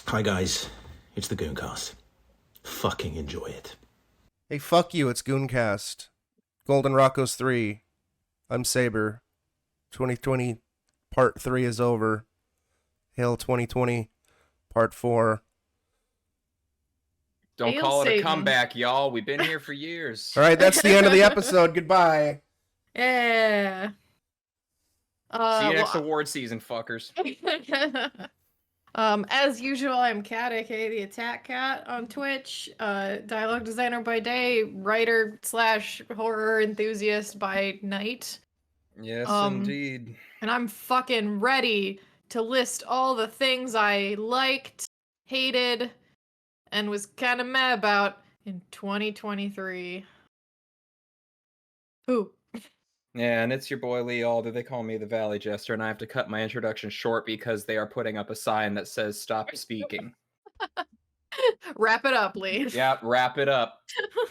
Hi guys, it's the Gooncast. Fucking enjoy it. Hey, fuck you, it's Gooncast. Golden Rocko's 3. I'm Saber. 2020 Part 3 is over. Hail 2020 Part 4. Don't Hail call it a Satan. comeback, y'all. We've been here for years. Alright, that's the end of the episode. Goodbye. Yeah. See you next award season, fuckers. As usual, I'm Kat, aka the Attack Cat on Twitch. Dialogue designer by day, writer / horror enthusiast by night. Yes, indeed. And I'm fucking ready to list all the things I liked, hated, and was kind of mad about in 2023. Who? Yeah, and it's your boy Lee Alder. They call me the Valley Jester, and I have to cut my introduction short because they are putting up a sign that says "Stop speaking." Wrap it up, Lee. Yeah, wrap it up.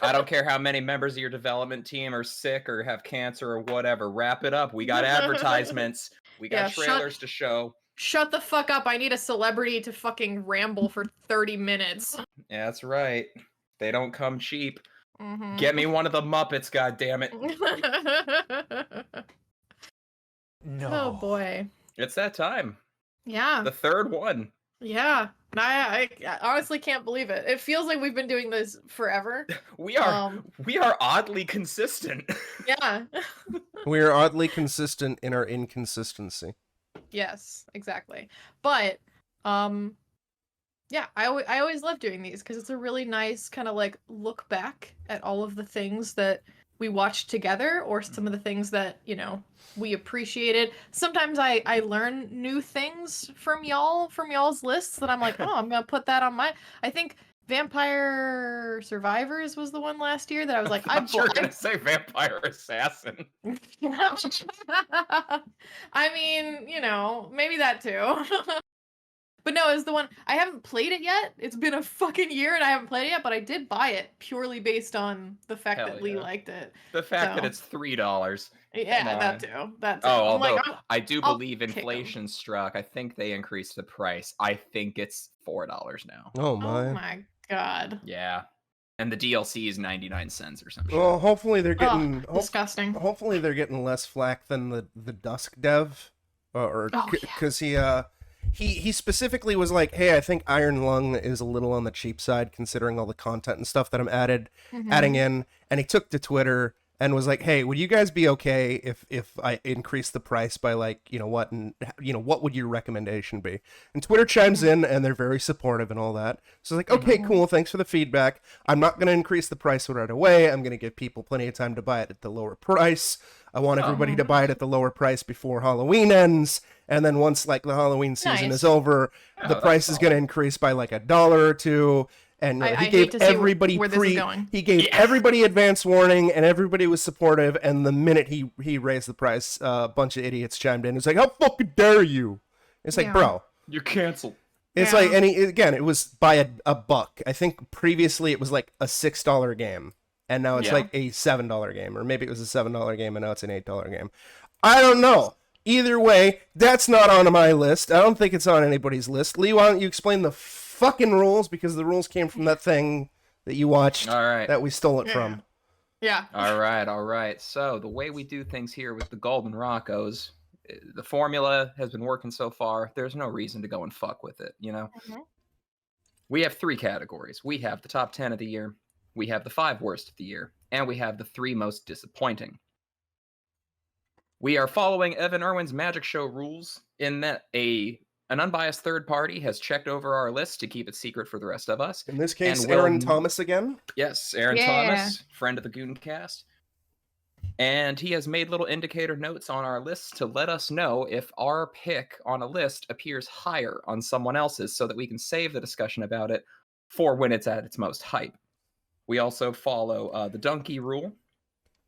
I don't care how many members of your development team are sick or have cancer or whatever. Wrap it up. We got advertisements. We got trailers to show. Shut the fuck up. I need a celebrity to fucking ramble for 30 minutes. Yeah, that's right. They don't come cheap. Mm-hmm. Get me one of the Muppets, goddammit. No. Oh boy. It's that time. Yeah. The third one. Yeah. I honestly can't believe it. It feels like we've been doing this forever. We are oddly consistent. Yeah. We are oddly consistent in our inconsistency. Yes, exactly. But yeah, I always love doing these because it's a really nice kind of like look back at all of the things that we watched together or some of the things that, you know, we appreciated. Sometimes I learn new things from y'all's lists that I'm like, oh, I'm gonna put that on my. I think Vampire Survivors was the one last year that I was like, I thought you were gonna say Vampire Assassin. I mean, you know, maybe that too. But no, it's the one I haven't played it yet. It's been a fucking year and I haven't played it yet, but I did buy it purely based on the fact Hell that Lee yeah. liked it. The fact So- that it's $3. Yeah, Come that on. too. That too. Oh, I'm although like, I do I'll believe kick 'em. inflation struck. I think they increased the price. I think it's $4 now. Oh oh my. my god. Yeah. And the DLC is 99 cents or something. Well, hopefully they're getting Disgusting. hopefully they're getting less flack than the Dusk dev, or Oh, yeah. because he specifically was like, hey, I think Iron Lung is a little on the cheap side considering all the content and stuff that I'm Mhm. adding in, and he took to Twitter and was like, hey, would you guys be okay if I increase the price by like, you know what, and you know, what would your recommendation be? And Twitter chimes in and they're very supportive and all that. So it's like, okay, cool, thanks for the feedback. I'm not going to increase the price right away. I'm going to give people plenty of time to buy it at the lower price. I want everybody to buy it at the lower price before Halloween ends. And then once like the Halloween season Nice. is over, the that's price is going to increase by like $1 or $2. And I he hate gave to see everybody where this is going. he gave everybody advance warning, and everybody was supportive. And the minute he raised the price, a bunch of idiots chimed in. It's like, how fucking dare you? It's like, Yeah. bro. You're canceled. It's Yeah. like, and again, it was by a buck. I think previously it was like a $6 game, and now it's Yeah. like a $7 game, or maybe it was a $7 game, and now it's an $8 game. I don't know. Either way, that's not on my list. I don't think it's on anybody's list. Lee, why don't you explain the fucking rules, because the rules came from that thing that you watched All right. that we stole it Yeah. from. Yeah. All right. So the way we do things here with the Golden Rockos, the formula has been working so far. There's no reason to go and fuck with it, you know? Mhm. We have 3 categories. We have the top 10 of the year, we have the 5 worst of the year, and we have the 3 most disappointing. We are following Evan Irwin's Magic Show rules in that an unbiased third party has checked over our list to keep it secret for the rest of us. In this case, And will- Aaron Thomas again. Yes, Aaron Yeah. Thomas, friend of the Gooncast. And he has made little indicator notes on our list to let us know if our pick on a list appears higher on someone else's so that we can save the discussion about it for when it's at its most hype. We also follow the donkey rule.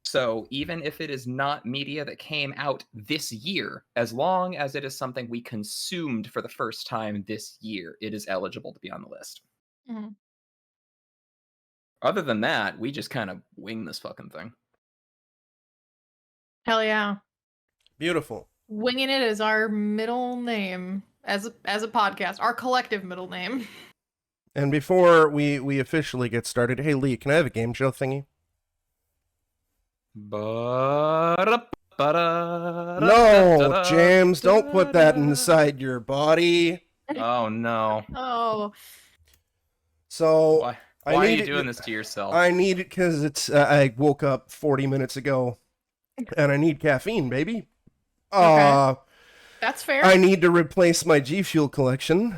So even if it is not media that came out this year, as long as it is something we consumed for the first time this year, it is eligible to be on the list. Mhm. Other than that, we just kind of wing this fucking thing. Hell yeah. Beautiful. Winging it is our middle name. as a podcast, our collective middle name. And before we officially get started, hey Lee, can I have a game show thingy? No, James, don't put that inside your body. Oh no. Oh, So Why I are need you it- doing this to yourself? I need it because it's I woke up 40 minutes ago, and I need caffeine, baby. that's fair. I need to replace my G Fuel collection,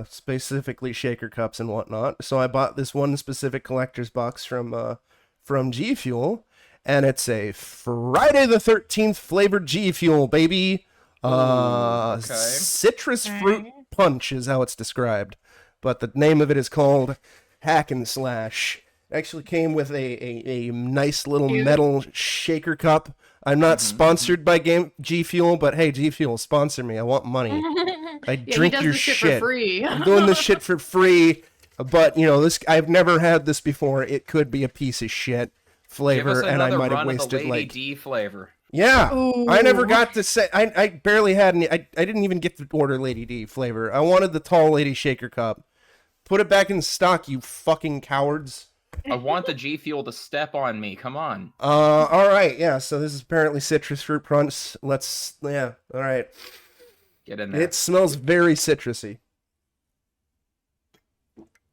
specifically shaker cups and whatnot. So I bought this one specific collector's box from G Fuel, and it's a Friday the 13th flavored G Fuel, baby. okay. Citrus fruit punch is how it's described, but the name of it is called Hack and Slash. It actually came with a nice little Cute. metal shaker cup. I'm not sponsored by G Fuel, but hey, G Fuel, sponsor me. I want money. I Yeah, drink he does your this shit shit. for free. I'm doing this shit for free, but you know this. I've never had this before. It could be a piece of shit Give us flavor, and I another might have run of the wasted Lady like D flavor. yeah. I never Ooh. got to say. I barely had any. I didn't even get to order Lady D flavor. I wanted the tall lady shaker cup. Put it back in stock, you fucking cowards. I want the G Fuel to step on me. Come on. All right, yeah. So this is apparently citrus fruit punch. Yeah. All right. Get in there. It smells very citrusy.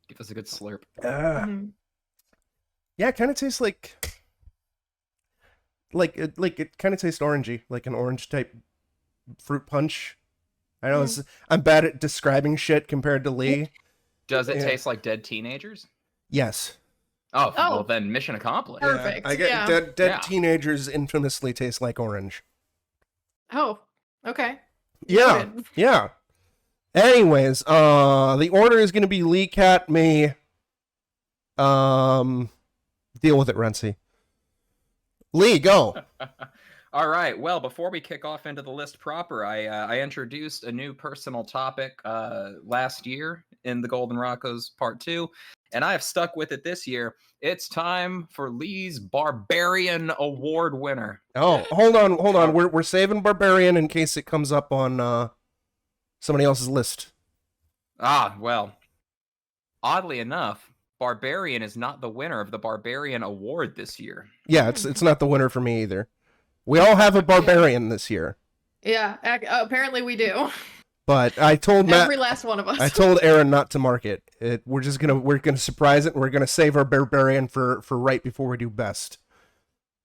Give us a good slurp. Mhm. Yeah, it kind of tastes like it kind of tastes orangey, like an orange type fruit punch. I know I'm bad at describing shit compared to Lee. Does it Yeah. taste like dead teenagers? Yes. Oh, Oh. well then mission accomplished. Perfect, I get yeah. dead Yeah. teenagers infamously taste like orange. Oh, okay. Yeah. Good. Yeah. Anyways, the order is going to be Lee, Cat, me. Deal with it, Renzi. Lee, go. All right. Well, before we kick off into the list proper, I introduced a new personal topic last year in the Golden Rockos Part 2, and I have stuck with it this year. It's time for Lee's Barbarian Award winner. Oh, hold on. We're saving Barbarian in case it comes up on somebody else's list. Ah, well, oddly enough, Barbarian is not the winner of the Barbarian Award this year. Yeah, it's not the winner for me either. We all have a Barbarian this year, Yeah, apparently we do. but I told Matt. Every last one of us. I told Aaron not to mark it. We're gonna surprise it, and we're gonna save our Barbarian for right before we do best.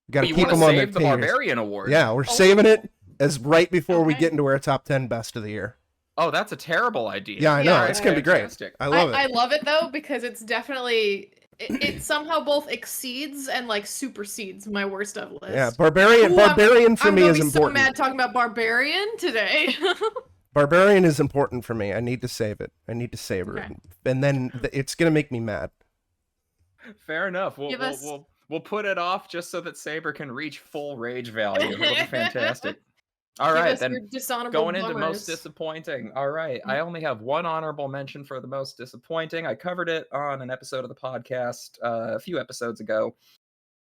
We gotta You keep want him to on the save the fingers. Barbarian Award? Yeah, we're saving it as right before we Okay. get into our top 10 best of the year. Oh, that's a terrible idea. Yeah, I know. Yeah, It's gonna be great. Fantastic. I love I it. love it though because it's definitely it somehow both exceeds and like supersedes my worst of list. Yeah, Barbarian. Ooh, Barbarian for I'm me gonna is be important. so mad talking about Barbarian today. Barbarian is important for me. I need to save it. I need to savor Okay. it, and then it's gonna make me mad. Fair enough. Give us- We'll put it off just so that Saber can reach full rage value. It'll be fantastic. All Give right, us then your dishonorable going into most bummers. disappointing. All right, I only have one honorable mention for the most disappointing. I covered it on an episode of the podcast a few episodes ago,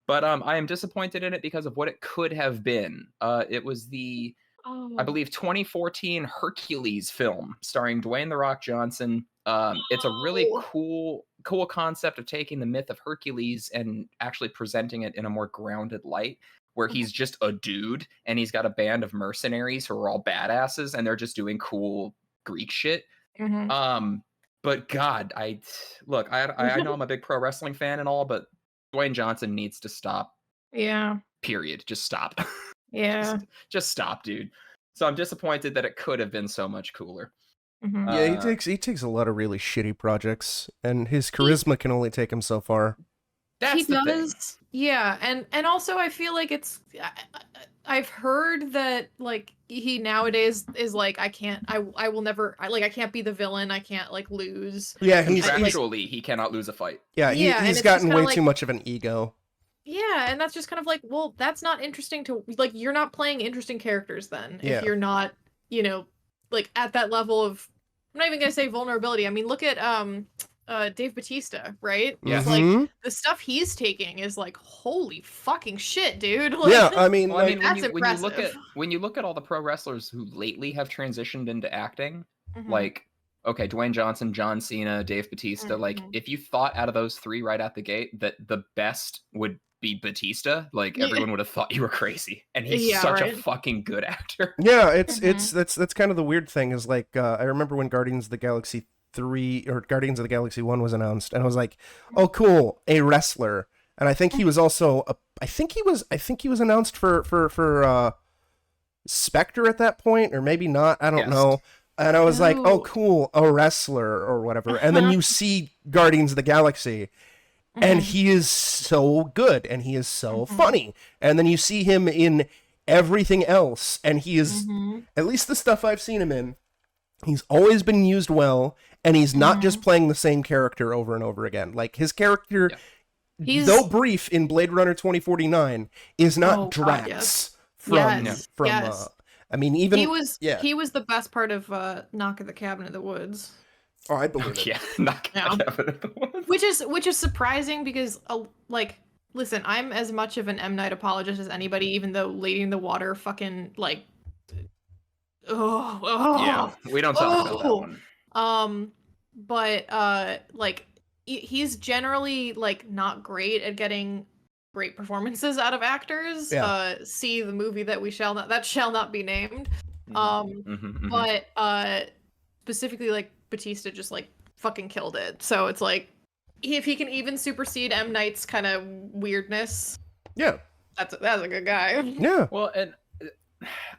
but I am disappointed in it because of what it could have been. It was the I believe 2014 Hercules film starring Dwayne "The Rock" Johnson. It's a really Oh. cool concept of taking the myth of Hercules and actually presenting it in a more grounded light, where he's just a dude and he's got a band of mercenaries who are all badasses and they're just doing cool Greek shit. Mhm. But God, I know I'm a big pro wrestling fan and all, but Dwayne Johnson needs to stop. Yeah. Period. Just stop. Yeah. Just stop, dude. So I'm disappointed that it could have been so much cooler. Mhm. Yeah, Uh, he takes a lot of really shitty projects, and his charisma can only take him so far. That's He the thing. does. Yeah, and also I feel like I've heard that like he nowadays is like I will never I can't be the villain. I can't like lose. Yeah, he's Contractually, he cannot lose a fight. yeah, Yeah, and he's it's gotten just way kinda too like- much of an ego. Yeah, and that's just kind of like, well, that's not interesting to like you're not playing interesting characters then Yeah. if you're not, like at that level of I'm not even gonna say vulnerability. I mean, look at Dave Bautista, right? Yeah. It's like Mhm. the stuff he's taking is like holy fucking shit, dude. Like, Yeah, I mean, Well, I like, mean, that's when you look at impressive. when you look at all the pro wrestlers who lately have transitioned into acting, Mhm. like, okay, Dwayne Johnson, John Cena, Dave Bautista, like, Mhm. if you thought out of those three right out the gate that the best would be Bautista, like, Yeah. everyone would have thought you were crazy. And he's Yeah, such a right. fucking good actor. Yeah, it's Mhm. that's kind of the weird thing is like I remember when Guardians of the Galaxy 3 or Guardians of the Galaxy 1 was announced and I was like, "Oh cool, a wrestler." And I think he was also I think he was announced for Spectre at that point or maybe not, I don't Yes. know. And I was like, "Oh Ooh. cool, a wrestler or whatever." And then you see Guardians of the Galaxy and Mhm. he is so good and he is so Mhm. funny. And then you see him in everything else and he is Mhm. at least the stuff I've seen him in, he's always been used well and he's not just Mhm. playing the same character over and over again. Like his character, Yeah. though He's brief in Blade Runner 2049, is not Oh God, yes. Drax from Yes. from Yes. I mean even yeah. He was the best part of Knock at the Cabin in the Woods. Oh, I believe it. Yeah, not Yeah. Which is surprising because like listen, I'm as much of an M Night apologist as anybody, even though Lady in the Water fucking like Yeah, we don't talk about that one. But like he's generally like not great at getting great performances out of actors. Yeah. See the movie that shall not be named. Mhm. But specifically like Batista just like fucking killed it. So it's like if he can even supersede M Night's kind of weirdness, Yeah. that's a good guy. Yeah. Well, and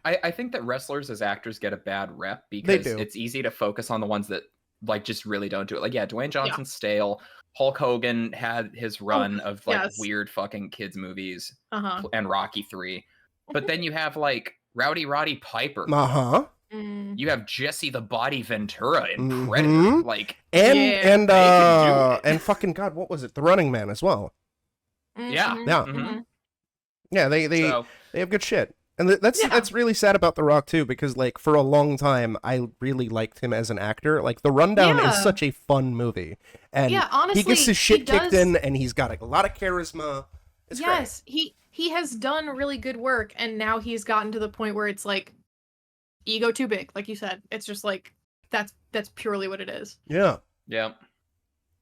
I think that wrestlers as actors get a bad rep They because do. it's easy to focus on the ones that like just really don't do it. Like, yeah, Dwayne Yeah. Johnson's stale. Hulk Hogan had his run of like yes. weird fucking kids movies Uh-huh. and Rocky 3. But then you have like Rowdy Roddy Piper. Uh-huh. Mm. You have Jesse the Body Ventura in Mhm. Predator. Like, And Yeah, and they can do it. and fucking God, what was it? The Running Man as well. yeah. Mhm, Yeah. mhm. Yeah, they So, have good shit. And that's Yeah. really sad about The Rock too, because like for a long time I really liked him as an actor. Like The Rundown Yeah. is such a fun movie, and Yeah, honestly, he gets his he shit kicked does- in, and he's got a lot of charisma. It's Yes, he has done really good work, and now he's gotten to the point where it's like ego too big, like you said. It's just like that's purely what it is. great. Yeah, yeah.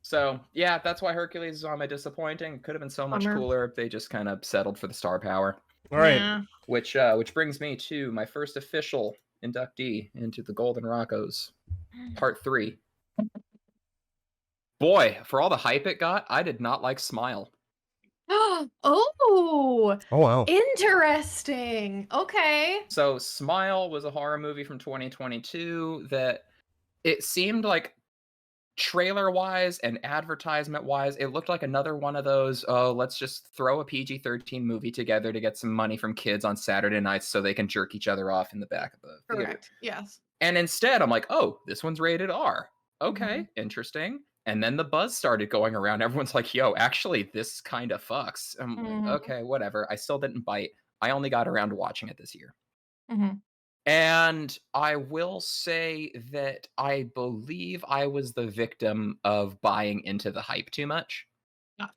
So, yeah, that's why Hercules is on my disappointing. Could have been so much Bummer. cooler if they just kind of settled for the star power. all right. Yeah. Which brings me to my first official inductee into the Golden Rockos, Part 3. Boy, for all the hype it got, I did not like Smile. Oh, Oh wow. interesting. Okay. So, Smile was a horror movie from 2022 that it seemed like trailer-wise and advertisement-wise, it looked like another one of those, oh, let's just throw a PG-13 movie together to get some money from kids on Saturday nights so they can jerk each other off in the back of the theater. Correct. Yes. And instead, I'm like, oh, this one's rated R. Okay, Mhm. interesting. And then the buzz started going around. Everyone's like, yo, actually, this kind of fucks. I'm like, Mhm. okay, whatever. I still didn't bite. I only got around to watching it this year. Mhm. And I will say that I believe I was the victim of buying into the hype too much.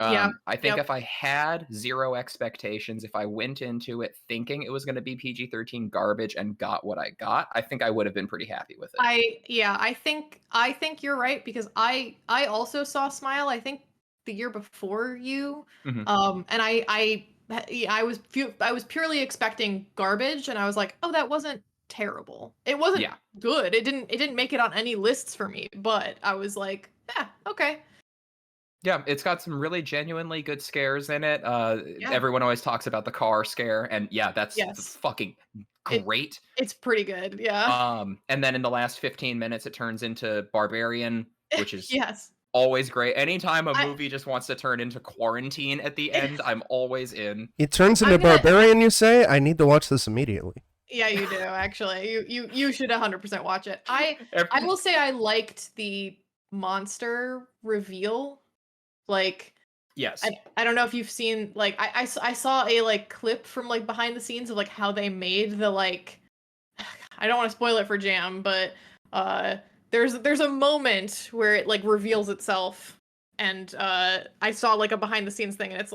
Yeah. I think Yep. if I had zero expectations, if I went into it thinking it was going to be PG-13 garbage and got what I got, I think I would have been pretty happy with it. I think you're right because I also saw Smile, I think the year before you. Mhm. And I was purely expecting garbage and I was like, "Oh, that wasn't terrible." It wasn't Yeah. good. It didn't make it on any lists for me, but I was like, "Yeah, okay." Yeah, it's got some really genuinely good scares in it. Yeah. Everyone always talks about the car scare, and yeah, that's Yes. fucking It- great. It's pretty good. Yeah. And then in the last 15 minutes, it turns into Barbarian, which is Yes. always great. Anytime a I- movie just wants to turn into Quarantine at the end, I'm always in. It turns into I'm gonna- Barbarian. You say? I need to watch this immediately. Yeah, you do actually. You should 100% watch it. I will say I liked the monster reveal. Like Yes. I don't know if you've seen like I saw a like clip from like behind the scenes of like how they made the like I don't want to spoil it for Jam, but there's a moment where it like reveals itself and I saw like a behind the scenes thing and it's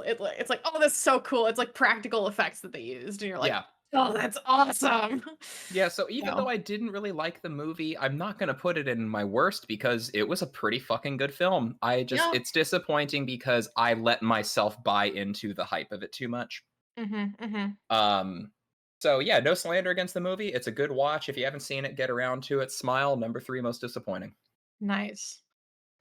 like, oh, that's so cool. It's like practical effects that they used and you're like, Yeah. Oh, that's awesome. Yeah, so even No. though I didn't really like the movie, I'm not going to put it in my worst because it was a pretty fucking good film. Yeah. It's disappointing because I let myself buy into the hype of it too much. Um, so yeah, no slander against the movie. It's a good watch. If you haven't seen it, get around to it. Smile, number 3 most disappointing. Nice.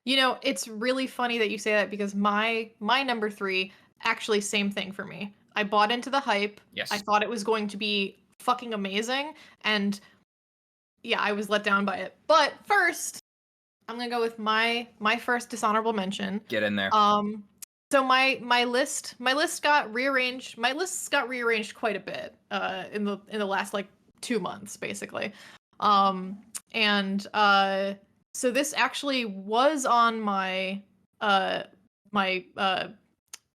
You know, it's really funny that you say that because my number 3, actually same thing for me. I bought into the hype. Yes. I thought it was going to be fucking amazing, and yeah, I was let down by it. But first, I'm gonna go with my first dishonorable mention. Get in there. So my list got rearranged. My lists got rearranged quite a bit in the last like 2 months basically. And so this actually was on my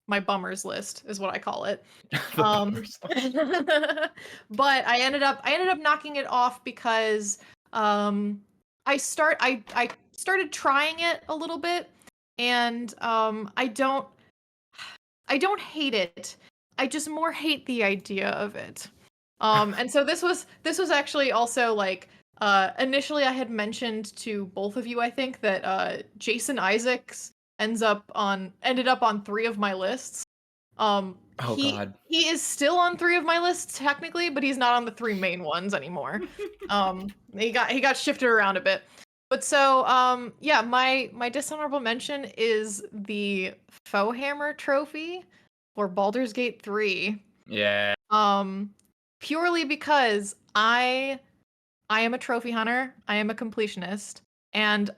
my bummers list is what I call it. The bummers list. But I ended up knocking it off because I started trying it a little bit, and I don't hate it. I just more hate the idea of it. And so this was actually also like initially I had mentioned to both of you, I think, that Jason Isaacs ended up on 3 of my lists. Oh God. He is still on 3 of my lists technically, but he's not on the 3 main ones anymore. He got shifted around a bit. But so yeah, my dishonorable mention is the Foehammer trophy for Baldur's Gate 3. Yeah. Purely because I am a trophy hunter, I am a completionist, and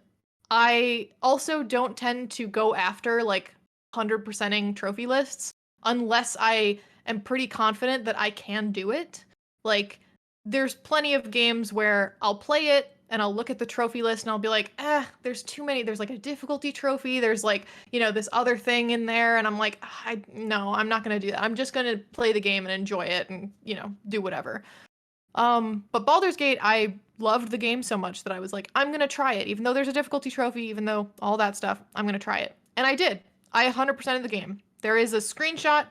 I also don't tend to go after like 100%ing trophy lists unless I am pretty confident that I can do it. Like, there's plenty of games where I'll play it and I'll look at the trophy list and I'll be like, there's too many. There's like a difficulty trophy. There's like, this other thing in there. And I'm like, no, I'm not going to do that. I'm just going to play the game and enjoy it and, do whatever. But Baldur's Gate, I loved the game so much that I was like, I'm going to try it. Even though there's a difficulty trophy, even though all that stuff, I'm going to try it. And I did. I 100% of the game. There is a screenshot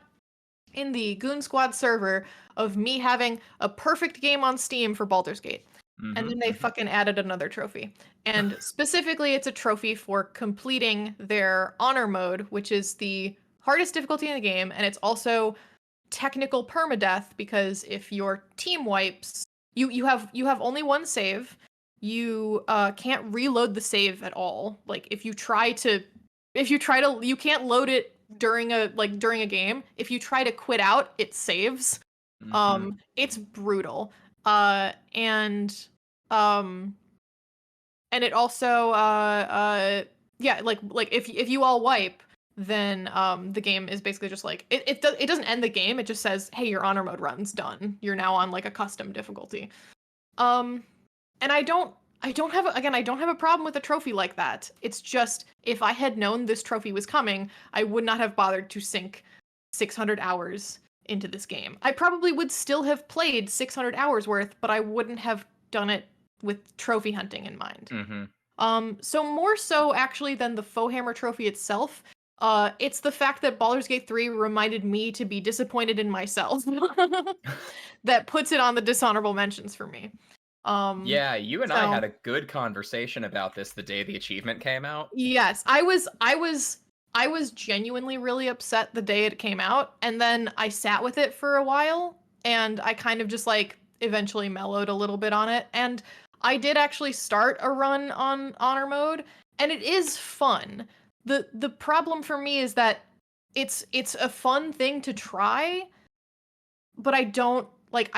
in the Goon Squad server of me having a perfect game on Steam for Baldur's Gate. And then they fucking added another trophy. And specifically, it's a trophy for completing their honor mode, which is the hardest difficulty in the game. And it's also technical permadeath, because if your team wipes, you have only one save. You can't reload the save at all. Like you can't load it during a game. If you try to quit out, it saves. It's brutal. And it also yeah, like if you all wipe, then the game is basically just like it doesn't end the game. It just says, hey, your honor mode run's done. You're now on like a custom difficulty. And I don't have a problem with a trophy like that. It's just, if I had known this trophy was coming, I would not have bothered to sink 600 hours into this game. I probably would still have played 600 hours worth, but I wouldn't have done it with trophy hunting in mind. So more so actually than the Foehammer trophy itself, it's the fact that Baldur's Gate 3 reminded me to be disappointed in myself that puts it on the dishonorable mentions for me. Yeah, you and I had a good conversation about this the day the achievement came out. Yes, I was genuinely really upset the day it came out, and then I sat with it for a while, and I kind of just like eventually mellowed a little bit on it, and I did actually start a run on honor mode, and it is fun. The problem for me is that it's a fun thing to try, but I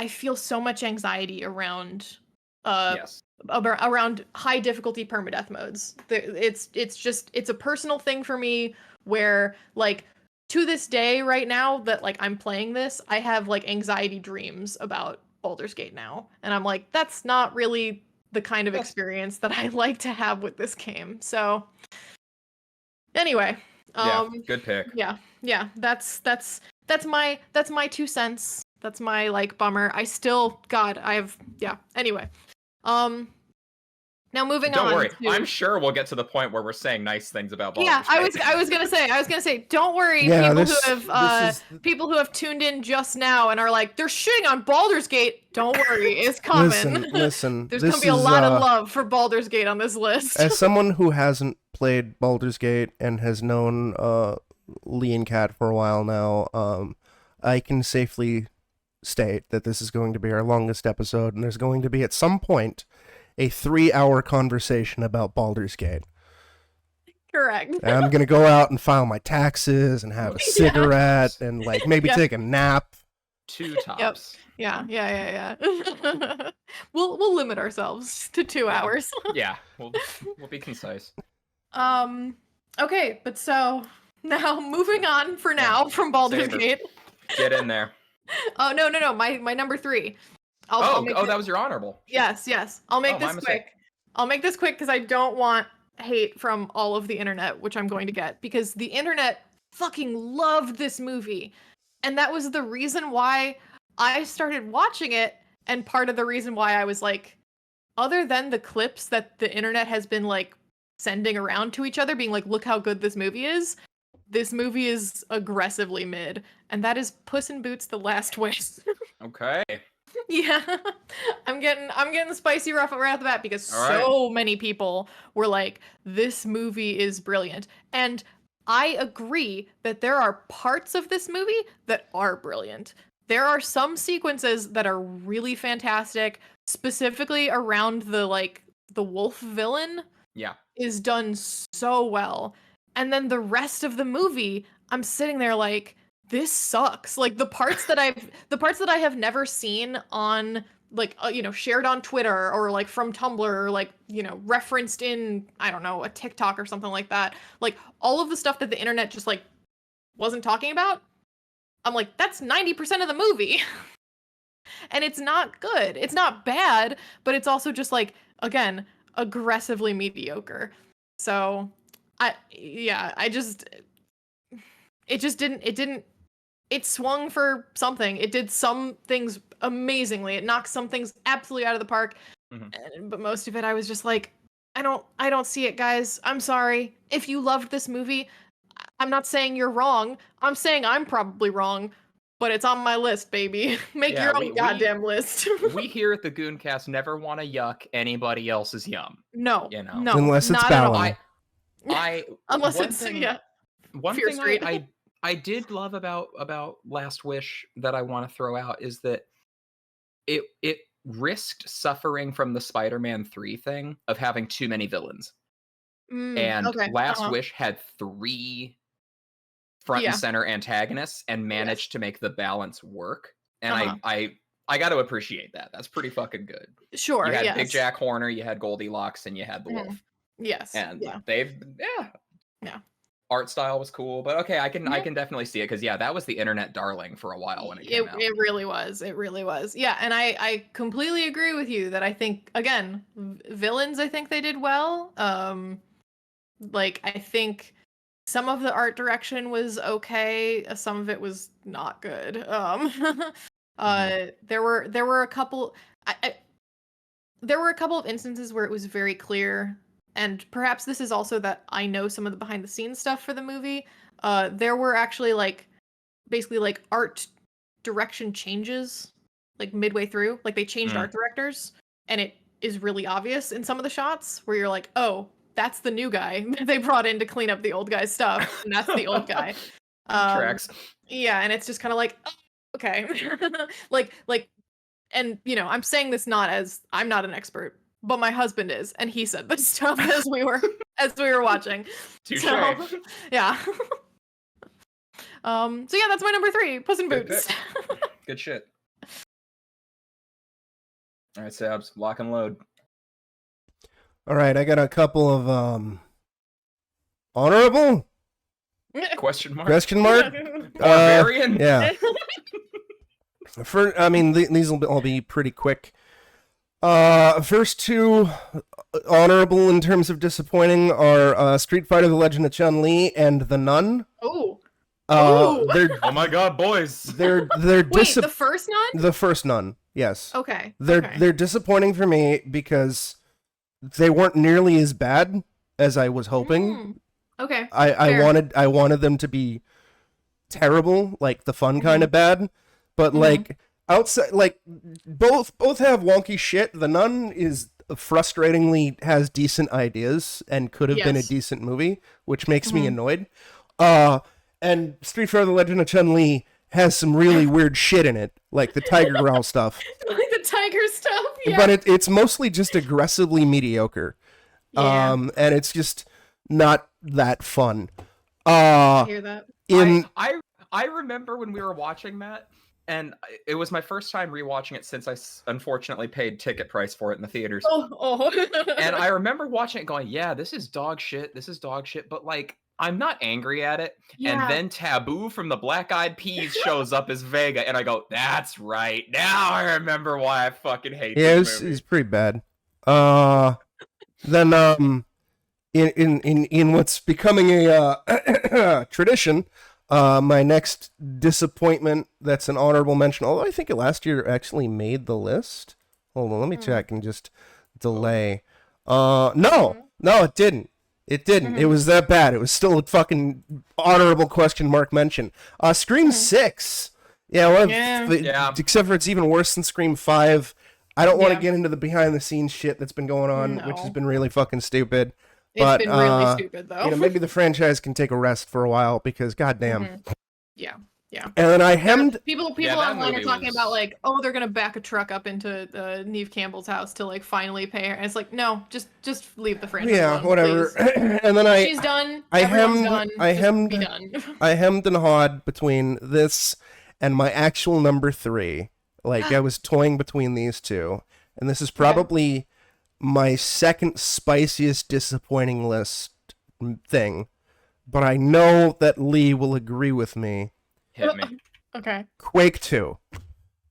feel so much anxiety around around high difficulty permadeath modes. It's a personal thing for me where, like, to this day right now that like I'm playing this, I have like anxiety dreams about Baldur's Gate now, and I'm like, that's not really the kind of experience that I like to have with this game. So anyway, good pick. Yeah, that's my 2 cents. That's my like bummer. Anyway. Now moving Don't on. worry. to- I'm sure we'll get to the point where we're saying nice things about Baldur's Yeah, Gate. I was gonna say, don't worry, Yeah, people who have tuned in just now and are like, they're shitting on Baldur's Gate. Don't worry, it's coming. Listen. There's this gonna be a is, lot of love for Baldur's Gate on this list. As someone who hasn't played Baldur's Gate and has known Lee and Kat for a while now, I can safely state that this is going to be our longest episode, and there's going to be at some point a 3-hour conversation about Baldur's Gate. Correct. And I'm gonna go out and file my taxes and have a cigarette and like maybe take a nap. 2 tops. Yeah. We'll limit ourselves to 2 hours. Yeah, we'll be concise. Okay, but so now moving on for now from Baldur's Saber. Gate. Get in there. Oh no, my number 3. That was your honorable. Yes. I'll make Oh, this my quick. I'll make this quick because I don't want hate from all of the internet, which I'm going to get, because the internet fucking loved this movie. And that was the reason why I started watching it, and part of the reason why I was like, other than the clips that the internet has been like sending around to each other being like, look how good this movie is aggressively mid, and that is Puss in Boots: The Last Wish. Okay. Yeah, I'm getting spicy right off the bat because All so many people were like, this movie is brilliant. And I agree that there are parts of this movie that are brilliant. There are some sequences that are really fantastic, specifically around the wolf villain. Yeah. Is done so well. And then the rest of the movie, I'm sitting there like, this sucks. Like the parts that I have never seen on shared on Twitter or like from Tumblr or like, referenced in, I don't know, a TikTok or something like that. Like all of the stuff that the internet just like wasn't talking about. I'm like, that's 90% of the movie. And it's not good. It's not bad, but it's also just like, again, aggressively mediocre. So it swung for something. It did some things amazingly. It knocked some things absolutely out of the park. But most of it, I was just like, I don't see it, guys. I'm sorry. If you loved this movie, I'm not saying you're wrong. I'm saying I'm probably wrong, but it's on my list, baby. Make your own goddamn list. We here at the Gooncast never want to yuck anybody else's yum. No, no, unless it's not at all. Unless one Fear thing Street. I did love about Last Wish that I want to throw out is that it risked suffering from the Spider-Man 3 thing of having too many villains. And Last Wish had 3 front and center antagonists and managed to make the balance work. And I got to appreciate that. That's pretty fucking good. Sure. You had Big Jack Horner, you had Goldilocks, and you had the wolf. Yes. And art style was cool, but okay, I can definitely see it because that was the internet darling for a while when it came out. It really was. Yeah, and I completely agree with you that I think, again, villains, I think they did well. I think some of the art direction was okay, some of it was not good. There were a couple there were a couple of instances where it was very clear, and perhaps this is also that I know some of the behind the scenes stuff for the movie. There were actually basically art direction changes midway through. Like they changed art directors, and it is really obvious in some of the shots where you're like, oh, that's the new guy they brought in to clean up the old guy's stuff, and that's the old guy. Tracks. Yeah, and it's just kind of like, oh, okay. And I'm saying this not as I'm not an expert, but my husband is, and he said this stuff as we were watching. Touché. So, yeah. So yeah, that's my number 3, Puss in Boots. Good shit. All right, Sabs, lock and load. All right, I got a couple of honorable Question mark. Barbarian. Yeah. These will all be pretty quick. First 2 honorable in terms of disappointing are Street Fighter: The Legend of Chun-Li and The Nun. Oh. They're Oh my god, boys! They're Wait, the first Nun? The first Nun, yes. Okay. They're disappointing for me because they weren't nearly as bad as I was hoping. Okay. I wanted them to be terrible, like the fun kind of bad, but like outside, like both have wonky shit. The Nun is frustratingly has decent ideas and could have been a decent movie, which makes me annoyed. And Street Fighter: The Legend of Chun-Li has some really weird shit in it, like the Tiger Growl stuff. Like the tiger stuff, yeah. But it's mostly just aggressively mediocre. Yeah. And it's just not that fun. I hear that. I remember when we were watching that, and it was my first time rewatching it since I unfortunately paid ticket price for it in the theaters. And I remember watching it going, yeah, this is dog shit. This is dog shit. But like, I'm not angry at it. Yeah. And then Taboo from the Black Eyed Peas shows up as Vega, and I go, that's right. Now I remember why I fucking hate this movie. It's pretty bad. Then in what's becoming a tradition, my next disappointment that's an honorable mention, although I think it last year actually made the list. Hold on, let me check and just delay. No, it didn't. It didn't. It was that bad. It was still a fucking honorable question mark mention. Scream 6. Yeah, except for it's even worse than Scream 5. I don't want to get into the behind the scenes shit that's been going on, which has been really fucking stupid. It's been really stupid, though. Maybe the franchise can take a rest for a while because, goddamn. Yeah. And then I hemmed. People online are talking about like, oh, they're gonna back a truck up into Neve Campbell's house to like finally pay her, and it's like, no, just leave the franchise. Yeah, alone, whatever. Please. And then She's done. I Everyone's hemmed. done. I hemmed and hawed between this and my actual number 3. Like I was toying between these two, and this is probably my second spiciest disappointing list thing. But I know that Lee will agree with me. Hit me. Okay. Quake 2.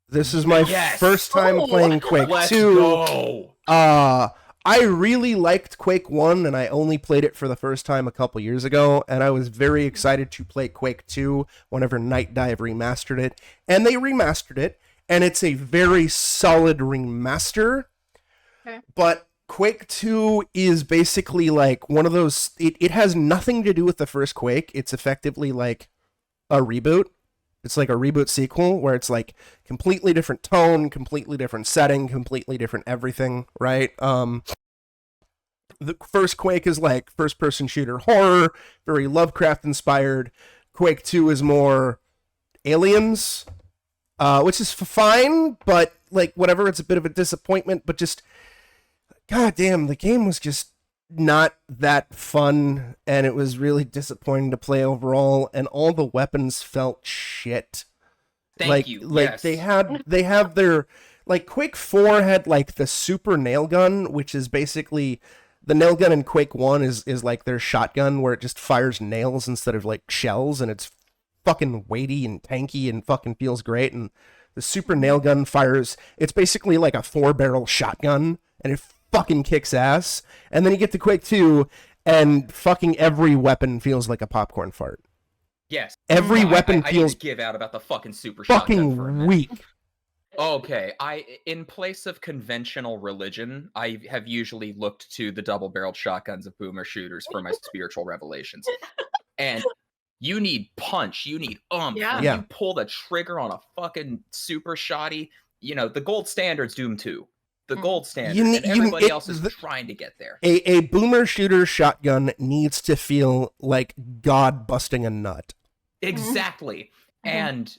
This is my first time playing Quake 2. Go. I really liked Quake 1, and I only played it for the first time a couple years ago, and I was very excited to play Quake 2 whenever Night Dive remastered it. And they remastered it, and it's a very solid remaster. Okay. But Quake 2 is basically like one of those... It has nothing to do with the first Quake. It's effectively like a reboot. It's like a reboot sequel where it's like completely different tone, completely different setting, completely different everything, right? The first Quake is like first-person shooter horror, very Lovecraft-inspired. Quake 2 is more aliens, which is fine, but like whatever, it's a bit of a disappointment, but just, goddamn, the game was just not that fun, and it was really disappointing to play overall, and all the weapons felt shit. Thank you. Like they have their, like Quake 4 had like the super nail gun, which is basically the nail gun in Quake 1 is like their shotgun where it just fires nails instead of like shells, and it's fucking weighty and tanky and fucking feels great. And the super nail gun fires, it's basically like a 4-barrel shotgun, and it fucking kicks ass. And then you get to Quake 2, and fucking every weapon feels like a popcorn fart. Yes. Every weapon I feels need to give out about the fucking super shotgun for a fucking minute. weak. Okay, in place of conventional religion, I have usually looked to the double-barreled shotguns of boomer shooters for my spiritual revelations. And you need punch, you need Yeah. You pull the trigger on a fucking super shotty. You know, the gold standard's Doom 2. The gold standard, and everybody else is trying to get there. A boomer shooter shotgun needs to feel like God busting a nut. Exactly. And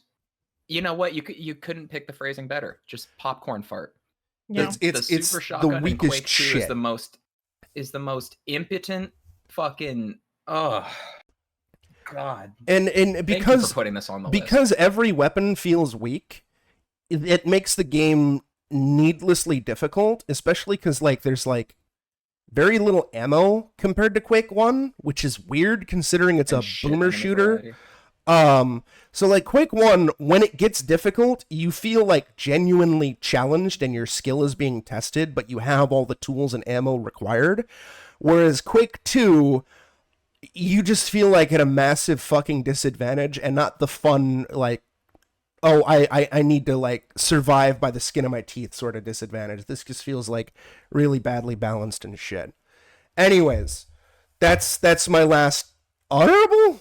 you know what? You couldn't pick the phrasing better. Just popcorn fart. Yeah. It's super shotgun the weakest in Quake 2 shit. is the most impotent fucking God. And Thank you because for putting this on the because every weapon feels weak, it makes the game needlessly difficult, especially because like there's like very little ammo compared to Quake 1, which is weird considering it's a boomer shooter. So like Quake 1, when it gets difficult, you feel like genuinely challenged and your skill is being tested, but you have all the tools and ammo required. Whereas Quake 2, you just feel like at a massive fucking disadvantage and not the fun, like, oh, I need to like survive by the skin of my teeth sort of disadvantage. This just feels like really badly balanced and shit. Anyways, that's my last honorable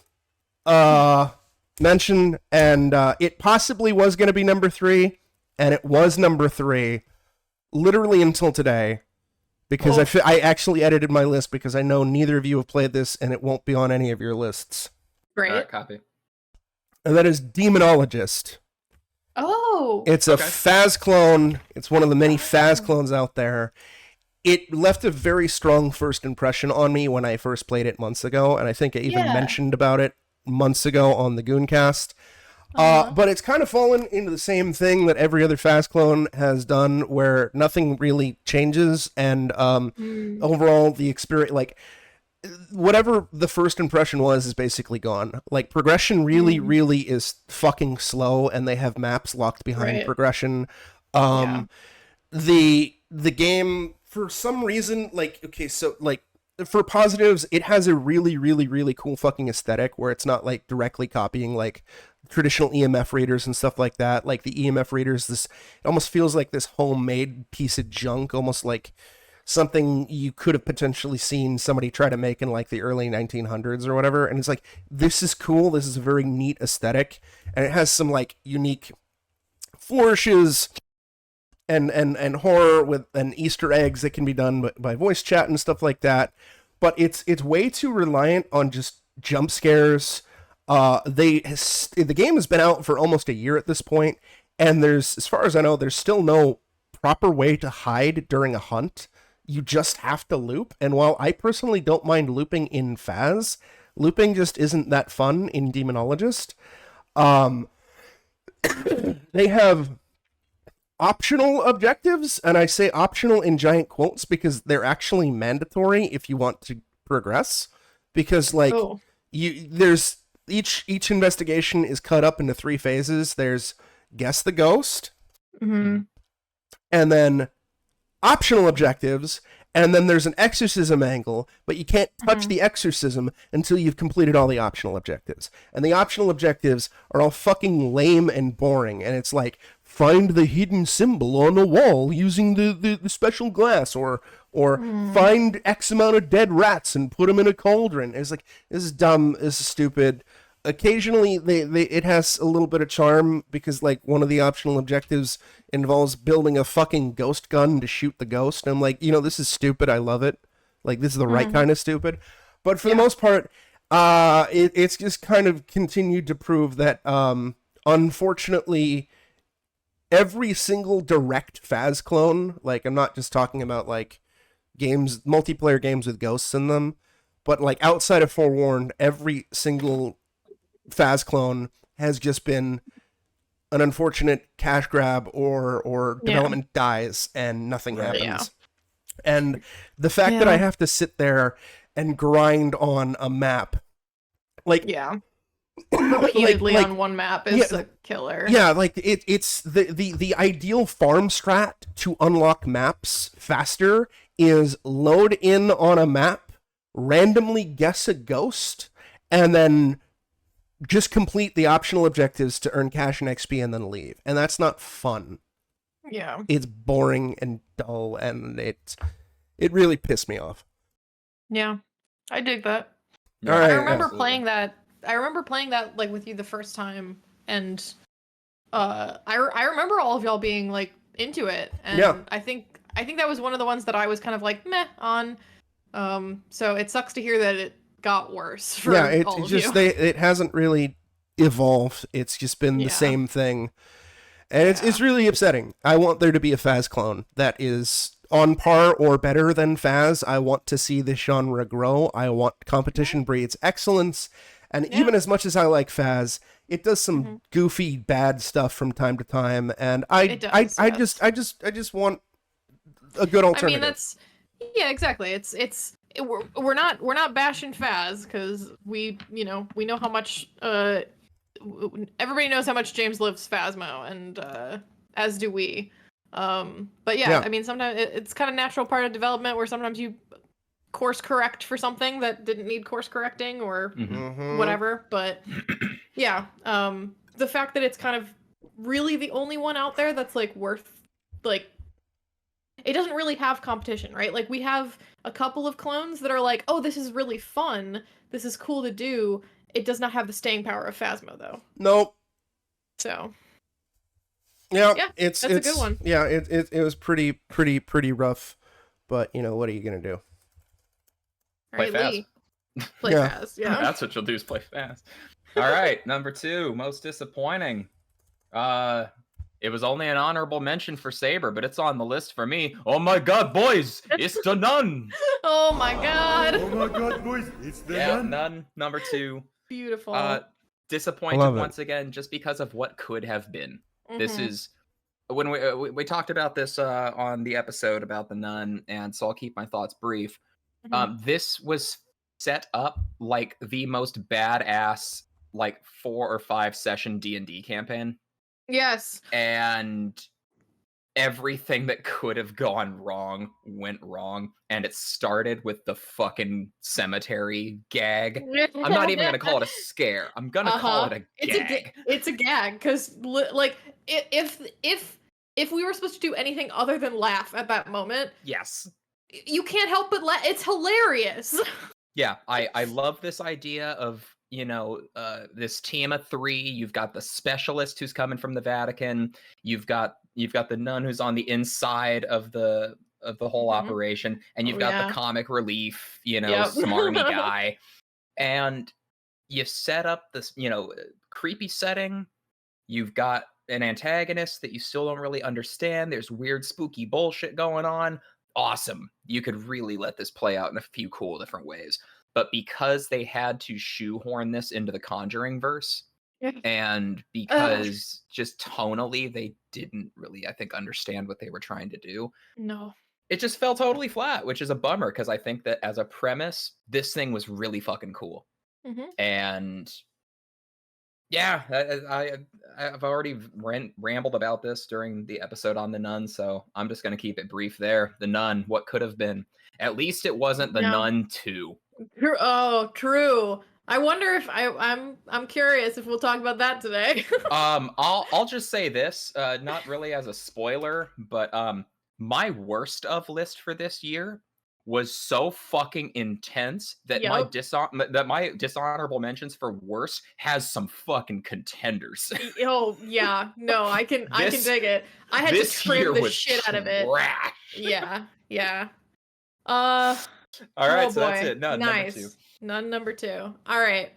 mention, and it possibly was going to be number 3, and it was number 3 literally until today, because I actually edited my list because I know neither of you have played this and it won't be on any of your lists. Great. All right, copy. And that is Demonologist. Oh. It's a Phas clone. It's one of the many Phas clones out there. It left a very strong first impression on me when I first played it months ago, and I think I even mentioned about it months ago on the Gooncast. But it's kind of fallen into the same thing that every other Phas clone has done, where nothing really changes, and overall the experience, like, whatever the first impression was is basically gone. Like, progression really is fucking slow, and they have maps locked behind progression. The game, for some reason, like, okay, so, like, for positives, it has a really cool fucking aesthetic where it's not, like, directly copying, like, traditional EMF readers and stuff like that. Like, the EMF readers, it almost feels like this homemade piece of junk, almost like something you could have potentially seen somebody try to make in, like, the early 1900s or whatever. And it's like, this is cool, this is a very neat aesthetic, and it has some, like, unique flourishes and horror with and Easter eggs that can be done by voice chat and stuff like that. But it's way too reliant on just jump scares. The game has been out for almost a year at this point, and as far as I know, there's still no proper way to hide during a hunt. You just have to loop. And while I personally don't mind looping in Phas, looping just isn't that fun in Demonologist. They have optional objectives, and I say optional in giant quotes because they're actually mandatory if you want to progress, because like there's each investigation is cut up into 3 phases. There's guess the ghost, and then optional objectives, and then there's an exorcism angle, but you can't touch the exorcism until you've completed all the optional objectives. And the optional objectives are all fucking lame and boring, and it's like, find the hidden symbol on the wall using the special glass, or find X amount of dead rats and put them in a cauldron. It's like, this is dumb, this is stupid. Occasionally, it has a little bit of charm, because, like, one of the optional objectives involves building a fucking ghost gun to shoot the ghost. And I'm like, this is stupid, I love it. Like, this is the right kind of stupid. But for the most part, it's just kind of continued to prove that, unfortunately, every single direct Phas clone, like, I'm not just talking about, like, multiplayer games with ghosts in them, but, like, outside of Forewarned, every single Phas clone has just been an unfortunate cash grab, or development dies and nothing happens. And the fact that I have to sit there and grind on a map, like, repeatedly on one map is a killer. Yeah, like, it's the ideal farm strat to unlock maps faster is load in on a map, randomly guess a ghost, and then just complete the optional objectives to earn cash and XP and then leave. And that's not fun. Yeah. It's boring and dull, and it really pissed me off. Yeah. I dig that. All right, I remember playing that like with you the first time, and I remember all of y'all being like into it, and I think that was one of the ones that I was kind of like meh on. So it sucks to hear that it got worse for all of you. It hasn't really evolved. It's just been the same thing, and it's really upsetting. I want there to be a Phas clone that is on par or better than Phas. I want to see this genre grow. I want competition breeds excellence, and even as much as I like Phas, it does some goofy bad stuff from time to time, and I just want a good alternative. I mean, exactly. We're not bashing Phas, because we know how much everybody knows how much James loves Phasmo, and as do we. But I mean, sometimes it's kind of natural part of development where sometimes you course correct for something that didn't need course correcting, or whatever. But the fact that it's kind of really the only one out there that's like worth like it doesn't really have competition, right? Like we have a couple of clones that are like, oh, this is really fun, this is cool to do. It does not have the staying power of Phasmo though. Nope. So yeah, that's a good one. Yeah, it was pretty rough, but you know, what are you gonna do? Play fast. Lee. Play fast, yeah. That's what you'll do is play fast. All right, number 2, most disappointing. It was only an honorable mention for Saber, but it's on the list for me. Oh my god, boys, it's the Nun. Oh my god. Oh my god, boys, it's the Nun. Nun, number 2. Beautiful. Disappointed once again, just because of what could have been. This is when we talked about this on the episode about the Nun, and so I'll keep my thoughts brief. This was set up like the most badass like 4 or 5 session D&D campaign. Yes. And everything that could have gone wrong went wrong, and it started with the fucking cemetery gag. I'm not even gonna call it a scare. I'm gonna call it a gag. It's a gag because like if we were supposed to do anything other than laugh at that moment, yes, you can't help but laugh. It's hilarious. Yeah, I love this idea of, you know, this team of 3. You've got the specialist who's coming from the Vatican. You've got the nun who's on the inside of the whole operation, and you've got the comic relief, you know, smarmy guy. And you set up this, you know, creepy setting. You've got an antagonist that you still don't really understand. There's weird, spooky bullshit going on. Awesome. You could really let this play out in a few cool different ways. But because they had to shoehorn this into the Conjuring verse, and because just tonally they didn't really, I think, understand what they were trying to do. No. It just fell totally flat, which is a bummer, because I think that as a premise, this thing was really fucking cool. And yeah, I've already rambled about this during the episode on the Nun, so I'm just going to keep it brief there. The Nun, what could have been. At least it wasn't the Nun 2. Oh, true. I wonder if I'm curious if we'll talk about that today. I'll just say this, not really as a spoiler, but my worst of list for this year was so fucking intense that my dishonorable mentions for worst has some fucking contenders. Oh yeah, no, I can dig it. I had to trim the shit out of it. Yeah. All right, so that's it. None nice. Number 2. None number 2. All right.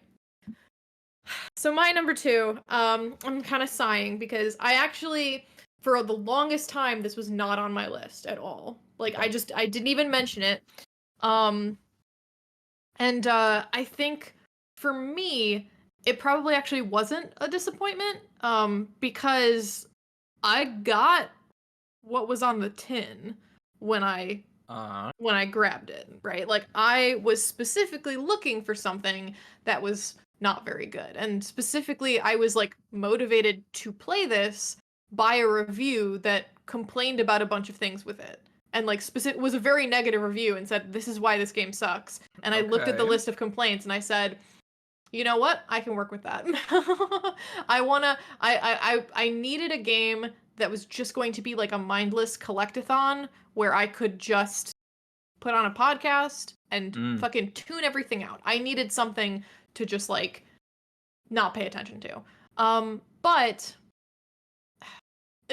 So my number 2, I'm kind of sighing because I actually, for the longest time, this was not on my list at all. Like I didn't even mention it. And I think for me, it probably actually wasn't a disappointment. Because I got what was on the tin when I grabbed it, right? Like I was specifically looking for something that was not very good. And specifically I was like motivated to play this by a review that complained about a bunch of things with it. And like was a very negative review and said, this is why this game sucks. And I looked at the list of complaints and I said, you know what? I can work with that. I needed a game that was just going to be like a mindless collectathon where I could just put on a podcast and fucking tune everything out. I needed something to just like not pay attention to. But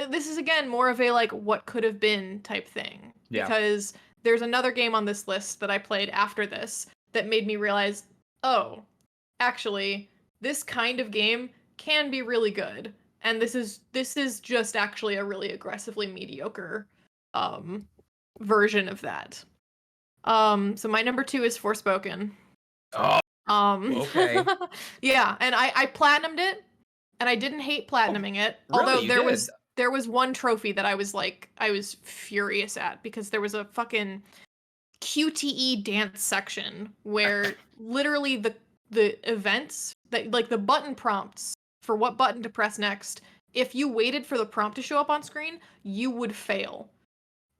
this is again more of a like what could have been type thing. Yeah. Because there's another game on this list that I played after this that made me realize, oh, actually, this kind of game can be really good. And this is just actually a really aggressively mediocre version of that. So my number 2 is Forspoken. Oh. Okay. Yeah, and I platinumed it, and I didn't hate platinuming it. Really? Although there was one trophy that I was furious at because there was a fucking QTE dance section where literally the events that like the button prompts for what button to press next, if you waited for the prompt to show up on screen, you would fail.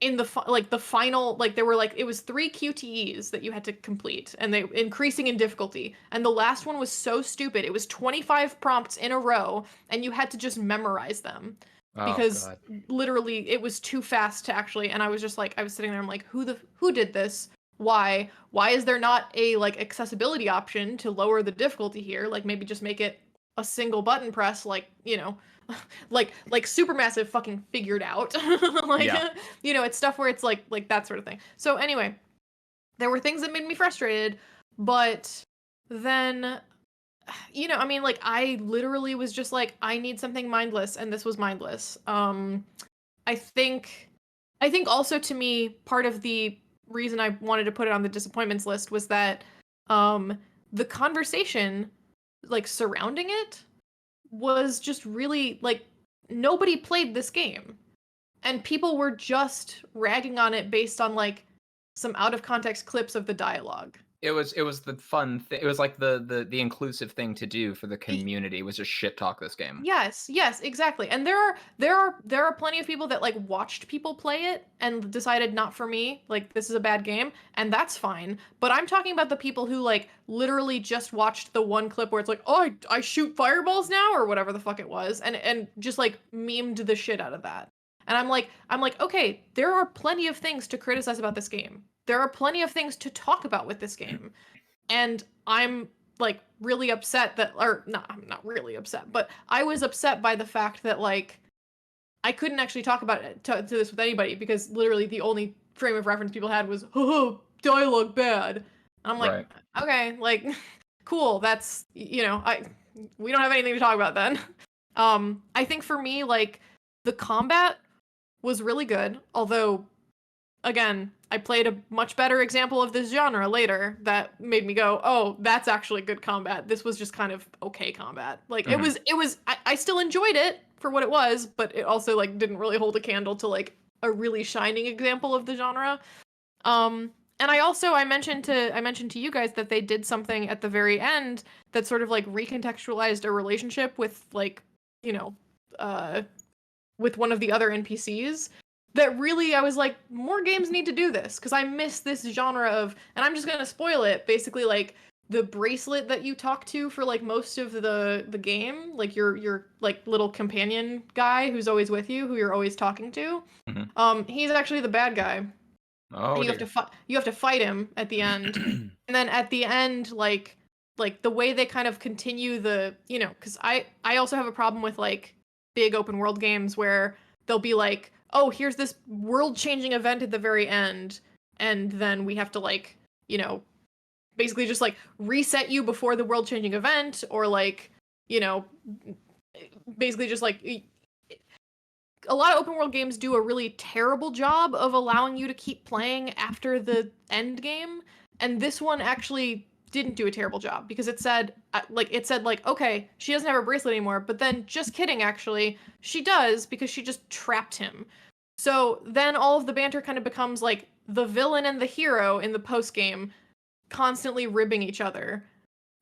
in the like the final, like there were like, it was 3 QTEs that you had to complete, and they increasing in difficulty, and the last one was so stupid. It was 25 prompts in a row, and you had to just memorize them because literally it was too fast to actually, and I was just like, I was sitting there, I'm like, who did this? Why is there not a like accessibility option to lower the difficulty here? Like maybe just make it a single button press, like, you know, like Supermassive fucking figured out. Like, Yeah. you know, it's stuff where it's like that sort of thing. So anyway, there were things that made me frustrated, but then, you know, I mean, like, I literally was just like, I need something mindless, and this was mindless. I think also, to me, part of the reason I wanted to put it on the disappointments list was that the conversation like surrounding it was just really like, nobody played this game, and people were just ragging on it based on like some out of context clips of the dialogue. It was the fun thing. It was like the inclusive thing to do for the community, was just shit talk this game. Yes, exactly. And there are plenty of people that like watched people play it and decided, not for me, like this is a bad game, and that's fine. But I'm talking about the people who like literally just watched the one clip where it's like, oh, I shoot fireballs now, or whatever the fuck it was, and just like memed the shit out of that. And I'm like, okay, there are plenty of things to criticize about this game. There are plenty of things to talk about with this game. And I'm like really upset that, or no, I'm not really upset, but I was upset by the fact that like I couldn't actually talk about it to this with anybody, because literally the only frame of reference people had was, oh, dialogue bad. And I'm like, Right. Okay, like cool, that's, you know, we don't have anything to talk about then. I think for me, like, the combat was really good, although again, I played a much better example of this genre later that made me go, oh, that's actually good combat. This was just kind of okay combat. Like, it was, I still enjoyed it for what it was, but it also, like, didn't really hold a candle to, like, a really shining example of the genre. And I mentioned to you guys that they did something at the very end that sort of, like, recontextualized a relationship with, like, you know, with one of the other NPCs. That really, I was like, more games need to do this, because I miss this genre of, and I'm just gonna spoil it, basically, like, the bracelet that you talk to for, like, most of the game, like, your like, little companion guy who's always with you, who you're always talking to, he's actually the bad guy. Oh, and you have to fight him at the end. And then at the end, like, the way they kind of continue the, you know, because I also have a problem with, like, big open world games where they'll be like, oh, here's this world-changing event at the very end, and then we have to, like, you know, basically just, like, reset you before the world-changing event, or, like, you know, basically just, like, a lot of open world games do a really terrible job of allowing you to keep playing after the end game, and this one actually didn't do a terrible job, because it said, like, okay, she doesn't have her bracelet anymore, but then, just kidding, actually, she does, because she just trapped him. So then all of the banter kind of becomes, like, the villain and the hero in the post-game constantly ribbing each other,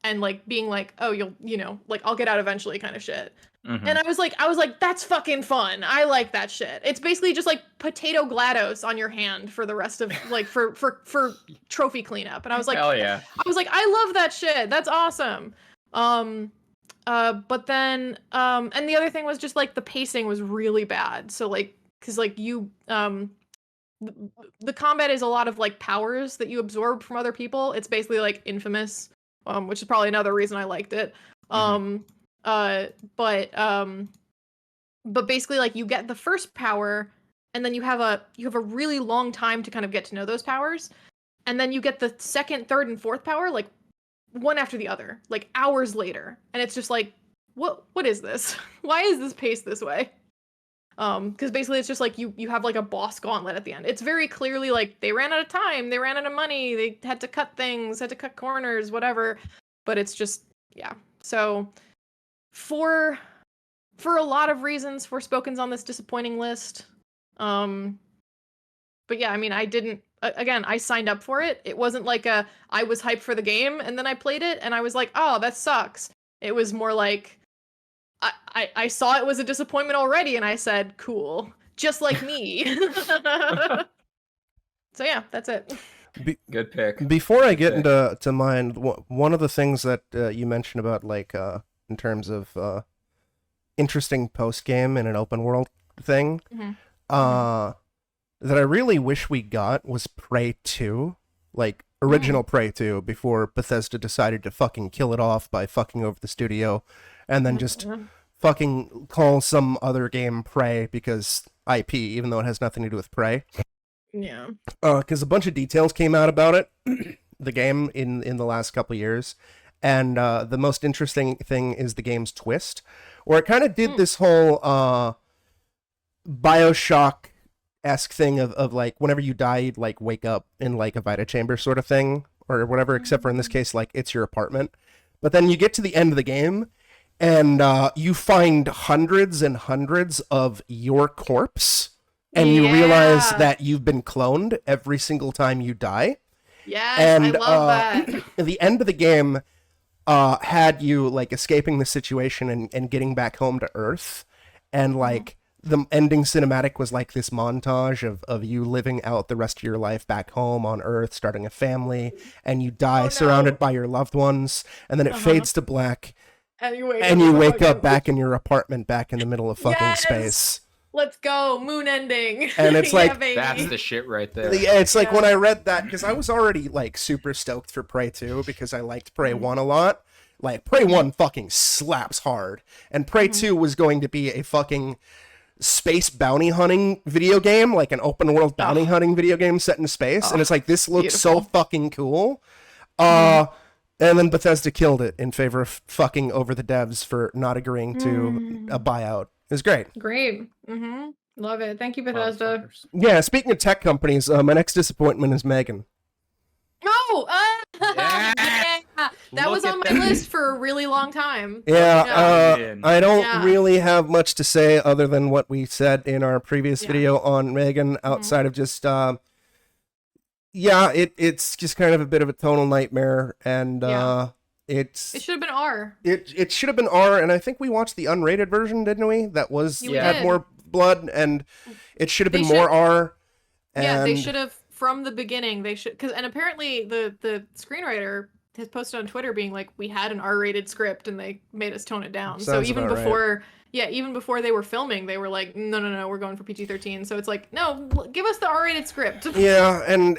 and, like, being like, oh, you know, like, I'll get out eventually kind of shit. And I was like, that's fucking fun. I like that shit. It's basically just like potato GLaDOS on your hand for the rest of, like, for trophy cleanup. And I was like, hell yeah. I love that shit. That's awesome. But then, and the other thing was just, like, the pacing was really bad. So, like, cause, like, the combat is a lot of, like, powers that you absorb from other people. It's basically like Infamous, which is probably another reason I liked it. But basically, like, you get the first power, and then you have a really long time to kind of get to know those powers, and then you get the second, third, and fourth power, like, one after the other, like, hours later, and it's just like, what is this? Why is this paced this way? Because basically it's just like you have, like, a boss gauntlet at the end. It's very clearly like they ran out of time, they ran out of money, they had to cut things, had to cut corners, whatever. But it's just, yeah. So for a lot of reasons, Forspoken's on this disappointing list. But yeah, I mean, I didn't, again, I signed up for it. It wasn't like I was hyped for the game and then I played it and I was like, oh, that sucks. It was more like I saw it was a disappointment already and I said, cool. just like me. So yeah, that's it. Good pick. Before I get pick. into mine, one of the things that you mentioned about like in terms of interesting post game in an open world thing, that I really wish we got was Prey 2, like original Prey 2, before Bethesda decided to fucking kill it off by fucking over the studio, and then just fucking call some other game Prey because IP, even though it has nothing to do with Prey. Yeah. Because a bunch of details came out about it, the game in the last couple of years, and the most interesting thing is the game's twist, where it kind of did this whole Bioshock-esque thing of like whenever you die, you'd like wake up in like a Vita chamber sort of thing or whatever, except for in this case, like it's your apartment. But then you get to the end of the game, and you find hundreds and hundreds of your corpse. And you realize that you've been cloned every single time you die. Yes, and, I love that. The end of the game had you like escaping the situation and getting back home to Earth. And like the ending cinematic was like this montage of you living out the rest of your life back home on Earth, starting a family, and you die surrounded by your loved ones. And then it fades to black. And you wake up back in your apartment, back in the middle of fucking space. Let's go, moon ending. And it's like, that's the shit right there. Yeah, it's like when I read that, because I was already like super stoked for Prey 2 because I liked Prey 1 a lot. Like, Prey 1 fucking slaps hard. And Prey 2 was going to be a fucking space bounty hunting video game, like an open world bounty hunting video game set in space. And it's like, this looks so fucking cool. And then Bethesda killed it in favor of fucking over the devs for not agreeing to a buyout. It was great. Great. Love it. Thank you, Bethesda. Yeah, speaking of tech companies, my next disappointment is Megan. Oh, Yeah. That was on my list for a really long time. Yeah, I don't really have much to say other than what we said in our previous video on Megan, outside of just, it's just kind of a bit of a tonal nightmare, and it should have been R. It should have been R, and I think we watched the unrated version, didn't we? That was had more blood, and it should have been more R. Yeah, they should have from the beginning. They should, and apparently the screenwriter has posted on Twitter being like, we had an R-rated script and they made us tone it down. So even before, even before they were filming, they were like, no, we're going for PG-13. So it's like, no, give us the R-rated script. Yeah, and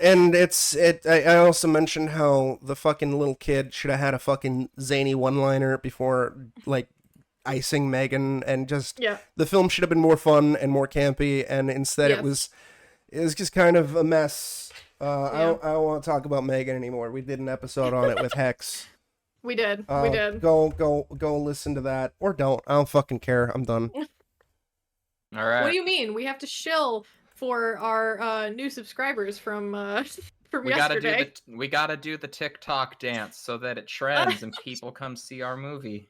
I also mentioned how the fucking little kid should have had a fucking zany one-liner before like icing Megan, and just the film should have been more fun and more campy, and instead it was just kind of a mess. I don't want to talk about Megan anymore. We did an episode on it with Hex. We did. Go listen to that, or don't. I don't fucking care. I'm done. All right. What do you mean? We have to shill for our new subscribers from yesterday. We gotta do the TikTok dance so that it trends and people come see our movie.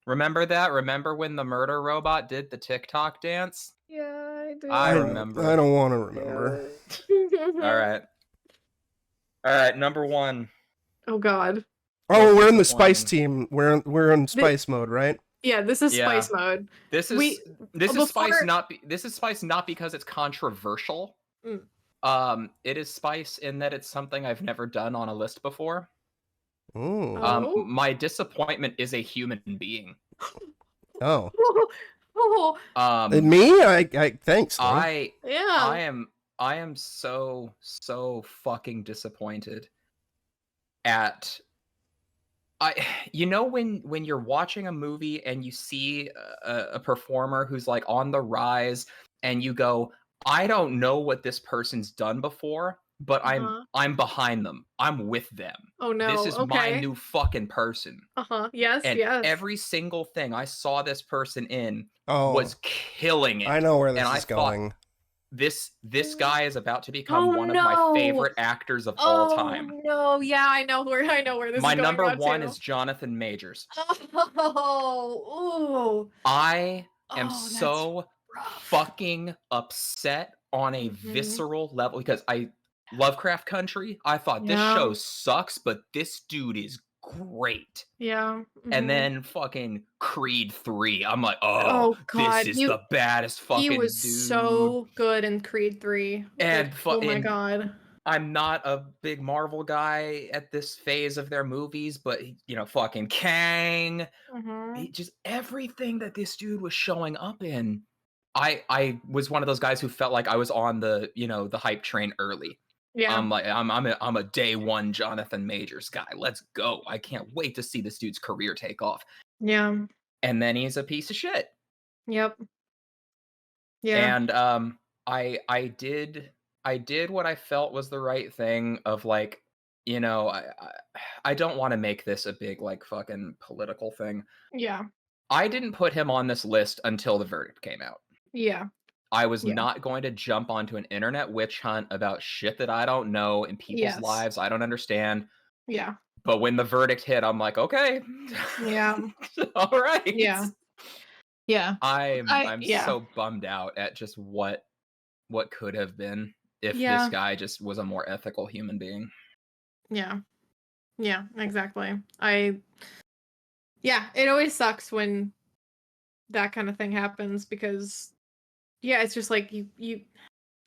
Remember that? Remember when the murder robot did the TikTok dance? Yeah, I do. I remember. I don't want to remember. All right. Number 1. Oh God. Oh, we're in the spice team. We're in spice mode, right? Yeah, this is spice mode. This is spice not because it's controversial. It is spice in that it's something I've never done on a list before. My disappointment is a human being. Oh. Me? I thanks. I am so fucking disappointed at when you're watching a movie and you see a performer who's like on the rise and you go, I don't know what this person's done before, but I'm behind them. I'm with them. Oh no. This is my new fucking person. Yes, and yes. every single thing I saw this person in was killing it. I know where this is going. This guy is about to become one of my favorite actors of all time. No, yeah, I know where this is going. My number 1 is Jonathan Majors. I am so fucking upset on a visceral level because Lovecraft Country, I thought this show sucks, but this dude is great. Yeah. And mhm. then fucking Creed 3. I'm like, Oh God, this is the baddest fucking he was dude. so good in Creed 3. And Like, oh my fucking God. I'm not a big Marvel guy at this phase of their movies, but fucking Kang, Mhm. just everything that this dude was showing up in. I was one of those guys who felt like I was on the the hype train early. Yeah. I'm like I'm a day one Jonathan Majors guy. Let's go. I can't wait to see this dude's career take off. Yeah. And then he's a piece of shit. Yep. Yeah. And I did what I felt was the right thing of like, I don't want to make this a big like fucking political thing. Yeah. I didn't put him on this list until the verdict came out. Yeah. I was Yeah. not going to jump onto an internet witch hunt about shit that I don't know in people's Yes. lives I don't understand. Yeah. But when the verdict hit, I'm like, okay. Yeah. All right. Yeah. Yeah. I'm yeah. so bummed out at just what could have been if this Yeah. guy just was a more ethical human being. Yeah. Yeah, exactly. Yeah, it always sucks when that kind of thing happens because yeah, it's just like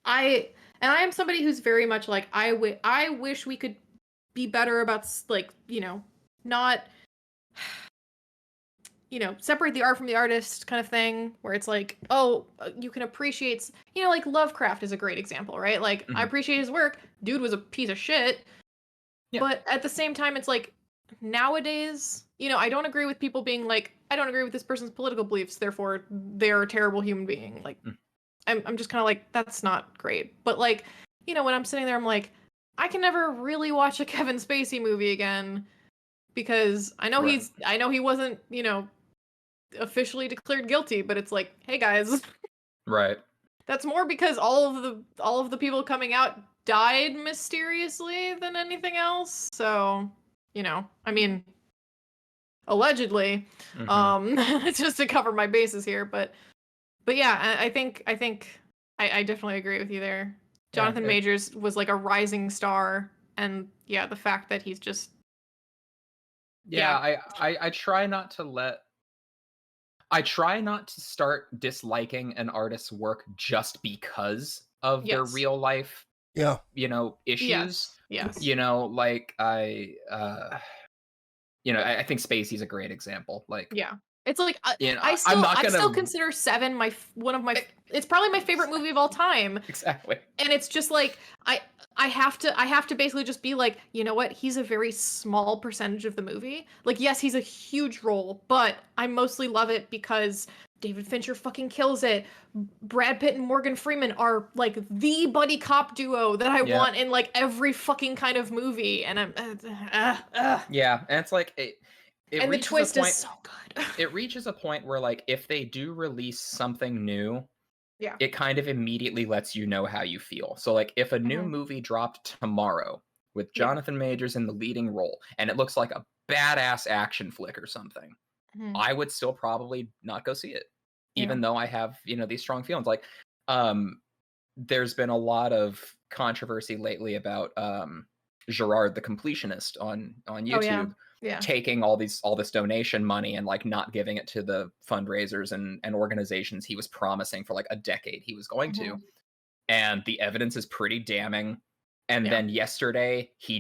I am somebody who's very much like I wish we could be better about like, not separate the art from the artist kind of thing where it's like, oh, you can appreciate, like Lovecraft is a great example, right? Like I Mhm. appreciate his work. Dude was a piece of shit. Yeah. But at the same time, it's like nowadays, I don't agree with people being like, I don't agree with this person's political beliefs, therefore they're a terrible human being. Like, I'm just kind of like, that's not great. But like, when I'm sitting there, I'm like, I can never really watch a Kevin Spacey movie again because I know Right. I know he wasn't, officially declared guilty, but it's like, hey guys, Right. that's more because all of the people coming out died mysteriously than anything else. So, I mean, allegedly, Mhm. just to cover my bases here, but yeah, I think I definitely agree with you there. Jonathan Majors was like a rising star, and yeah, the fact that he's just I try not to start disliking an artist's work just because of their Yes. real life Yeah. issues. Yes. Like I think Spacey's a great example. Like, Yeah. It's like I'm not I gonna still consider Seven it's probably my favorite movie of all time. exactly. And it's just like I have to basically just be like, you know what? He's a very small percentage of the movie. Like, yes, he's a huge role, but I mostly love it because David Fincher fucking kills it. Brad Pitt and Morgan Freeman are like the buddy cop duo that I want in like every fucking kind of movie. And I'm Yeah, and it's like it and the reaches twist a point, is so good. it reaches a point where like if they do release something new, Yeah. it kind of immediately lets you know how you feel. So like if a new Mhm. movie dropped tomorrow with Yeah. Jonathan Majors in the leading role and it looks like a badass action flick or something, Mhm. I would still probably not go see it. Even Yeah. though I have, these strong feelings. Like there's been a lot of controversy lately about Gerard the Completionist on YouTube. Oh, yeah. Yeah. Taking all this donation money and like not giving it to the fundraisers and organizations he was promising for like a decade he was going to. And the evidence is pretty damning. And Yeah. then yesterday he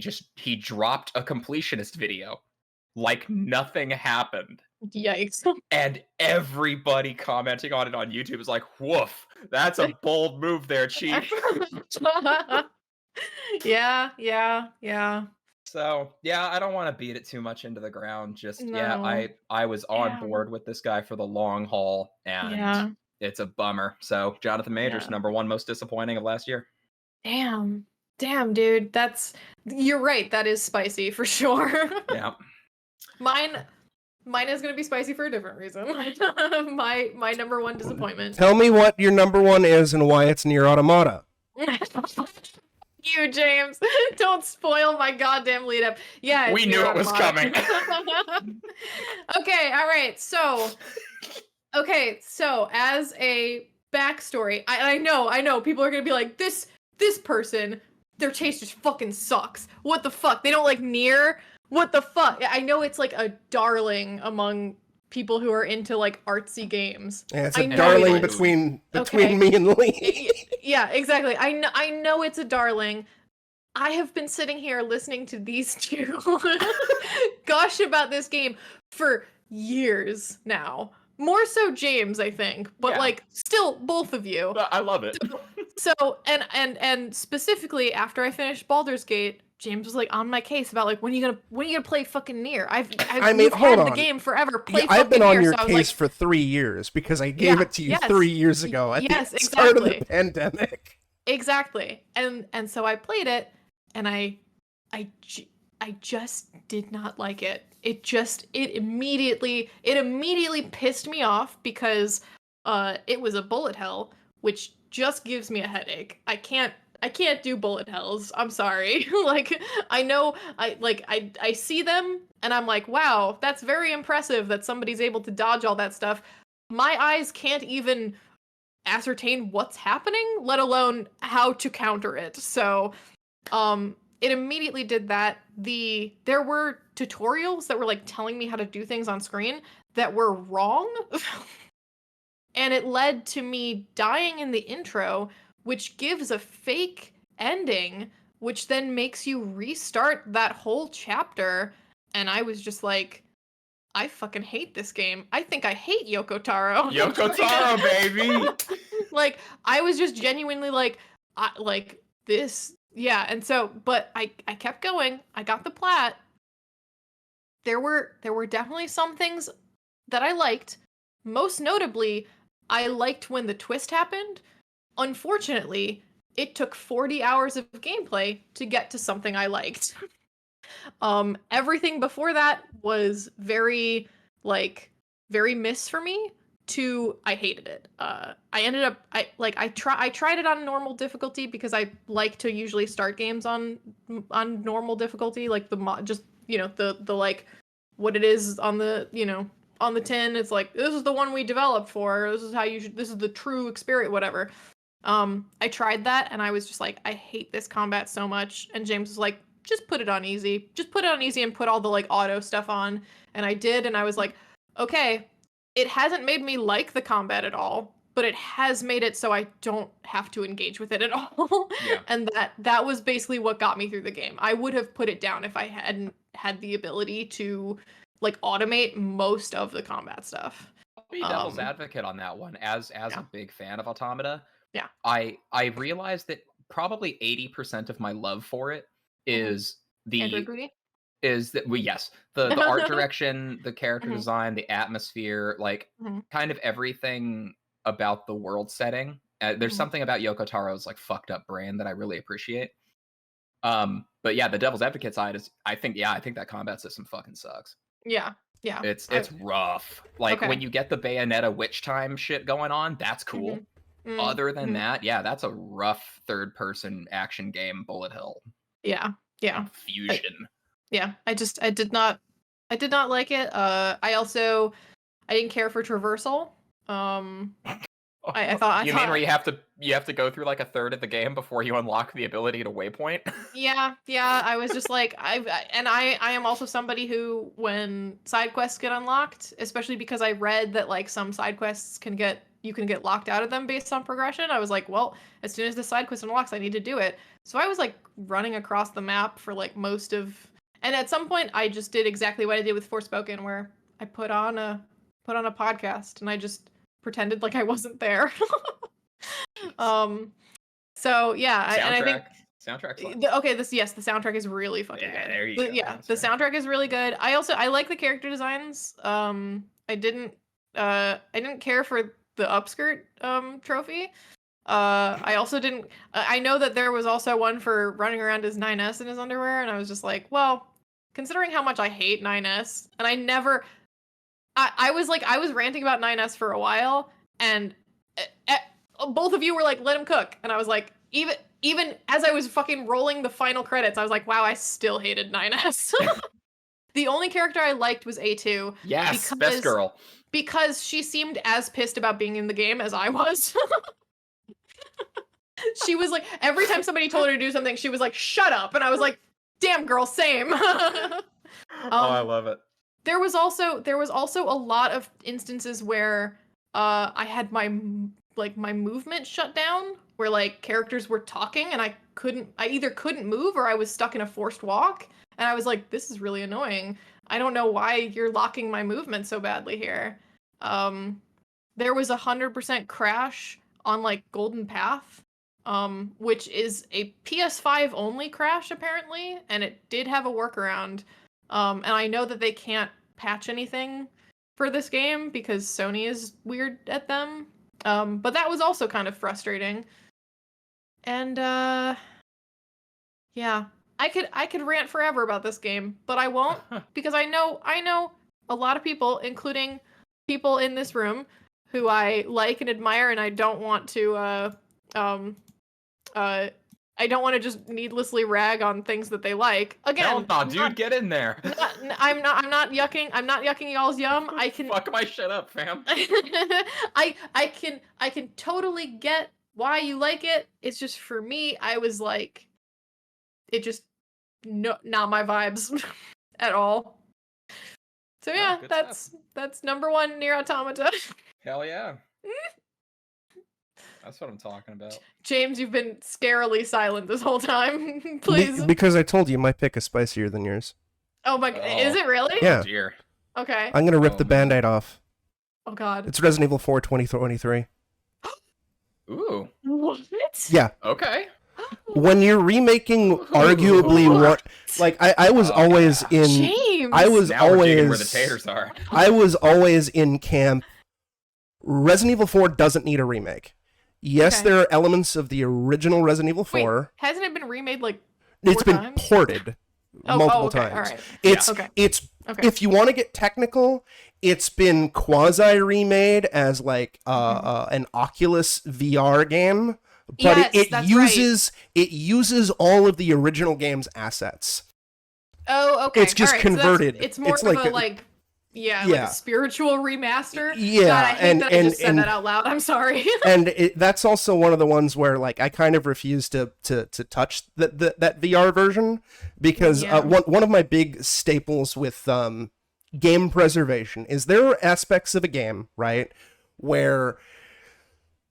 dropped a completionist video like nothing happened. Yikes. And everybody commenting on it on YouTube is like, woof, that's a bold move there, Chief. Yeah. So yeah, I don't want to beat it too much into the ground. Just No. I was on Damn. board with this guy for the long haul, and Yeah. it's a bummer. So Jonathan Majors, Yeah. number one most disappointing of last year. Damn, dude. You're right. That is spicy for sure. Yeah. Mine is gonna be spicy for a different reason. my number one disappointment. Tell me what your number one is and why it's Nier Automata. You, James, don't spoil my goddamn lead up. Yeah, we knew it was coming. Okay, all right. So as a backstory, I know people are gonna be like, this person, their taste just fucking sucks. What the fuck? They don't like Nier? What the fuck? I know it's like a darling among people who are into like artsy games. Yeah, it's I a know darling it is. between Okay. me and Lee. Yeah, exactly. I know it's a darling. I have been sitting here listening to these two gush about this game for years now. More so James, I think, but Yeah. like still both of you. I love it. So and specifically after I finished Baldur's Gate, James was like on my case about like when are you gonna play fucking Nier? I mean, you've hold had the on. game forever. Play Yeah, I've been fucking on Nier. your So I was case like, for 3 years because I gave Yeah, it to you yes. 3 years ago at Yes, the start of the exactly. pandemic. Exactly. And so I played it and I just did not like it. It immediately pissed me off because it was a bullet hell, which just gives me a headache. I can't do bullet hells. I'm sorry. Like I know I see them and I'm like, wow, that's very impressive that somebody's able to dodge all that stuff. My eyes can't even ascertain what's happening, let alone how to counter it. So it immediately did that. There were tutorials that were like telling me how to do things on screen that were wrong. And it led to me dying in the intro, which gives a fake ending, which then makes you restart that whole chapter. And I was just like, I fucking hate this game. I think I hate Yoko Taro. Yoko Taro, baby. Like I was just genuinely like this. Yeah, and so but I kept going. I got the plat. There were definitely some things that I liked. Most notably, I liked when the twist happened. Unfortunately, it took 40 hours of gameplay to get to something I liked. Everything before that was very miss for me to I hated it. I ended up I tried it on normal difficulty because I like to usually start games on normal difficulty, like just the like what it is on the on the tin. It's like this is the one we developed for. This is how you should. This is the true experience. Whatever. I tried that and I was just like, I hate this combat so much. And James was like, just put it on easy. Just put it on easy and put all the like auto stuff on. And I did, and I was like, okay, it hasn't made me like the combat at all, but it has made it so I don't have to engage with it at all. Yeah. And that was basically what got me through the game. I would have put it down if I hadn't had the ability to like automate most of the combat stuff. I'll be devil's advocate on that one. As Yeah. a big fan of Automata, Yeah. I realized that probably 80% of my love for it is Android booty? is that yes, the art direction, the character Mhm. design, the atmosphere, like Mhm. kind of everything about the world setting. There's Mhm. something about Yoko Taro's like fucked up brain that I really appreciate. But yeah, the devil's advocate side is I think that combat system fucking sucks. Yeah. Yeah. It's rough. Like when you get the Bayonetta witch time shit going on, that's cool. Mhm. Other than Mhm. that, yeah, that's a rough third person action game bullet hell. Yeah. Yeah. Fusion. Yeah. I did not like it. I didn't care for traversal. I thought mean where you have to go through like a third of the game before you unlock the ability to waypoint? Yeah, I was just like I am also somebody who when side quests get unlocked, especially because I read that like some side quests you can get locked out of them based on progression. I was like, well, as soon as the side quest unlocks, I need to do it. So I was like running across the map for like most of, and at some point I just did exactly what I did with Forspoken, where I put on a podcast and I just pretended like I wasn't there. So yeah, and I think soundtrack's fun. the soundtrack is really fucking good. There you go. Yeah, That's the right. soundtrack is really good. I like the character designs. I didn't care for the upskirt trophy. I also didn't. I know that there was also one for running around as 9S in his underwear, and I was just like, well, considering how much I hate 9S, and I was ranting about 9S for a while, and both of you were like, let him cook, and I was like, even as I was fucking rolling the final credits, I was like, wow, I still hated 9S. The only character I liked was A2. Yes, best girl. Because she seemed as pissed about being in the game as I was. She was like, every time somebody told her to do something, she was like, shut up. And I was like, damn girl, same. I love it. There was also a lot of instances where I had my movement shut down, where like characters were talking and I either couldn't move or I was stuck in a forced walk, and I was like, this is really annoying. I don't know why you're locking my movement so badly here. There was 100% crash on like Golden Path, which is a PS5 only crash apparently, and it did have a workaround. And I know that they can't patch anything for this game because Sony is weird at them. But that was also kind of frustrating. And yeah, I could rant forever about this game, but I won't because I know a lot of people, including people in this room, who I like and admire, and I don't want to I don't want to just needlessly rag on things that they like. Again, hell no, dude, get in there. I'm not yucking y'all's yum. I can fuck my shit up, fam. I can totally get why you like it. It's just for me, I was like, it just not my vibes at all. So yeah, that's number 1 Nier Automata. Hell yeah. That's what I'm talking about. James, you've been scarily silent this whole time. Please. Because I told you my pick is spicier than yours. Oh my god, is it really? Yeah. Oh, dear. Okay. I'm gonna rip the Band-Aid off. Oh god. It's Resident Evil 4 2023. Ooh. What? Yeah. Okay. When you're remaking arguably what, like I was always in. James. I was now we're digging always where the taters are. I was always in camp. Resident Evil 4 doesn't need a remake. Yes, Okay. there are elements of the original Resident Evil 4. Wait, hasn't it been remade like It's 4 been times? ported multiple okay, times. all right. It's Okay. it's Okay. if you want to get technical, it's been quasi remade as like an Oculus VR game, but Yes, it that's uses all of the original game's assets. Oh, okay. It's just all right, so converted. it's more It's of like a a- like like Yeah. a spiritual remaster. Yeah, God, I hate and- that I just said and- that out loud. I'm sorry. And that's also one of the ones where like I kind of refuse to touch that VR version because Yeah. one of my big staples with game preservation is there are aspects of a game, right, where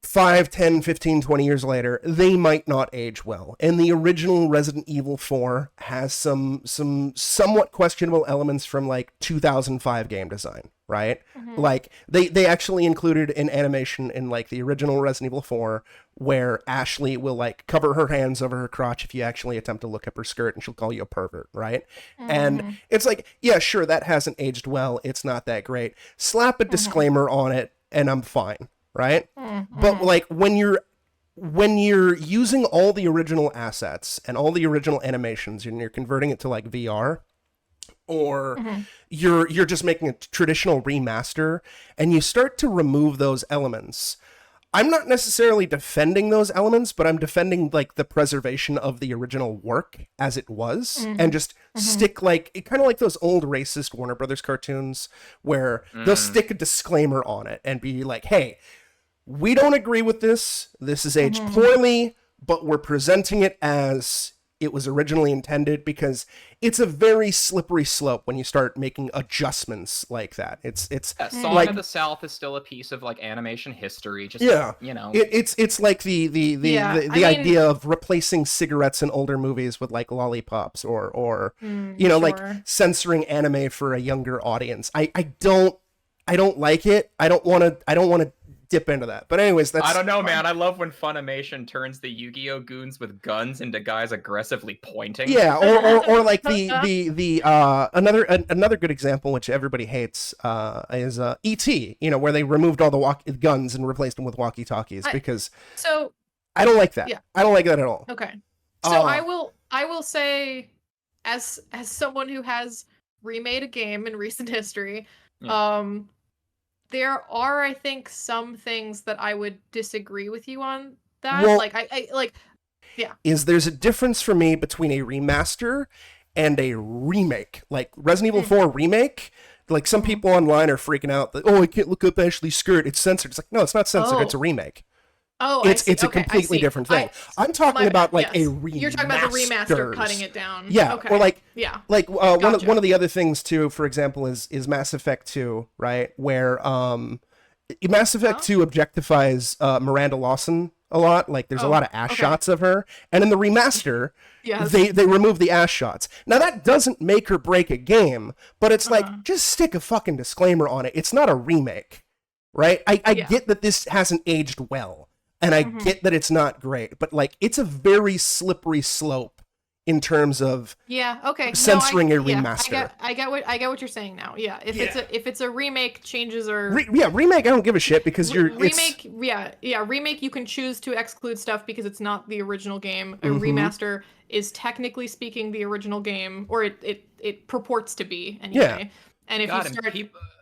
5, 10, 15, 20 years later, they might not age well. And the original Resident Evil 4 has some somewhat questionable elements from like 2005 game design, right? Like they actually included an animation in like the original Resident Evil 4 where Ashley will like cover her hands over her crotch if you actually attempt to look up her skirt and she'll call you a pervert, right? And it's like, yeah, sure, that hasn't aged well. It's not that great. Slap a disclaimer on it and I'm fine. Right? But like when you're using all the original assets and all the original animations and you're converting it to like VR, or you're just making a traditional remaster and you start to remove those elements, I'm not necessarily defending those elements, but I'm defending like the preservation of the original work as it was, and just stick like kind of like those old racist Warner Brothers cartoons where they'll stick a disclaimer on it and be like, hey, we don't agree with this. This is aged poorly, but we're presenting it as it was originally intended, because it's a very slippery slope when you start making adjustments like that. It's Song like of the South is still a piece of like animation history. Just you know, it's like the idea of replacing cigarettes in older movies with like lollipops or like censoring anime for a younger audience. I don't like it. I don't want to dip into that. But anyways, that's... I don't know, man. I love when Funimation turns the Yu-Gi-Oh goons with guns into guys aggressively pointing. Yeah, or like the another good example, which everybody hates, is E.T., where they removed all the guns and replaced them with walkie-talkies, because I don't like that. Yeah. I don't like that at all. Okay. So I will say, as someone who has remade a game in recent history, there are, I think, some things that I would disagree with you on that. Well, there's a difference for me between a remaster and a remake. Like Resident Evil 4 remake, like some people online are freaking out that, oh, I can't look up Ashley's skirt, it's censored. It's like, no, it's not censored, it's a remake. Oh, it's a Okay, completely different thing. I'm talking about like a remaster. You're talking about the remaster, cutting it down. Yeah, okay. or like Gotcha. one of the other things too, for example, is Mass Effect 2, right? Where Mass Effect 2 objectifies Miranda Lawson a lot. Like there's a lot of ass shots of her, and in the remaster, they remove the ass shots. Now that doesn't make or break a game, but it's like just stick a fucking disclaimer on it. It's not a remake, right? I get that this hasn't aged well, and I get that it's not great, but like it's a very slippery slope in terms of censoring a remaster. I get what you're saying now. Yeah, if it's a remake, changes are remake. I don't give a shit because remake. Remake. You can choose to exclude stuff because it's not the original game. A remaster is technically speaking the original game, or it purports to be anyway. Yeah. And if you start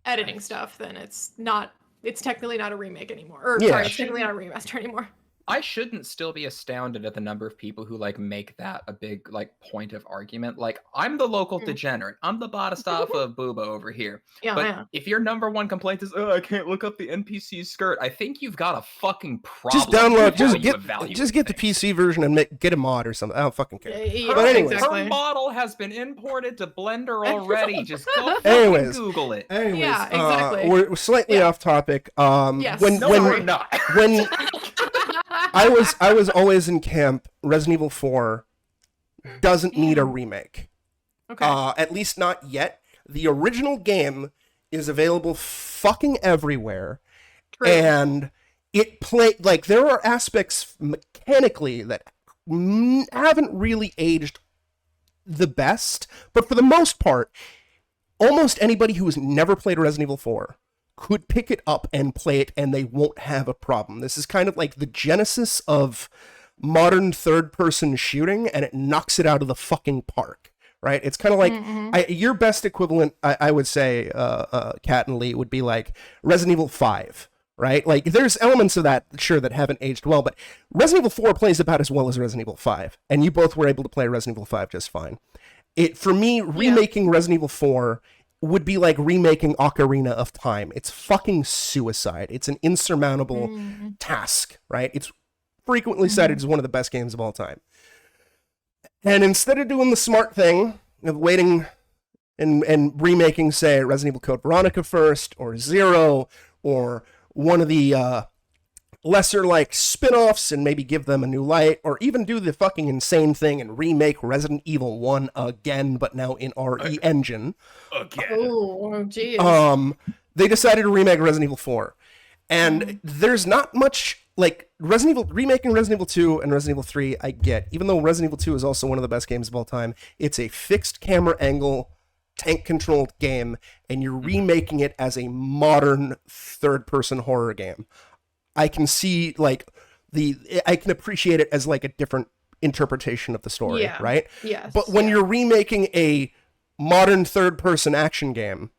editing stuff, then it's not. It's technically not a remake anymore. Or sorry, it's technically not a remaster anymore. I shouldn't still be astounded at the number of people who like make that a big like point of argument. Like, I'm the local degenerate. I'm the Botastava of Booba over here. But if your number one complaint is, I can't look up the NPC's skirt, I think you've got a fucking problem. Just download, just get the PC version and get a mod or something. I don't fucking care. But anyways, her model has been imported to Blender already. Just go fucking Google it. Anyways, yeah, exactly. We're slightly off topic. Yes. We're not. When I was always in camp, Resident Evil 4 doesn't need a remake. Okay. At least not yet. The original game is available fucking everywhere. True. And it like there are aspects mechanically that haven't really aged the best, but for the most part, almost anybody who has never played Resident Evil 4 could pick it up and play it and they won't have a problem. This is kind of like the genesis of modern third-person shooting, and it knocks it out of the fucking park, right? It's kind of like, your best equivalent, I would say, Kat and Lee, would be like Resident Evil 5, right? Like, there's elements of that, sure, that haven't aged well, but Resident Evil 4 plays about as well as Resident Evil 5, and you both were able to play Resident Evil 5 just fine. For me, remaking Resident Evil 4 would be like remaking Ocarina of Time. It's fucking suicide. It's an insurmountable task, right? It's frequently cited as one of the best games of all time. And instead of doing the smart thing of waiting and remaking, say, Resident Evil Code Veronica first, or Zero, or one of the lesser like spin-offs and maybe give them a new light, or even do the fucking insane thing and remake Resident Evil 1 again, but now in RE Engine. Again. Oh, jeez. They decided to remake Resident Evil 4. And there's not much like remaking Resident Evil 2 and Resident Evil 3, I get. Even though Resident Evil 2 is also one of the best games of all time, it's a fixed camera angle, tank-controlled game, and you're remaking it as a modern third-person horror game. I can see, like, I can appreciate it as, like, a different interpretation of the story, right? Yes. But when you're remaking a modern third-person action game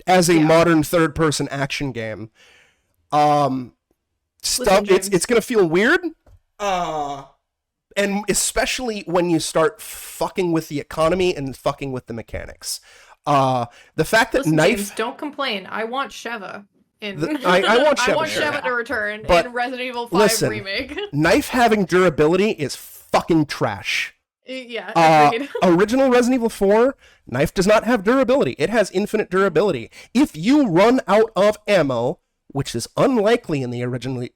as a modern third-person action game, it's gonna feel weird, and especially when you start fucking with the economy and fucking with the mechanics. The fact that James, don't complain. I want Sheva. I want Sheva. I want Sheva to return in Resident Evil 5 remake. Knife having durability is fucking trash. Yeah, agreed. Original Resident Evil 4, knife does not have durability. It has infinite durability. If you run out of ammo, which is unlikely in the original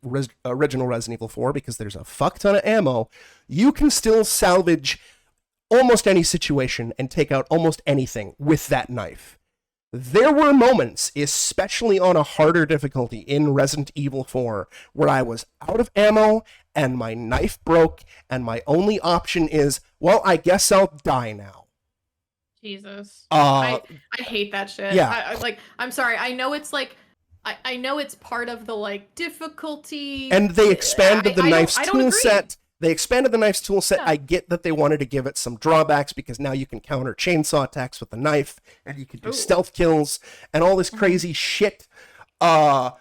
Resident Evil 4 because there's a fuck ton of ammo, you can still salvage almost any situation and take out almost anything with that knife. There were moments, especially on a harder difficulty in Resident Evil 4, where I was out of ammo and my knife broke and my only option is, well, I guess I'll die now. Jesus. I hate that shit. Yeah. I'm sorry. I know it's like, I know it's part of the like difficulty. And they expanded the knife's tool set. They expanded the knife's tool set. Yeah. I get that they wanted to give it some drawbacks because now you can counter chainsaw attacks with the knife and you can do stealth kills and all this crazy shit. But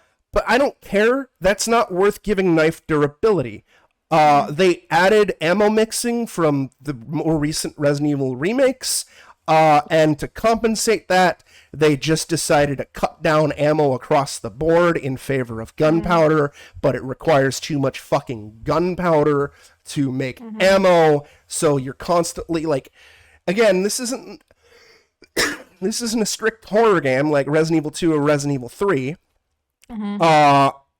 I don't care. That's not worth giving knife durability. They added ammo mixing from the more recent Resident Evil remakes. And to compensate that, they just decided to cut down ammo across the board in favor of gunpowder, but it requires too much fucking gunpowder to make ammo, so you're constantly like, again, this isn't a strict horror game like Resident Evil 2 or Resident Evil 3,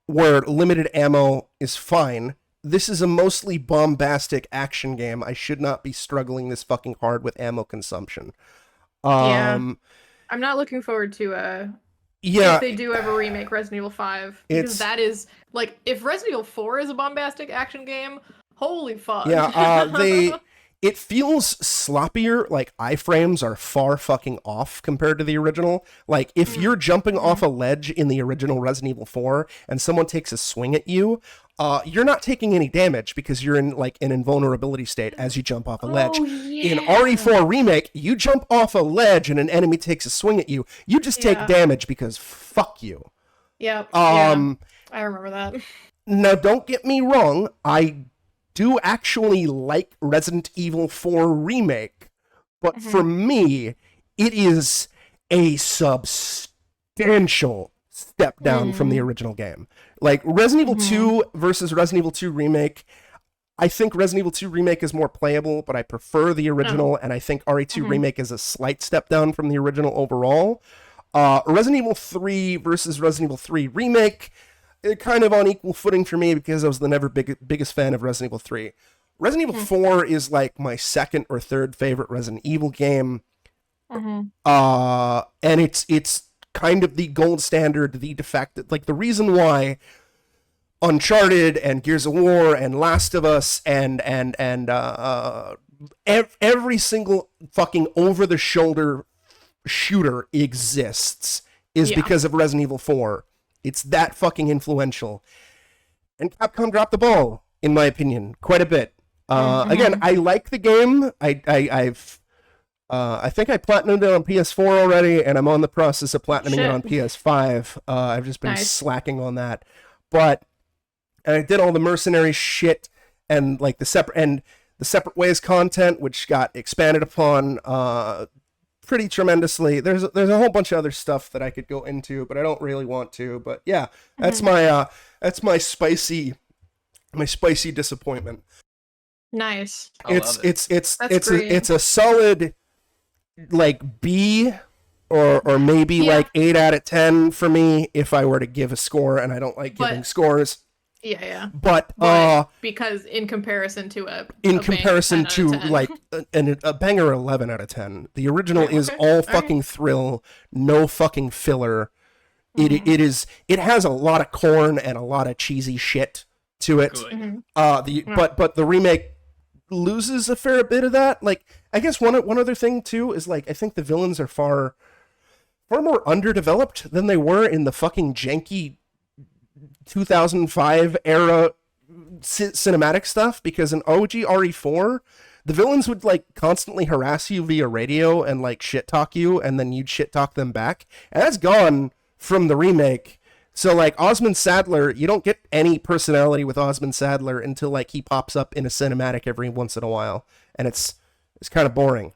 where limited ammo is fine. This is a mostly bombastic action game. I should not be struggling this fucking hard with ammo consumption. I'm not looking forward to if they do ever remake Resident Evil 5, because that is like, if Resident Evil 4 is a bombastic action game, holy fuck. It feels sloppier, like iframes are far fucking off compared to the original. Like, if you're jumping off a ledge in the original Resident Evil 4 and someone takes a swing at you, you're not taking any damage because you're in like an invulnerability state as you jump off a ledge. In RE4 Remake, you jump off a ledge and an enemy takes a swing at you, you just take damage because fuck you. Yep. I remember that. Now, don't get me wrong, I do actually like Resident Evil 4 Remake, but for me, it is a substantial step down from the original game. Like, Resident Evil 2 versus Resident Evil 2 Remake, I think Resident Evil 2 Remake is more playable, but I prefer the original, and I think RE2 Remake is a slight step down from the original overall. Resident Evil 3 versus Resident Evil 3 Remake, kind of on equal footing for me because I was the biggest fan of Resident Evil 3. Resident Evil 4 is like my second or third favorite Resident Evil game. And it's kind of the gold standard, the de facto, like the reason why Uncharted and Gears of War and Last of Us and every single fucking over-the-shoulder shooter exists is because of Resident Evil 4. It's that fucking influential. And Capcom dropped the ball, in my opinion, quite a bit. Again, I like the game. I think I platinumed it on PS4 already, and I'm on the process of platinuming it on PS5. I've just been slacking on that. But I did all the mercenary shit and like the separate ways content, which got expanded upon pretty tremendously. There's a whole bunch of other stuff that I could go into, but I don't really want to. But yeah, that's my spicy disappointment. Nice. It's a solid like B or maybe like 8 out of 10 for me if I were to give a score, and I don't like giving scores. But because in comparison to a banger 11 out of 10. The original is all fucking thrill, no fucking filler. It has a lot of corn and a lot of cheesy shit to it. But the remake loses a fair bit of that. Like, I guess one other thing too is like, I think the villains are far more underdeveloped than they were in the fucking janky 2005 era cinematic stuff, because in OG RE4 the villains would like constantly harass you via radio and like shit talk you, and then you'd shit talk them back, and that's gone from the remake. So like Osmond Saddler, you don't get any personality with Osmond Saddler until like he pops up in a cinematic every once in a while, and it's kind of boring.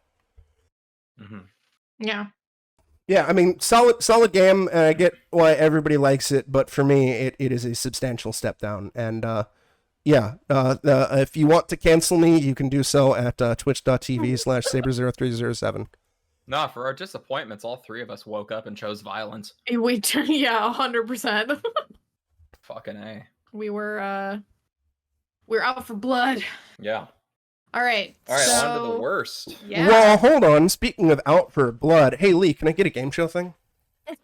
Yeah, I mean, solid game, and I get why everybody likes it, but for me, it is a substantial step down. And if you want to cancel me, you can do so at twitch.tv/Saber0307. Nah, for our disappointments, all three of us woke up and chose violence. 100%. Fucking A. We're out for blood. Yeah. All right, on to the worst. Yeah. Well, hold on. Speaking of out for blood, hey Lee, can I get a game show thing?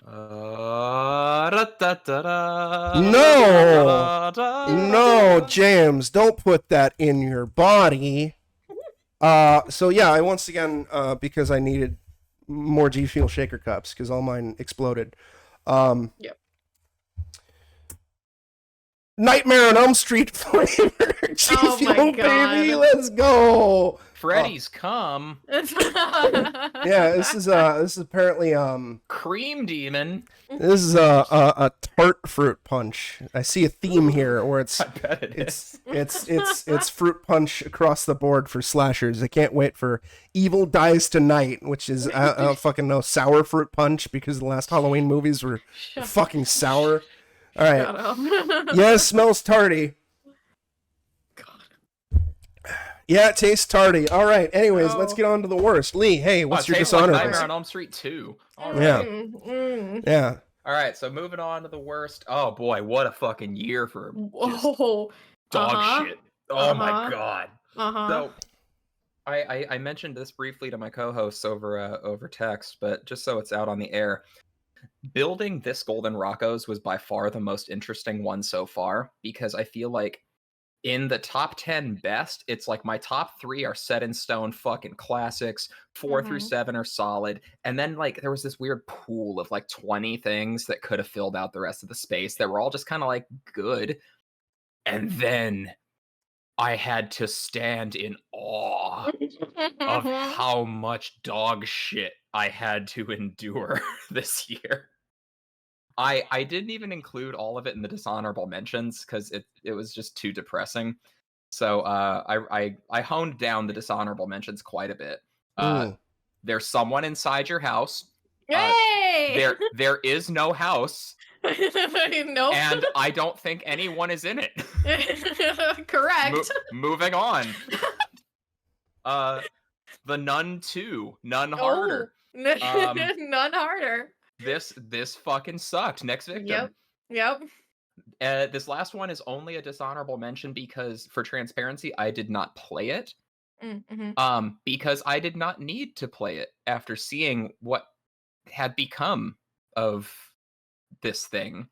No, James, don't put that in your body. So yeah, I once again, because I needed more G Fuel shaker cups because all mine exploded. Yep. Nightmare on Elm Street flavor G Fuel, baby, let's go. Freddy's cum. Yeah, this is apparently Cream demon. this is a tart fruit punch. I see a theme here where it's I bet it's fruit punch across the board for slashers. I can't wait for Evil Dies Tonight, which is I don't fucking know, sour fruit punch because the last Halloween movies were fucking sour. All right. Yeah, it smells tarty. Yeah, it tastes tardy. All right. Anyways, let's get on to the worst. Lee, hey, what's your dishonor? Like Nightmare on Elm Street 2. All right. Yeah. Yeah. All right, so moving on to the worst. Oh boy, what a fucking year for just dog shit. Oh my god. So I mentioned this briefly to my co-hosts over text, but just so it's out on the air. Building this Golden Rockos was by far the most interesting one so far, because I feel like in the top 10 best, it's like my top 3 are set in stone fucking classics, 4 through 7 are solid, and then like there was this weird pool of like 20 things that could have filled out the rest of the space that were all just kind of like good. And then I had to stand in awe of how much dog shit I had to endure this year. I didn't even include all of it in the dishonorable mentions because it was just too depressing. So I honed down the dishonorable mentions quite a bit. There's someone inside your house. Yay! There is no house. Nope. And I don't think anyone is in it. Correct. Moving on. The Nun 2, None Harder. None harder. This fucking sucked. Next victim. Yep. This last one is only a dishonorable mention because, for transparency, I did not play it. Because I did not need to play it after seeing what had become of this thing.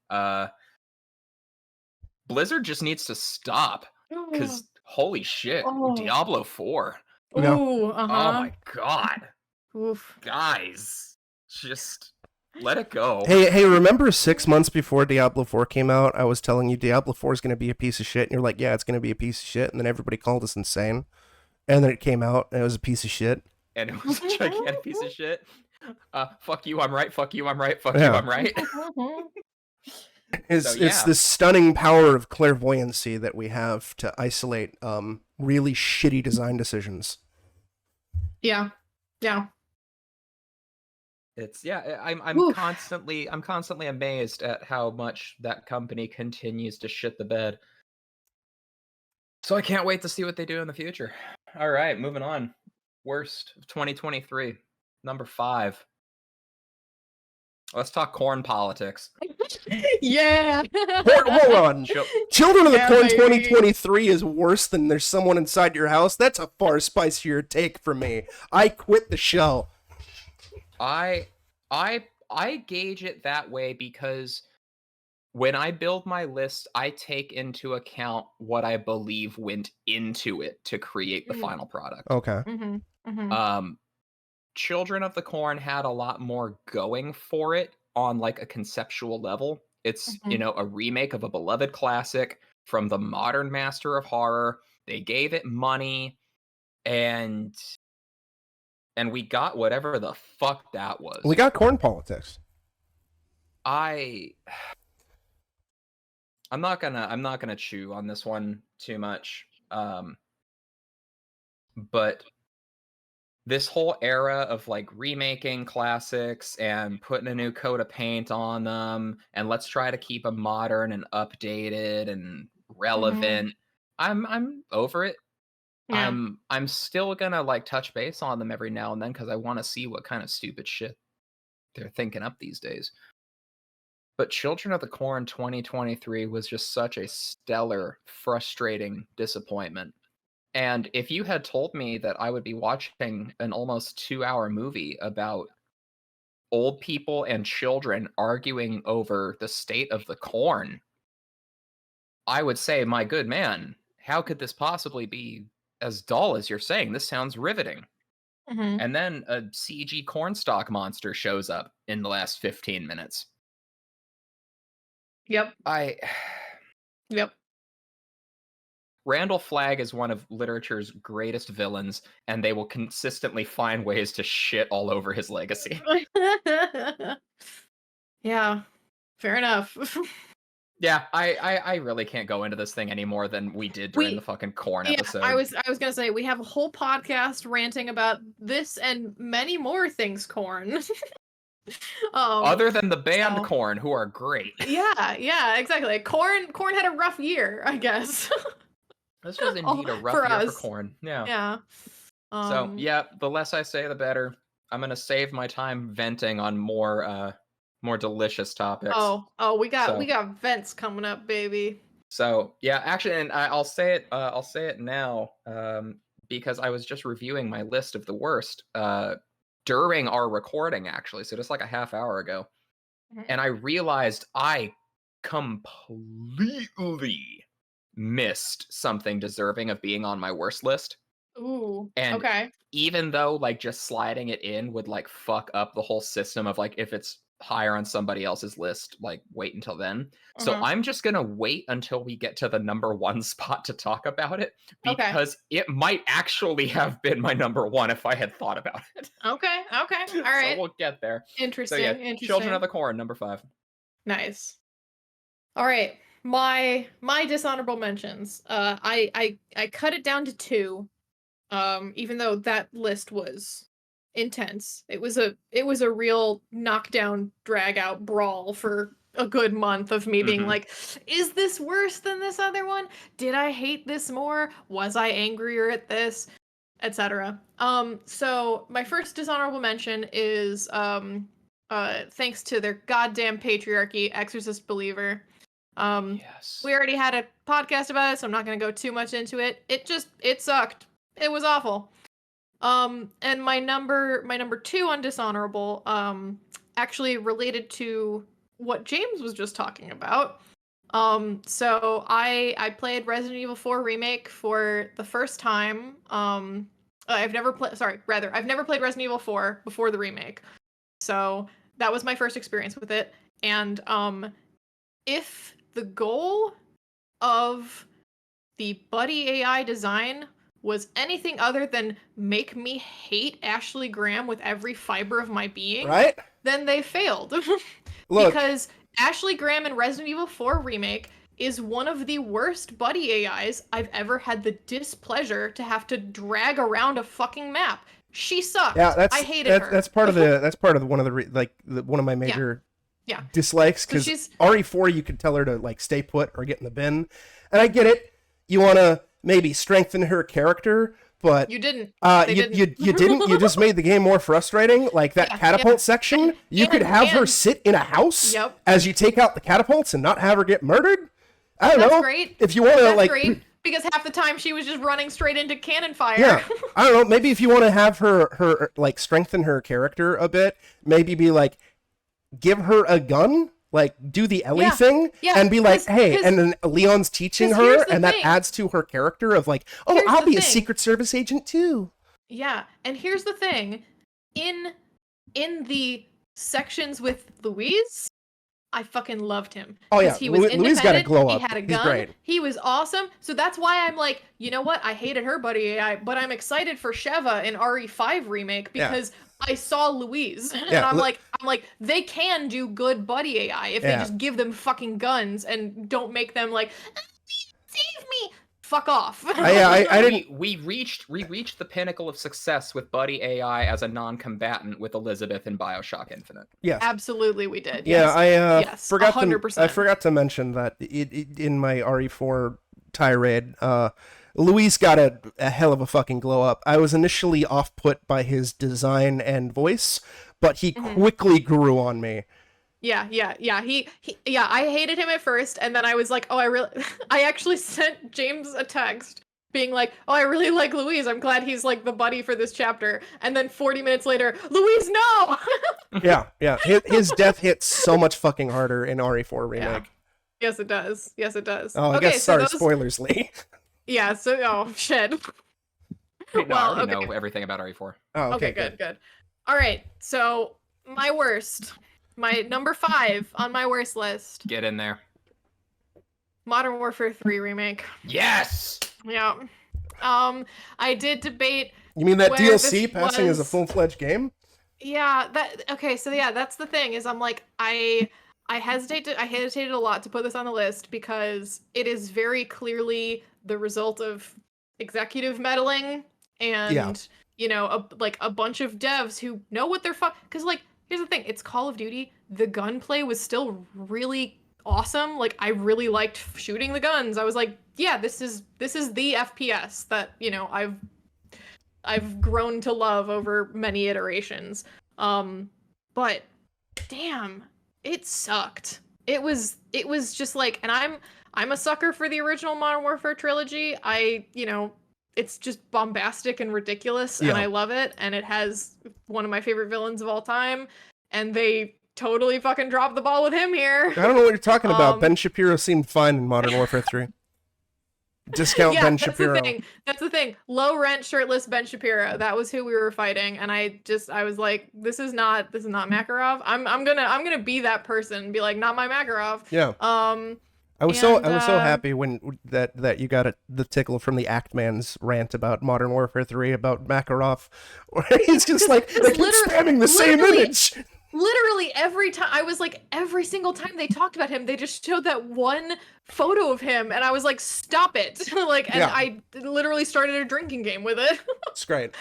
Blizzard just needs to stop because holy shit, Diablo 4. Ooh, Oh my god. Oof. Guys, just let it go. Hey, remember 6 months before Diablo 4 came out, I was telling you Diablo 4 is going to be a piece of shit, and you're like, yeah, it's going to be a piece of shit, and then everybody called us insane. And then it came out, and it was a piece of shit. And it was a gigantic piece of shit. Fuck you, I'm right, fuck you, I'm right, fuck you, I'm right. It's this stunning power of clairvoyancy that we have to isolate really shitty design decisions. Yeah. It's I'm constantly amazed at how much that company continues to shit the bed. So I can't wait to see what they do in the future. All right, moving on. Worst of 2023, number 5. Let's talk corn politics. Yeah. Hold on. Children of the Corn baby. 2023 is worse than There's Someone Inside Your House. That's a far spicier take for me. I quit the show. I gauge it that way because when I build my list, I take into account what I believe went into it to create the final product. Okay. Children of the Corn had a lot more going for it on like a conceptual level. It's, a remake of a beloved classic from the modern master of horror. They gave it money and we got whatever the fuck that was. We got corn politics. I'm not gonna chew on this one too much. But this whole era of like remaking classics and putting a new coat of paint on them, and let's try to keep them modern and updated and relevant. I'm over it. Yeah. I'm still gonna like touch base on them every now and then because I want to see what kind of stupid shit they're thinking up these days. But Children of the Corn 2023 was just such a stellar, frustrating disappointment. And if you had told me that I would be watching an almost 2-hour movie about old people and children arguing over the state of the corn, I would say, my good man, how could this possibly be as dull as you're saying? This sounds riveting. And then a CG cornstalk monster shows up in the last 15 minutes. Yep. Randall Flagg is one of literature's greatest villains, and they will consistently find ways to shit all over his legacy. Yeah, fair enough. Yeah, I really can't go into this thing any more than we did during the fucking corn episode. I was gonna say we have a whole podcast ranting about this and many more things corn. Other than the band Corn, who are great. Yeah, exactly. Corn had a rough year, I guess. This was indeed a rough year for Corn. Yeah. Yeah. So yeah, the less I say, the better. I'm gonna save my time venting on more delicious topics. We got vents coming up, baby. So yeah, actually, and I'll say it now, because I was just reviewing my list of the worst during our recording, actually, so just like a half hour ago, and I realized I completely missed something deserving of being on my worst list. Ooh. And okay. even though like just sliding it in would like fuck up the whole system of like if it's higher on somebody else's list, like wait until then. So I'm just gonna wait until we get to the number 1 spot to talk about it, because it might actually have been my number 1 if I had thought about it. Okay. All right. So we'll get there. Interesting. So yeah, Interesting. Children of the Corn, number 5. Nice. All right. My dishonorable mentions. I cut it down to 2. Even though that list was intense. It was a real knockdown, drag out brawl for a good month of me being like, is this worse than this other one? Did I hate this more? Was I angrier at this? Etc. So my first dishonorable mention is thanks to their goddamn patriarchy, Exorcist Believer. Yes. We already had a podcast about it, so I'm not gonna go too much into it. It sucked. It was awful. And my number 2 on dishonorable, actually related to what James was just talking about. So I played Resident Evil 4 Remake for the first time. I've never played Resident Evil 4 before the remake. So that was my first experience with it. And if the goal of the buddy AI design was anything other than make me hate Ashley Graham with every fiber of my being, right? Then they failed. Look, because Ashley Graham in Resident Evil 4 Remake is one of the worst buddy AIs I've ever had the displeasure to have to drag around a fucking map. She sucked. Yeah, I hated her. That's part of one of my major dislikes, because RE4 you could tell her to like stay put or get in the bin, and I get it. You want to maybe strengthen her character, but you didn't. You didn't. You just made the game more frustrating. Like that catapult section, you could have her sit in a house as you take out the catapults and not have her get murdered. I don't know. That's great. If you want to like, great, because half the time she was just running straight into cannon fire. Yeah, I don't know. Maybe if you want to have her like strengthen her character a bit, maybe be like, give her a gun. Like, do the Ellie thing and be like, hey, and then Leon's teaching her, and that adds to her character of like, oh, I'll be a Secret Service agent too. Yeah, and here's the thing. In the sections with Louise, I fucking loved him. Oh yeah, he was Louise got a glow up. He had a gun. He's great. He was awesome. So that's why I'm like, you know what? I hated her buddy AI, but I'm excited for Sheva in RE5 remake because I saw Louise, and I'm like, they can do good buddy AI if they just give them fucking guns and don't make them like, save me. Fuck off. I didn't. We reached the pinnacle of success with buddy AI as a non-combatant with Elizabeth in BioShock Infinite. Yes, absolutely, we did. Yeah, yes. Forgot 100%. I forgot to mention that in my RE4 tirade, Luis got a hell of a fucking glow up. I was initially off put by his design and voice, but he quickly grew on me. Yeah. I hated him at first, and then I was like, I actually sent James a text being like, oh, I really like Louise. I'm glad he's like the buddy for this chapter. And then 40 minutes later, Louise, no! Yeah. His death hits so much fucking harder in RE4 remake. Yeah. Yes, it does. Oh, I guess, sorry, spoilers, Lee. Yeah, so, shit. Wait, no, I already know everything about RE4. Oh, okay, good. All right, so my worst. My number 5 on my worst list. Get in there. Modern Warfare 3 remake. Yes. Yeah. I did debate. You mean that where DLC this passing as a was- full-fledged game? Yeah, that's the thing is I'm like I hesitated a lot to put this on the list because it is very clearly the result of executive meddling and a bunch of devs who know what they're because like here's the thing, it's Call of Duty. The gunplay was still really awesome. Like I really liked shooting the guns. I was like, yeah, this is the FPS that, I've grown to love over many iterations. But damn, it sucked. It was just like, and I'm a sucker for the original Modern Warfare trilogy. It's just bombastic and ridiculous, and I love it. And it has one of my favorite villains of all time, and they totally fucking dropped the ball with him here. I don't know what you're talking about. Ben Shapiro seemed fine in Modern Warfare 3. Discount Ben Shapiro. That's the thing. Low rent, shirtless Ben Shapiro. That was who we were fighting, and I was like, this is not Makarov. I'm gonna be that person and be like, not my Makarov. Yeah. I was so happy when that you got the tickle from the Act Man's rant about Modern Warfare 3 about Makarov, where he's just like they keep spamming the same image. Literally every time, I was like, every single time they talked about him, they just showed that one photo of him, and I was like, stop it. I literally started a drinking game with it. It's great.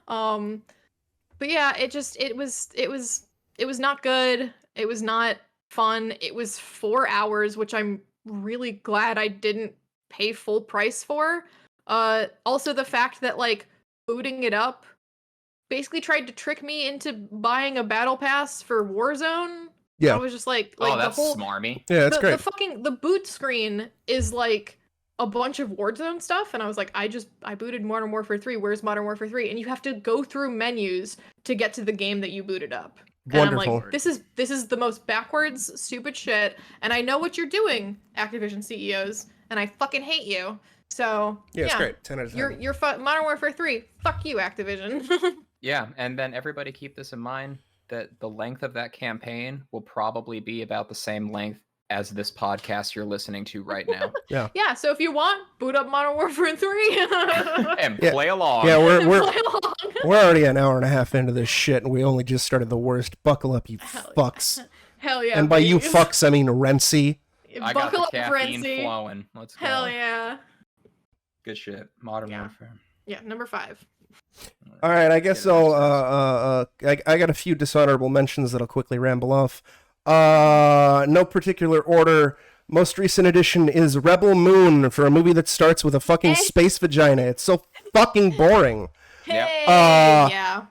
But yeah, it was not good. It was not fun. It was 4 hours, which I'm really glad I didn't pay full price for. Also the fact that like booting it up basically tried to trick me into buying a battle pass for Warzone. Yeah. I was just like oh, that's the whole smarmy. Yeah, that's great. The boot screen is like a bunch of Warzone stuff, and I was like, I booted Modern Warfare 3. Where's Modern Warfare 3? And you have to go through menus to get to the game that you booted up. Wonderful. And I'm like, this is the most backwards, stupid shit. And I know what you're doing, Activision CEOs, and I fucking hate you. So yeah, it's great. 10 out of 10. You're Modern Warfare 3. Fuck you, Activision. Yeah, and then everybody keep this in mind that the length of that campaign will probably be about the same length as this podcast you're listening to right now. Yeah. Yeah, so if you want, boot up Modern Warfare 3 and play along. Yeah, we're play along. we're already an hour and a half into this shit, and we only just started the worst. Buckle up, you fucks. Hell yeah. And by you please. fucks, I mean Renzi. I got Buckle the up, caffeine Renzi. flowing. Let's go. Hell yeah. Good shit. Modern Warfare. Yeah, number 5. All right, I guess I got a few dishonorable mentions that I'll quickly ramble off. No particular order. Most recent addition is Rebel Moon, for a movie that starts with a fucking space vagina. It's so fucking boring. Hey, Yeah.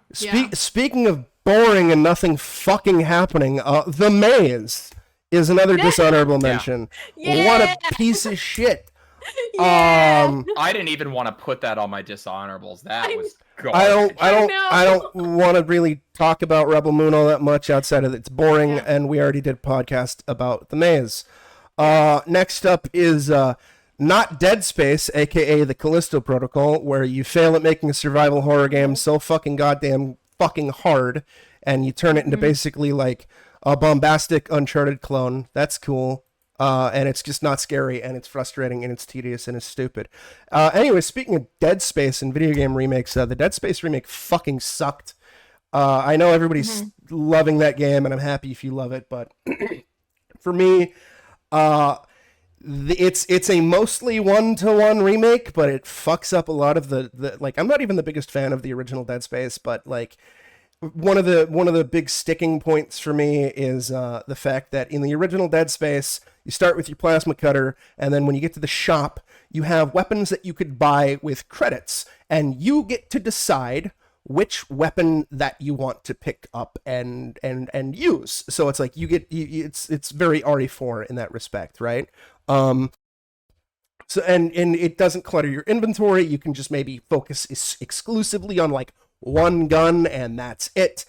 Speaking of boring and nothing fucking happening, The Maze is another dishonorable mention. Yeah. What a piece of shit. Yeah. I didn't even want to put that on my dishonorables. That was I garbage. don't want to really talk about Rebel Moon all that much outside of it's boring, and we already did a podcast about The Maze. Next up is not Dead Space, aka the Callisto Protocol, where you fail at making a survival horror game so fucking goddamn fucking hard, and you turn it into basically like a bombastic Uncharted clone. That's cool. And it's just not scary, and it's frustrating, and it's tedious, and it's stupid. Anyway, speaking of Dead Space and video game remakes, the Dead Space remake fucking sucked. I know everybody's loving that game, and I'm happy if you love it, but for me, it's a mostly one-to-one remake, but it fucks up a lot of the like. I'm not even the biggest fan of the original Dead Space, but like, one of the big sticking points for me is the fact that in the original Dead Space, you start with your plasma cutter, and then when you get to the shop, you have weapons that you could buy with credits, and you get to decide which weapon that you want to pick up and use. So it's like it's very RE4 in that respect, right? So and it doesn't clutter your inventory. You can just maybe focus exclusively on like one gun, and that's it.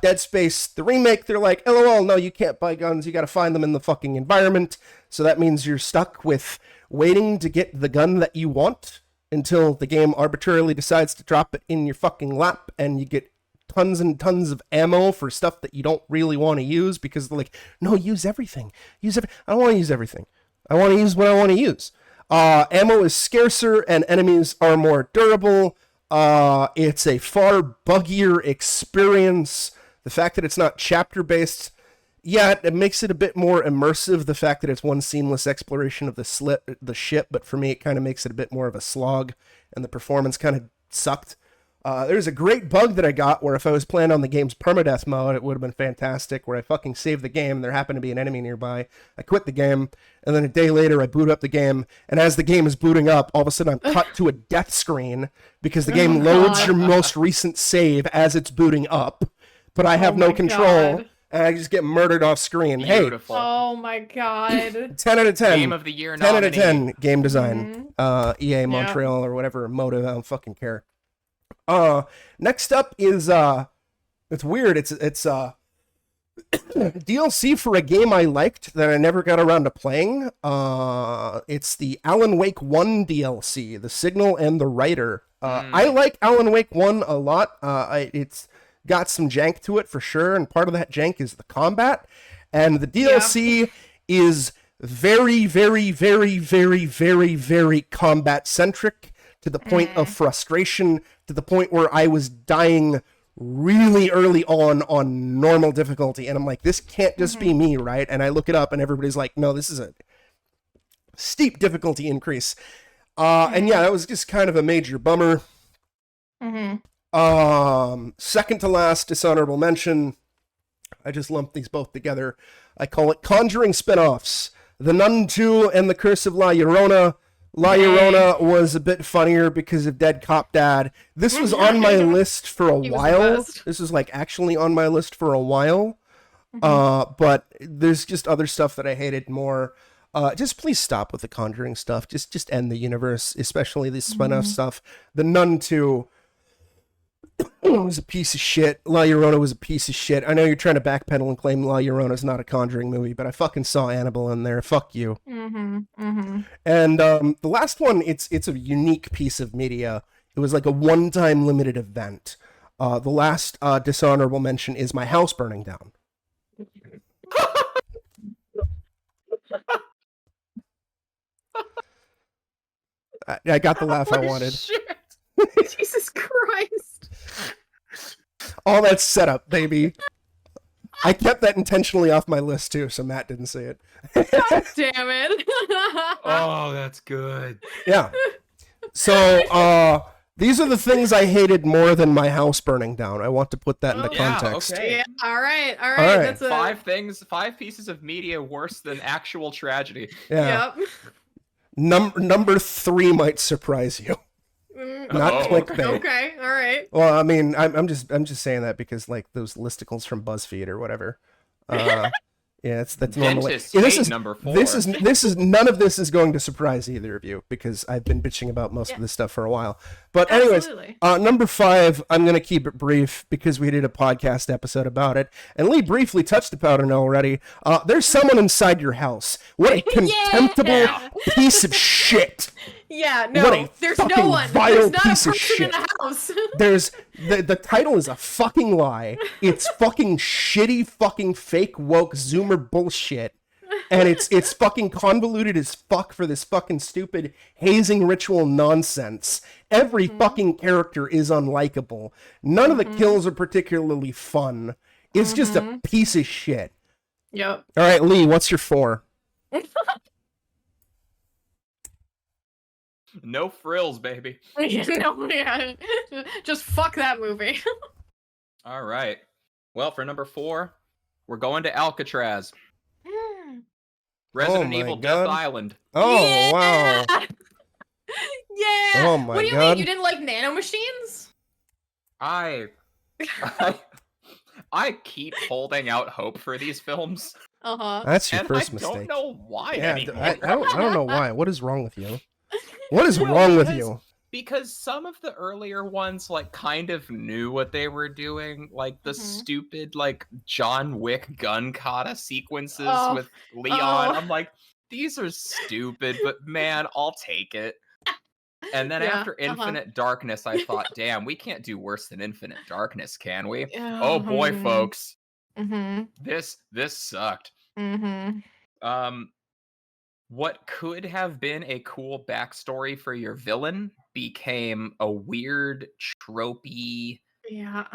Dead Space, the remake, they're like, LOL, no, you can't buy guns. You got to find them in the fucking environment. So that means you're stuck with waiting to get the gun that you want until the game arbitrarily decides to drop it in your fucking lap, and you get tons and tons of ammo for stuff that you don't really want to use because they're like, no, use everything. I don't want to use everything. I want to use what I want to use. Ammo is scarcer and enemies are more durable. It's a far buggier experience. The fact that it's not chapter-based, yeah, it makes it a bit more immersive, the fact that it's one seamless exploration of the ship, but for me it kind of makes it a bit more of a slog, and the performance kind of sucked. There's a great bug that I got where if I was playing on the game's permadeath mode, it would have been fantastic, where I fucking saved the game and there happened to be an enemy nearby. I quit the game, and then a day later I boot up the game, and as the game is booting up, all of a sudden I'm cut to a death screen because the game loads your most recent save as it's booting up, but I have no control, and I just get murdered off screen. Beautiful. Hey, Oh my god. 10 out of 10. Game of the year 10 out of nominee. 10 game design. EA Montreal or whatever, Motive, I don't fucking care. Next up is it's weird. It's DLC for a game I liked that I never got around to playing. It's the Alan Wake 1 DLC, The Signal and the Writer. I like Alan Wake 1 a lot. It's got some jank to it for sure, and part of that jank is the combat. And the DLC is very, very, very, very, very, very combat centric, to the point of frustration, to the point where I was dying really early on normal difficulty, and I'm like, this can't just be me, right? And I look it up, and everybody's like, no, this is a steep difficulty increase. And yeah, that was just kind of a major bummer. Second to last, dishonorable mention. I just lumped these both together. I call it Conjuring spinoffs. The Nun 2 and The Curse of La Llorona. La Llorona was a bit funnier because of Dead Cop Dad. This was on my list for a while. This was like actually on my list for a while. But there's just other stuff that I hated more. Just please stop with the Conjuring stuff. Just end the universe, especially the spin-off stuff. The Nun 2 was a piece of shit. La Llorona was a piece of shit. I know you're trying to backpedal and claim La Llorona's not a Conjuring movie, but I fucking saw Annabelle in there. Fuck you. And the last one, it's a unique piece of media. It was like a one-time limited event. The last dishonorable mention is my house burning down. I got the laugh I wanted. Shit. Jesus Christ. All that setup, baby. I kept that intentionally off my list too, so Matt didn't see it. God damn it. Oh, that's good. Yeah. So, these are the things I hated more than my house burning down. I want to put that into context. Okay. Yeah, all right. All right. That's a... Five pieces of media worse than actual tragedy. Yeah. Yep. Number 3 might surprise you. Not clickbait. Okay, all right. Well, I mean, I'm just saying that because like those listicles from BuzzFeed or whatever. Yeah, that's normal. Dentist Yeah, hate number 4. This is none of this is going to surprise either of you because I've been bitching about most of this stuff for a while. But anyways, number 5, I'm going to keep it brief because we did a podcast episode about it, and Lee briefly touched upon it already. There's someone inside your house. What a contemptible piece of shit. Yeah, What no, a there's fucking no one. vile There's not a piece of person in shit. the house. There's the title is a fucking lie. It's fucking shitty fucking fake woke zoomer bullshit. And it's fucking convoluted as fuck for this fucking stupid hazing ritual nonsense. Every fucking character is unlikable. None of the kills are particularly fun. It's just a piece of shit. Yep. All right, Lee, what's your 4? No frills, baby. Just fuck that movie. All right. Well, for number 4, we're going to Alcatraz. Resident my Evil God. Death Island. Oh, Yeah! wow. Yeah. Oh, my What do you God. mean? You didn't like nanomachines? I keep holding out hope for these films, That's your and first I mistake. don't know why Yeah, anymore. I don't know why. What is wrong with you? What is wrong with you? Because some of the earlier ones, like, kind of knew what they were doing, like the stupid, like, John Wick gun kata sequences with Leon. I'm like, these are stupid, but man, I'll take it. And then after Infinite Darkness, I thought, damn, we can't do worse than Infinite Darkness, can we? Oh boy, folks. This sucked. what could have been a cool backstory for your villain became a weird, tropey, Yeah.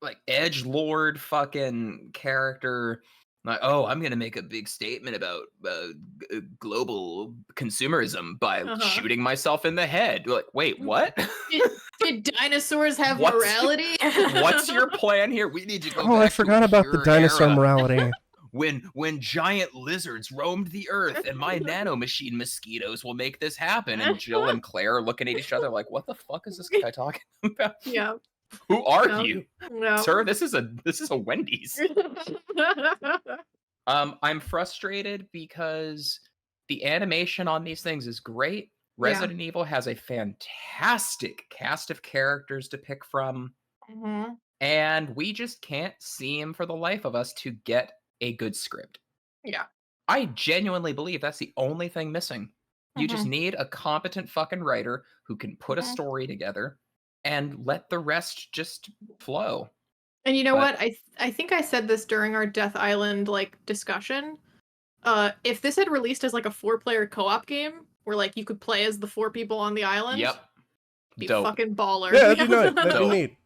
like edgelord fucking character. Like, oh, I'm gonna make a big statement about global consumerism by shooting myself in the head. Like, wait, what? Did dinosaurs have What's- morality? What's your plan here? We need to go. Oh, back I forgot to a about the pure dinosaur era morality. when giant lizards roamed the earth, and my nanomachine mosquitoes will make this happen. And Jill and Claire are looking at each other like, what the fuck is this guy talking about? Yeah. Who are No. you, No. sir? This is a Wendy's. I'm frustrated because the animation on these things is great. Resident Evil has a fantastic cast of characters to pick from, and we just can't seem for the life of us to get a good script. Yeah. I genuinely believe that's the only thing missing. You just need a competent fucking writer who can put a story together and let the rest just flow. And you know what? I think I said this during our Death Island like discussion. If this had released as like a 4-player co-op game where like you could play as the 4 people on the island, be Dope. fucking baller. Yeah, that'd be nice. That'd be Dope. neat.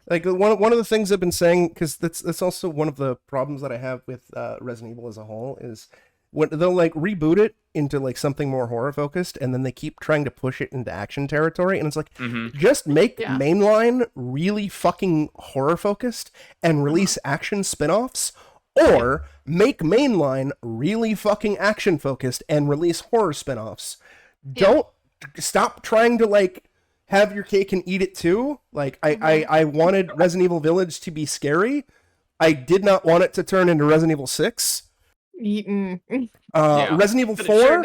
Like one of the things I've been saying, because that's also one of the problems that I have with Resident Evil as a whole, is when they'll like reboot it into like something more horror focused, and then they keep trying to push it into action territory, and it's like just make mainline really fucking horror focused and release action spin-offs, or make mainline really fucking action focused and release horror spin-offs. Don't stop trying to like have your cake and eat it too. Like I wanted Resident Evil Village to be scary. I did not want it to turn into Resident Evil 6. Resident Evil 4,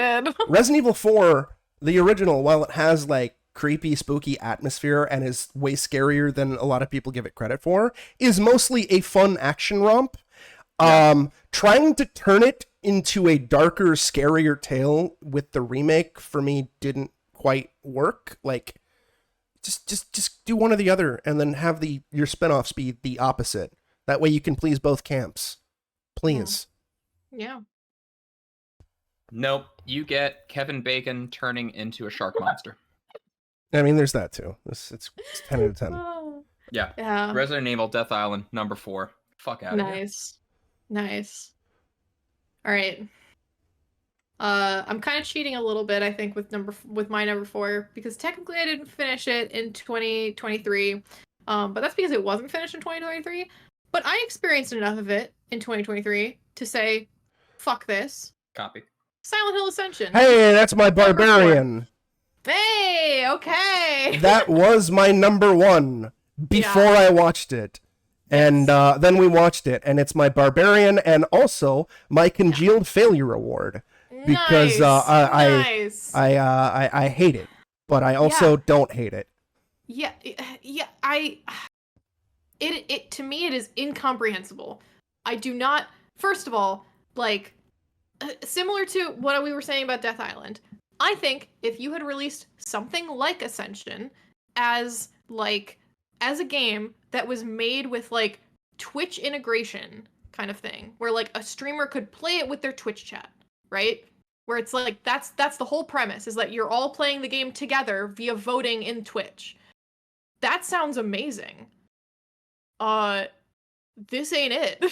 Resident Evil 4, the original, while it has like creepy, spooky atmosphere and is way scarier than a lot of people give it credit for, is mostly a fun action romp. Trying to turn it into a darker, scarier tale with the remake for me didn't quite work. Like, just do one or the other, and then have your spinoffs be the opposite. That way you can please both camps. Please. Yeah. Nope. You get Kevin Bacon turning into a shark monster. I mean, there's that too. It's 10 out of 10. Yeah. Resident Evil Death Island, number 4. Fuck out of here. Nice. All right. I'm kind of cheating a little bit, I think, with my number 4, because technically I didn't finish it in 2023. But that's because it wasn't finished in 2023. But I experienced enough of it in 2023 to say, fuck this. Copy. Silent Hill Ascension. Hey, that's my barbarian. Hey, okay. That was my number 1 before I watched it. And then we watched it, and it's my barbarian and also my congealed failure award. Because I hate it, but I also don't hate it. It to me it is incomprehensible. I do not. First of all, like similar to what we were saying about Death Island, I think if you had released something like Ascension as a game that was made with like Twitch integration kind of thing, where like a streamer could play it with their Twitch chat, right? Where it's like that's the whole premise, is that you're all playing the game together via voting in Twitch. That sounds amazing. This ain't it.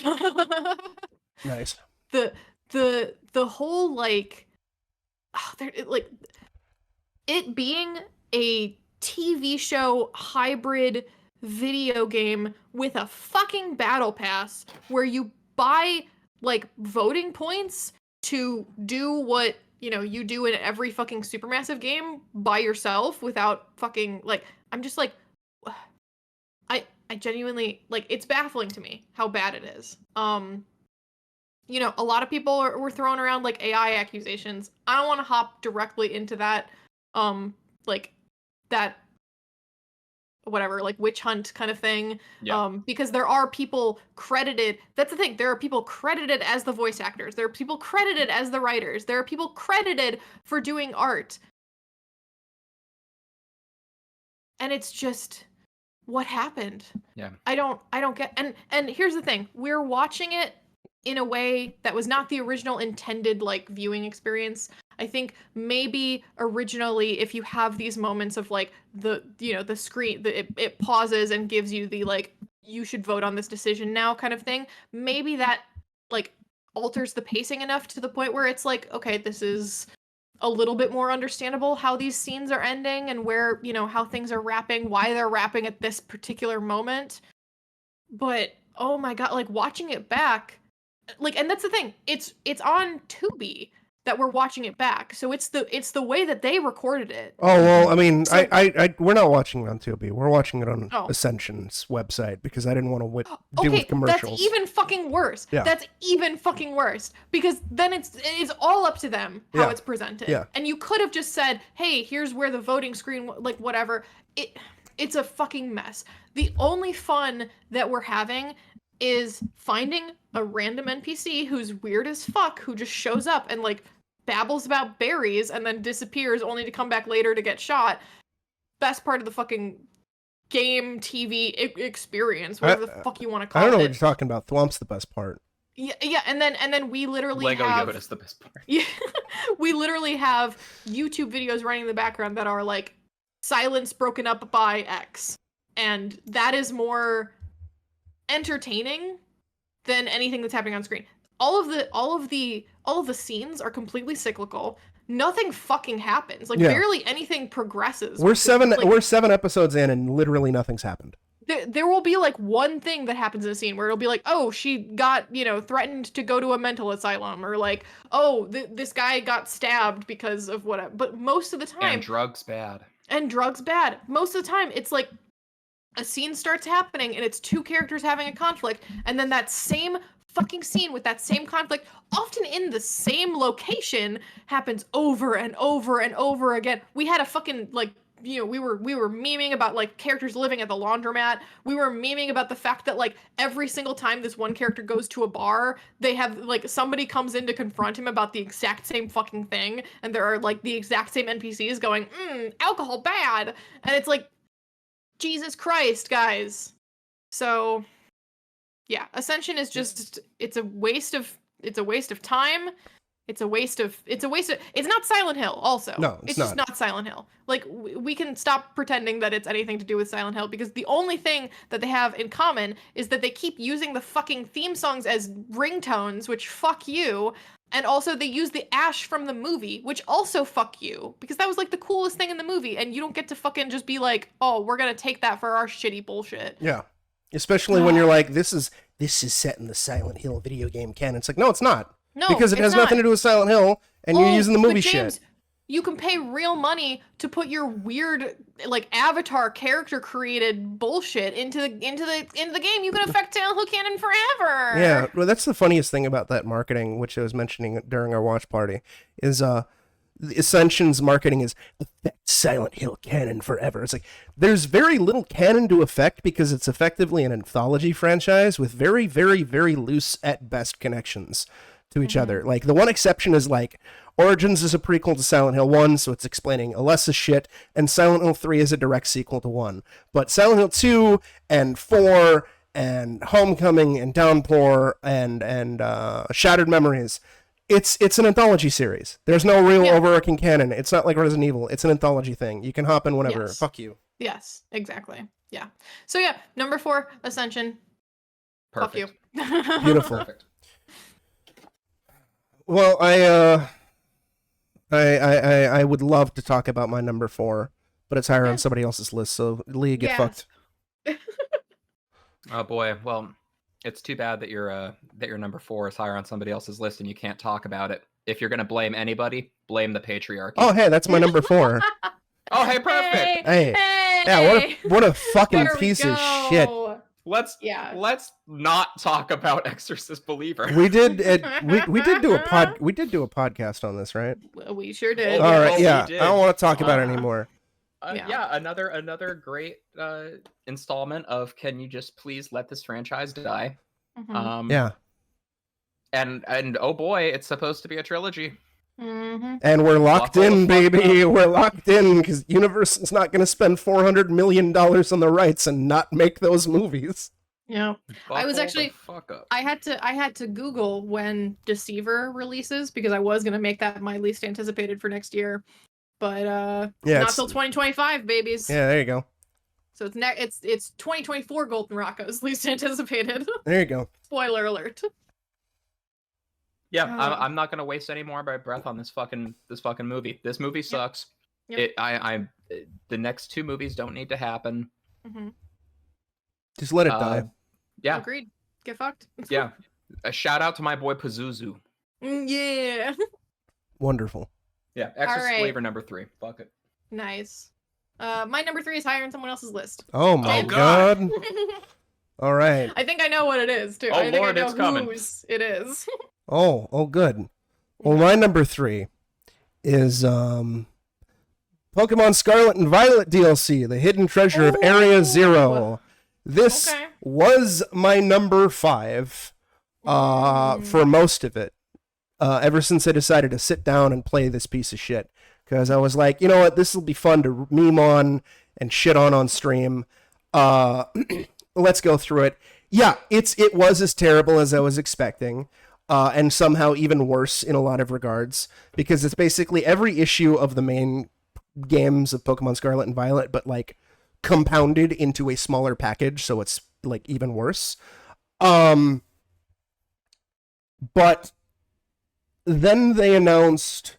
Nice. The whole like it being a TV show hybrid video game with a fucking battle pass where you buy like voting points to do what you do in every fucking supermassive game by yourself without fucking like, I'm just like, I genuinely like, it's baffling to me how bad it is. A lot of people were throwing around like AI accusations. I don't want to hop directly into that that whatever, like witch hunt kind of thing. Because there are people credited. That's the thing. There are people credited as the voice actors. There are people credited as the writers. There are people credited for doing art. And it's just, what happened? Yeah. I don't get, and here's the thing. We're watching it in a way that was not the original intended like viewing experience. I think maybe originally if you have these moments of like the screen, it pauses and gives you the like, you should vote on this decision now kind of thing, maybe that like alters the pacing enough to the point where it's like, okay, this is a little bit more understandable how these scenes are ending and where, how things are wrapping, why they're wrapping at this particular moment. But oh my god, like watching it back, like, and that's the thing, it's on Tubi that we're watching it back, so it's the way that they recorded it. Oh well, I mean, so, I we're not watching it on Tubi. We're watching it on oh. Ascension's website because I didn't want to deal with commercials. That's even fucking worse. Yeah. That's even fucking worse because then it's all up to them how it's presented. Yeah. And you could have just said, "Hey, here's where the voting screen, like whatever." It's a fucking mess. The only fun that we're having is finding a random NPC who's weird as fuck, who just shows up and like babbles about berries and then disappears only to come back later to get shot. Best part of the fucking game, TV experience, whatever the fuck you want to call it. I don't know what you're talking about. Thwomp's the best part. Yeah, and then we literally Lego have... Yoda's the best part. Yeah, we literally have YouTube videos running in the background that are like silence broken up by X. And that is more entertaining than anything that's happening on screen. All of the scenes are completely cyclical. Nothing fucking happens. Like barely anything progresses. We're seven episodes in and literally nothing's happened. There will be like one thing that happens in a scene where it'll be like, oh, she got, threatened to go to a mental asylum, or like, oh, this guy got stabbed because of whatever. But most of the time, and drugs bad. Most of the time, it's like a scene starts happening and it's two characters having a conflict, and then that same fucking scene with that same conflict, often in the same location, happens over and over and over again. We had a fucking like, we were memeing about like characters living at the laundromat. We were memeing about the fact that like every single time this one character goes to a bar, they have like somebody comes in to confront him about the exact same fucking thing, and there are like the exact same NPCs going, alcohol bad, and it's like, Jesus Christ, guys. So yeah, Ascension is just, it's a waste of time. It's not Silent Hill also. No, it's just not Silent Hill. Like, we can stop pretending that it's anything to do with Silent Hill, because the only thing that they have in common is that they keep using the fucking theme songs as ringtones, which fuck you. And also they use the Ash from the movie, which also fuck you, because that was like the coolest thing in the movie, and you don't get to fucking just be like, oh, we're gonna take that for our shitty bullshit. Yeah. Especially when you're like, this is set in the Silent Hill video game canon. It's like, no, it's not. No, because it has nothing to do with Silent Hill, and you're using the movie James, shit. You can pay real money to put your weird, like, avatar character created bullshit into the game. You can affect Silent Hill canon forever. Yeah, well, that's the funniest thing about that marketing, which I was mentioning during our watch party, is Ascension's marketing is affect Silent Hill canon forever. It's like, there's very little canon to affect because it's effectively an anthology franchise with very, very, very loose at best connections to each other. Like, the one exception is like Origins is a prequel to Silent Hill 1, so it's explaining Alessa's shit, and Silent Hill 3 is a direct sequel to 1. But Silent Hill 2 and 4 and Homecoming and Downpour and Shattered Memories, it's an anthology series. There's no real overarching canon. It's not like Resident Evil. It's an anthology thing. You can hop in whenever. Yes. Fuck you. Yes, exactly. Yeah. So yeah, number 4, Ascension. Perfect. Fuck you. Beautiful. Perfect. Well, I would love to talk about my number 4, but it's higher on somebody else's list. So Lee, get fucked. Oh boy. Well, it's too bad that your number 4 is higher on somebody else's list and you can't talk about it. If you're gonna blame anybody, blame the patriarchy. Oh, hey, that's my number 4. Oh, hey, perfect. Hey. Yeah, what a fucking piece of shit. Let's not talk about Exorcist Believer. We did do a podcast on this, right? We sure did. All right, yeah. I don't want to talk about it anymore. Another great installment of can you just please let this franchise die? Yeah. And oh boy, it's supposed to be a trilogy. And we're locked in, baby. We're locked in because Universal's not going to spend $400 million on the rights and not make those movies. Yeah. I was Buckle actually- the fuck up. I had to Google when Deceiver releases because I was gonna make that my least anticipated for next year, but Yeah, not it's- till 2025, babies. Yeah, there you go. So it's 2024 Golden Rocko's least anticipated. There you go. Spoiler alert. Yeah, Uh. I'm not gonna waste any more of my breath on this fucking movie. This movie sucks. Yep. The next 2 movies don't need to happen. Mm-hmm. Just let it die. Yeah, Agreed. Get fucked. yeah. A shout out to my boy Pazuzu. Yeah. Wonderful. Yeah, extra Alright. flavor number 3. Fuck it. Nice. My number 3 is higher on someone else's list. Oh my Oh, God. god. All right. I think I know what it is too. Oh, I think Lord, I know it's coming. whose it is. Oh, good. Well, my number 3 is Pokemon Scarlet and Violet DLC, The Hidden Treasure of Area Ooh. Zero. This Okay. was my number 5 for most of it. Ever since I decided to sit down and play this piece of shit. Because I was like, you know what, this will be fun to meme on and shit on stream. Let's go through it. Yeah, it was as terrible as I was expecting. And somehow even worse in a lot of regards. Because it's basically every issue of the main games of Pokemon Scarlet and Violet, but like compounded into a smaller package, so it's like even worse. But then they announced,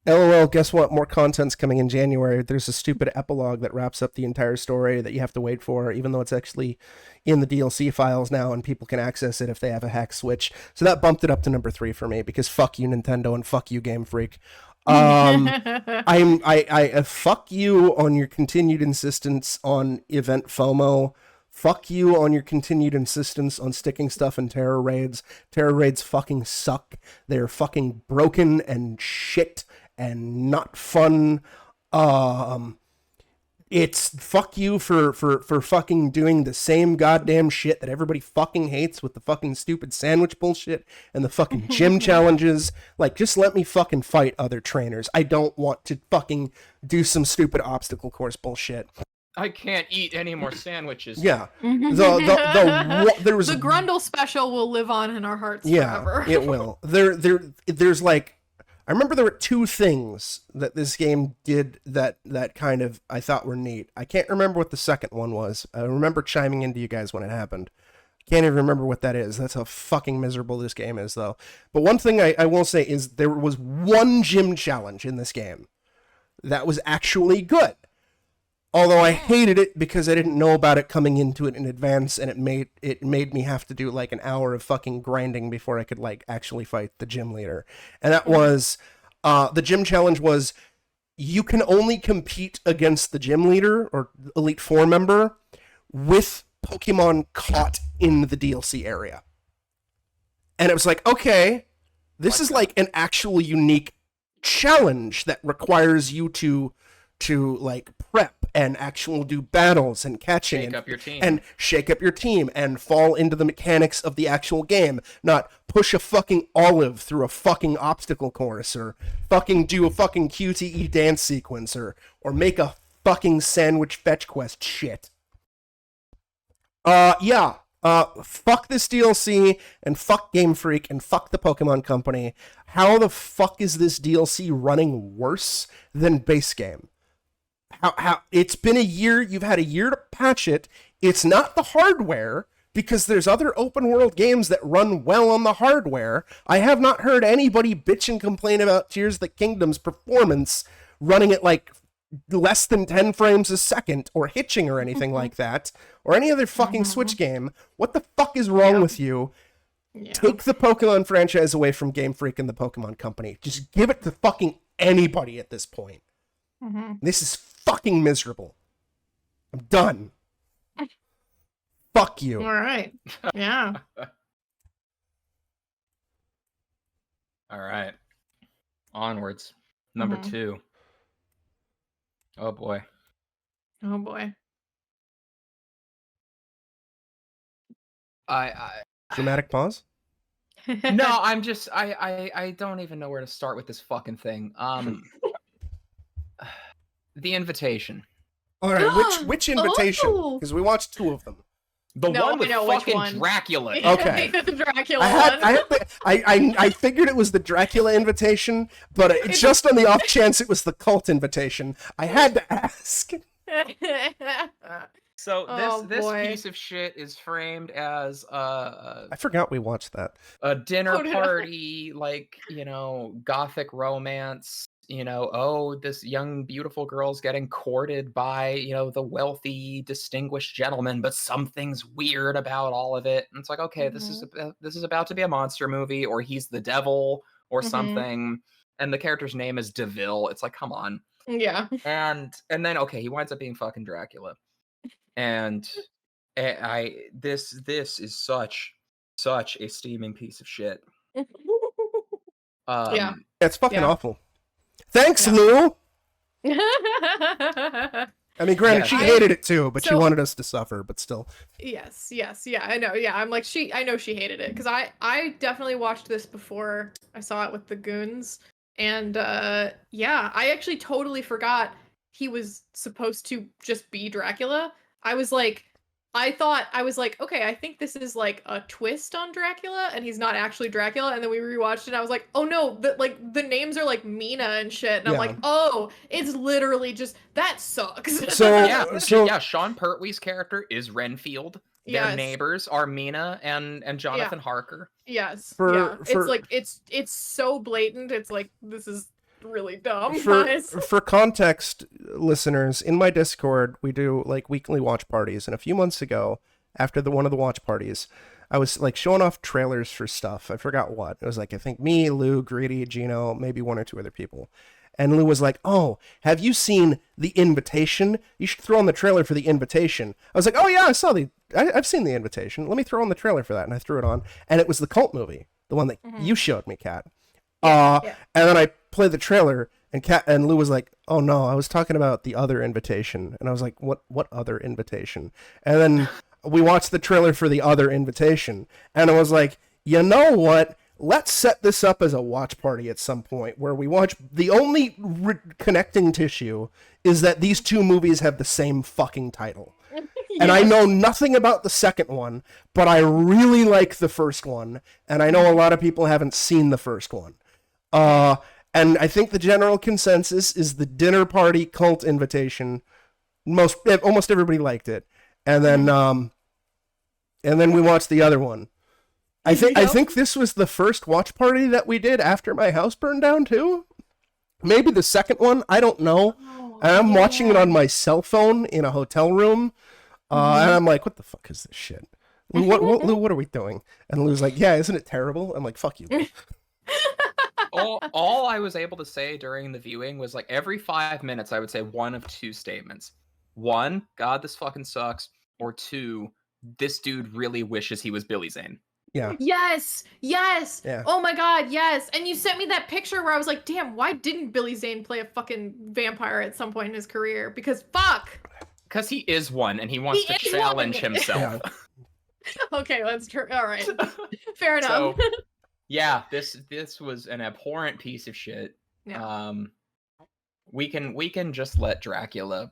LOL, guess what? More content's coming in January. There's a stupid epilogue that wraps up the entire story that you have to wait for, even though it's actually in the DLC files now and people can access it if they have a hack switch. So that bumped it up to number 3 for me because fuck you, Nintendo, and fuck you, Game Freak. I fuck you on your continued insistence on event FOMO. Fuck you on your continued insistence on sticking stuff in terror raids. Terror raids fucking suck. They're fucking broken and shit and not fun. It's fuck you for fucking doing the same goddamn shit that everybody fucking hates with the fucking stupid sandwich bullshit and the fucking gym challenges. Like, just let me fucking fight other trainers. I don't want to fucking do some stupid obstacle course bullshit. I can't eat any more sandwiches. Yeah. There was The Grundle special will live on in our hearts yeah, forever. it will. There's like, I remember there were 2 things that this game did that kind of I thought were neat. I can't remember what the second one was. I remember chiming into you guys when it happened. Can't even remember what that is. That's how fucking miserable this game is, though. But one thing I will say is there was one gym challenge in this game that was actually good. Although I hated it because I didn't know about it coming into it in advance, and it made me have to do like an hour of fucking grinding before I could like actually fight the gym leader. And that was the gym challenge was you can only compete against the gym leader or Elite Four member with Pokemon caught in the DLC area. And it was like, okay, this is like an actual unique challenge that requires you to like prep and actually do battles and catching Shake up your team. and shake up your team and fall into the mechanics of the actual game, not push a fucking olive through a fucking obstacle course or fucking do a fucking QTE dance sequence or make a fucking sandwich fetch quest shit. Fuck this DLC and fuck Game Freak and fuck the Pokemon Company. How the fuck is this DLC running worse than base game? How it's been a year, you've had a year to patch it. It's not the hardware, because there's other open world games that run well on the hardware. I have not heard anybody bitch and complain about Tears of the Kingdom's performance running at like less than 10 frames a second or hitching or anything like that, or any other fucking Switch game. What the fuck is wrong with you? Yeah. Take the Pokemon franchise away from Game Freak and the Pokemon Company. Just give it to fucking anybody at this point. This is fucking miserable. I'm done. Fuck you. All right. Yeah. All right. Onwards. Number 2. Oh boy. Oh boy. Dramatic pause. No, I'm just I don't even know where to start with this fucking thing. The Invitation. All right, which invitation? Oh. Because we watched 2 of them. The No, one with I know which fucking one. Dracula. Okay. The Dracula one. I figured it was the Dracula invitation, but just on the off chance it was the cult invitation, I had to ask. So Oh, this boy. piece of shit is framed as I forgot we watched that. a dinner Oh, did I? party, like, gothic romance. This young beautiful girl's getting courted by the wealthy distinguished gentleman, but something's weird about all of it. And it's like, okay, this is about to be a monster movie, or he's the devil or something, and the character's name is DeVille. It's like, come on. Yeah. And then okay, he winds up being fucking Dracula. And this is such a steaming piece of shit. Yeah. It's fucking Yeah. awful. Thanks, Yeah. Lou. I mean, granted, Yeah, she I- hated it too, but she so- wanted us to suffer. But still, Yes, yeah, I know. Yeah, I'm like I know she hated it because I definitely watched this before I saw it with the goons, and yeah, I actually totally forgot he was supposed to just be Dracula. I was like, okay, I think this is like a twist on Dracula, and he's not actually Dracula. And then we rewatched it, and I was like, oh no, the names are like Mina and shit, and I'm Yeah. like, oh, it's literally just that sucks. So- Yeah, Sean Pertwee's character is Renfield. Their Yes. neighbors are Mina and Jonathan Harker. Yes. For- It's like it's so blatant. It's like this is really dumb, for guys. for context, listeners, in my Discord we do like weekly watch parties, and a few months ago, after one of the watch parties, I was like showing off trailers for stuff. I forgot what. It was like I think me, Lou, Greedy, Gino, maybe one or two other people. And Lou was like, "Oh, have you seen The Invitation? You should throw on the trailer for The Invitation." I was like, "Oh yeah, I've seen The Invitation. Let me throw on the trailer for that." And I threw it on, and it was the cult movie, the one that you showed me, Kat. And then I played the trailer, and Lou was like, "Oh no, I was talking about The Other Invitation." And I was like, "What other invitation?" And then we watched the trailer for The Other Invitation, and I was like, "You know what? Let's set this up as a watch party at some point where we watch. The only connecting tissue is that these two movies have the same fucking title." And I know nothing about the second one, but I really like the first one, and I know a lot of people haven't seen the first one. And I think the general consensus is the dinner party cult invitation. Almost everybody liked it, and then we watched the other one. I think this was the first watch party that we did after my house burned down too. Maybe the second one. I don't know. And I'm watching it on my cell phone in a hotel room, and I'm like, "What the fuck is this shit?" Lou, what are we doing? And Lou's like, "Yeah, isn't it terrible?" I'm like, "Fuck you." all I was able to say during the viewing was like every 5 minutes I would say one of two statements. One, God, this fucking sucks. Or two, this dude really wishes he was Billy Zane. Yeah. Yes. Yeah. Oh my god, yes. And you sent me that picture where I was like, damn, why didn't Billy Zane play a fucking vampire at some point in his career? Because fuck. Because he is one and he wants He to is challenge one. himself. Okay, that's true. All right. Fair So, enough. yeah, this was an abhorrent piece of shit. Yeah. We can just let Dracula,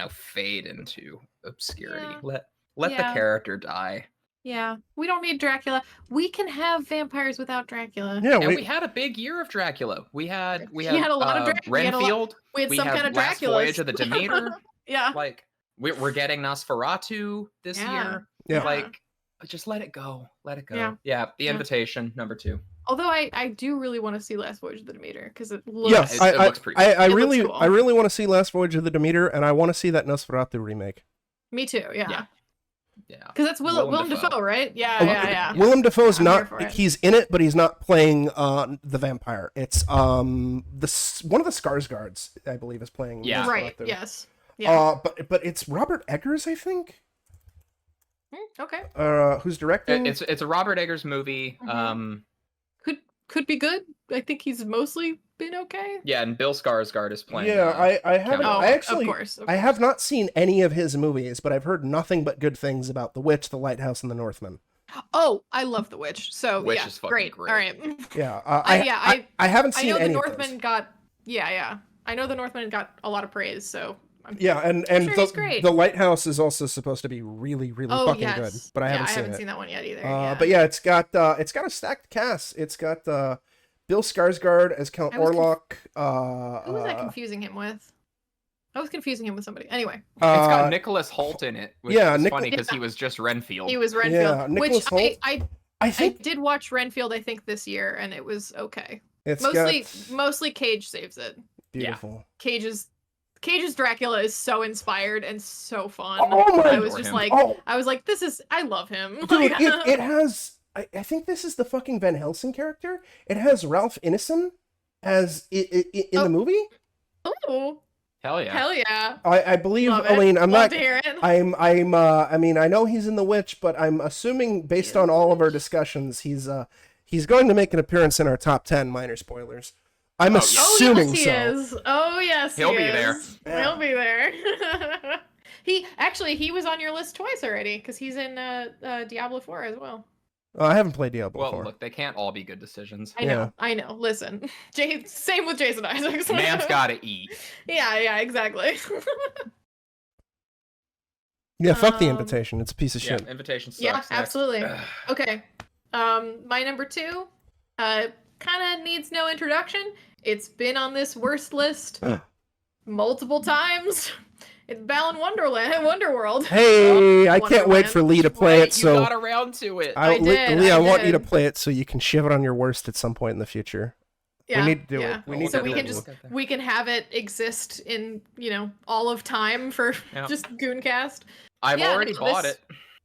fade into obscurity. Yeah. Let Yeah. the character die. Yeah. We don't need Dracula. We can have vampires without Dracula. Yeah, And we had a big year of Dracula. We had had a lot of Dracula. Renfield. We had some kind of Last Draculas. Voyage of the Demeter. Yeah. Like we're getting Nosferatu this Yeah. year. Yeah. Like just let it go. Let it go. Yeah. Yeah. The Yeah. Invitation, number 2. Although I do really want to see Last Voyage of the Demeter because it looks. Yes, it looks pretty good. I It looks really, cool. I really want to see Last Voyage of the Demeter, and I want to see that Nosferatu remake. Me too. Yeah. Yeah. Because that's Willem Dafoe, right? Yeah. Yeah. Willem Dafoe's I'm here not. for it. He's in it, but he's not playing the vampire. It's one of the Skarsgårds, I believe, is playing. Yeah. Right. Nosferatu. Yes. Yeah. But it's Robert Eggers, I think. Okay. Who's directing? It's a Robert Eggers movie. Mhm. Could be good. I think he's mostly been okay. Yeah, and Bill Skarsgård is playing. Yeah, I haven't. Count. Oh, I actually, of course. I have not seen any of his movies, but I've heard nothing but good things about The Witch, The Lighthouse, and The Northman. Oh, I love The Witch. So Witch yeah, is fucking great. great. All right. Yeah, I I haven't I seen know the any Northman of those. got. Yeah. I know the Northman got a lot of praise. So Yeah, and sure he's great. the Lighthouse is also supposed to be really, really fucking good, but I haven't seen it. That one yet either. But yeah, it's got a stacked cast. It's got Bill Skarsgård as Count Orlok. Who was I confusing him with? I was confusing him with somebody. Anyway, it's got Nicholas Hoult in it. Which is funny because he was just Renfield. He was Renfield. Yeah, Nicholas Hoult. I did watch Renfield. I think this year, and it was okay. Mostly Cage saves it. Beautiful. Yeah. Cage's Dracula is so inspired and so fun. Oh my! I was like, this is. I love him. Dude, it has. I think this is the fucking Van Helsing character. It has Ralph Ineson as in the movie. Oh. Hell yeah. I believe. I mean, I'm Love not. To hear it. I mean, I know he's in The Witch, but I'm assuming based on all of our discussions, he's going to make an appearance in our top 10 minor spoilers. I'm assuming he is. Oh yes, he'll be there. Yeah. He'll be there. he was on your list twice already because he's in Diablo 4 as well. I haven't played Diablo 4. Well, look, they can't all be good decisions. I know. Listen, same with Jason Isaacs. Man's gotta eat. Yeah, exactly. Yeah, fuck the invitation. It's a piece of shit. Invitation sucks. Yeah, absolutely. Okay. My number 2, kind of needs no introduction. It's been on this worst list multiple times. It's Balan Wonderworld. Hey, I can't wait for Lee to play it. So you got around to it. Lee, I want you to play it so you can shove it on your worst at some point in the future. Yeah, we need to do it. We can have it exist in all of time for just Gooncast. I've already bought it.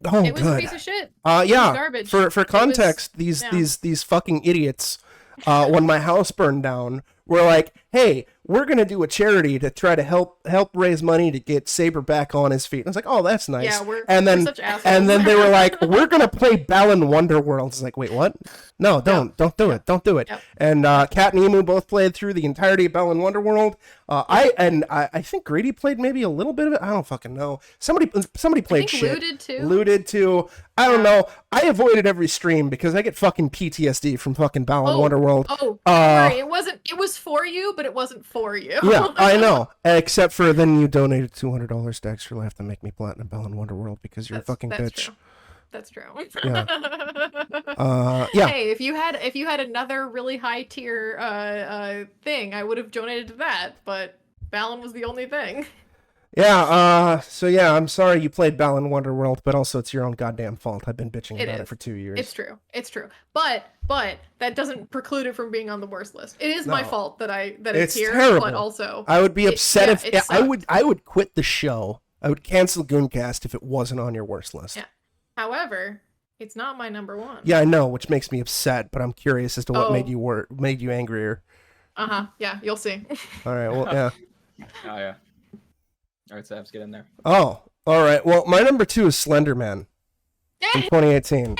Oh, it was a piece of shit. Yeah. Garbage. For context, these fucking idiots, when my house burned down, were like, "Hey, we're gonna do a charity to try to help raise money to get Saber back on his feet." And I was like, "Oh, that's nice." Yeah, we're such assholes. And then they were like, "We're gonna play Balan Wonderworld." It's like, wait, what? No, don't do it. Don't do it. Yep. And Kat and Emu both played through the entirety of Balan Wonderworld. I think Grady played maybe a little bit of it. I don't fucking know. Somebody played shit. Looted too. I don't know. I avoided every stream because I get fucking PTSD from fucking Balan Wonderworld. Sorry, it was for you, but it wasn't for you. Yeah, I know. Except for then you donated $200 to Extra Life to make me platinum Balan Wonderworld because you're a fucking bitch. True. That's true. Yeah. Hey, if you had another really high tier thing, I would have donated to that, but Balan was the only thing. Yeah, so yeah, I'm sorry you played Balan Wonderworld, but also it's your own goddamn fault. I've been bitching about it for 2 years. It's true. But that doesn't preclude it from being on the worst list. It is my fault that it's here, terrible. but also I would be upset if I would quit the show. I would cancel Gooncast if it wasn't on your worst list. Yeah. However, it's not my number 1. Yeah, I know, which makes me upset, but I'm curious as to what made you angrier. Yeah, you'll see. All right, well, yeah. Oh yeah. All right, Sabs, get in there. Oh, all right. Well, my number 2 is Slender Man in 2018.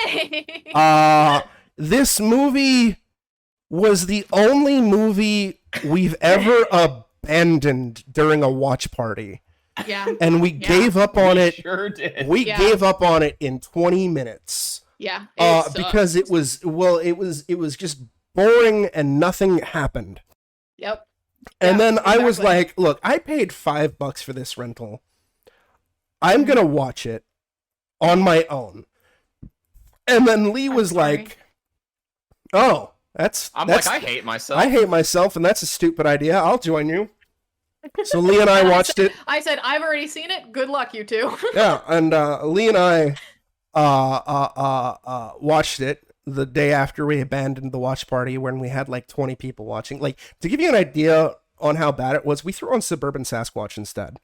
This movie was the only movie we've ever abandoned during a watch party. Yeah. And we gave up on it. Sure did. We gave up on it in 20 minutes. Yeah. Because it was just boring and nothing happened. Yep. And then I was like, look, I paid $5 for this rental. I'm going to watch it on my own. And then Lee was like, oh, I'm like, I hate myself. I hate myself, and that's a stupid idea. I'll join you. So Lee and I watched it. I said, I've already seen it. Good luck, you two. Yeah, and Lee and I watched it the day after we abandoned the watch party when we had like 20 people watching. Like, to give you an idea on how bad it was, we threw on Suburban Sasquatch instead.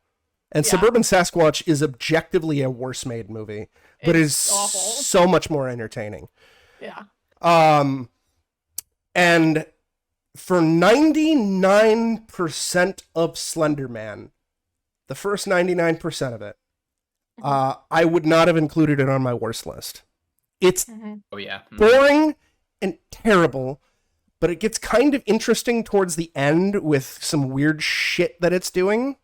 And Suburban Sasquatch is objectively a worse made movie, but is awful. So much more entertaining. Yeah. And for 99% of Slender Man, the first 99% of it, I would not have included it on my worst list. It's boring and terrible, but it gets kind of interesting towards the end with some weird shit that it's doing.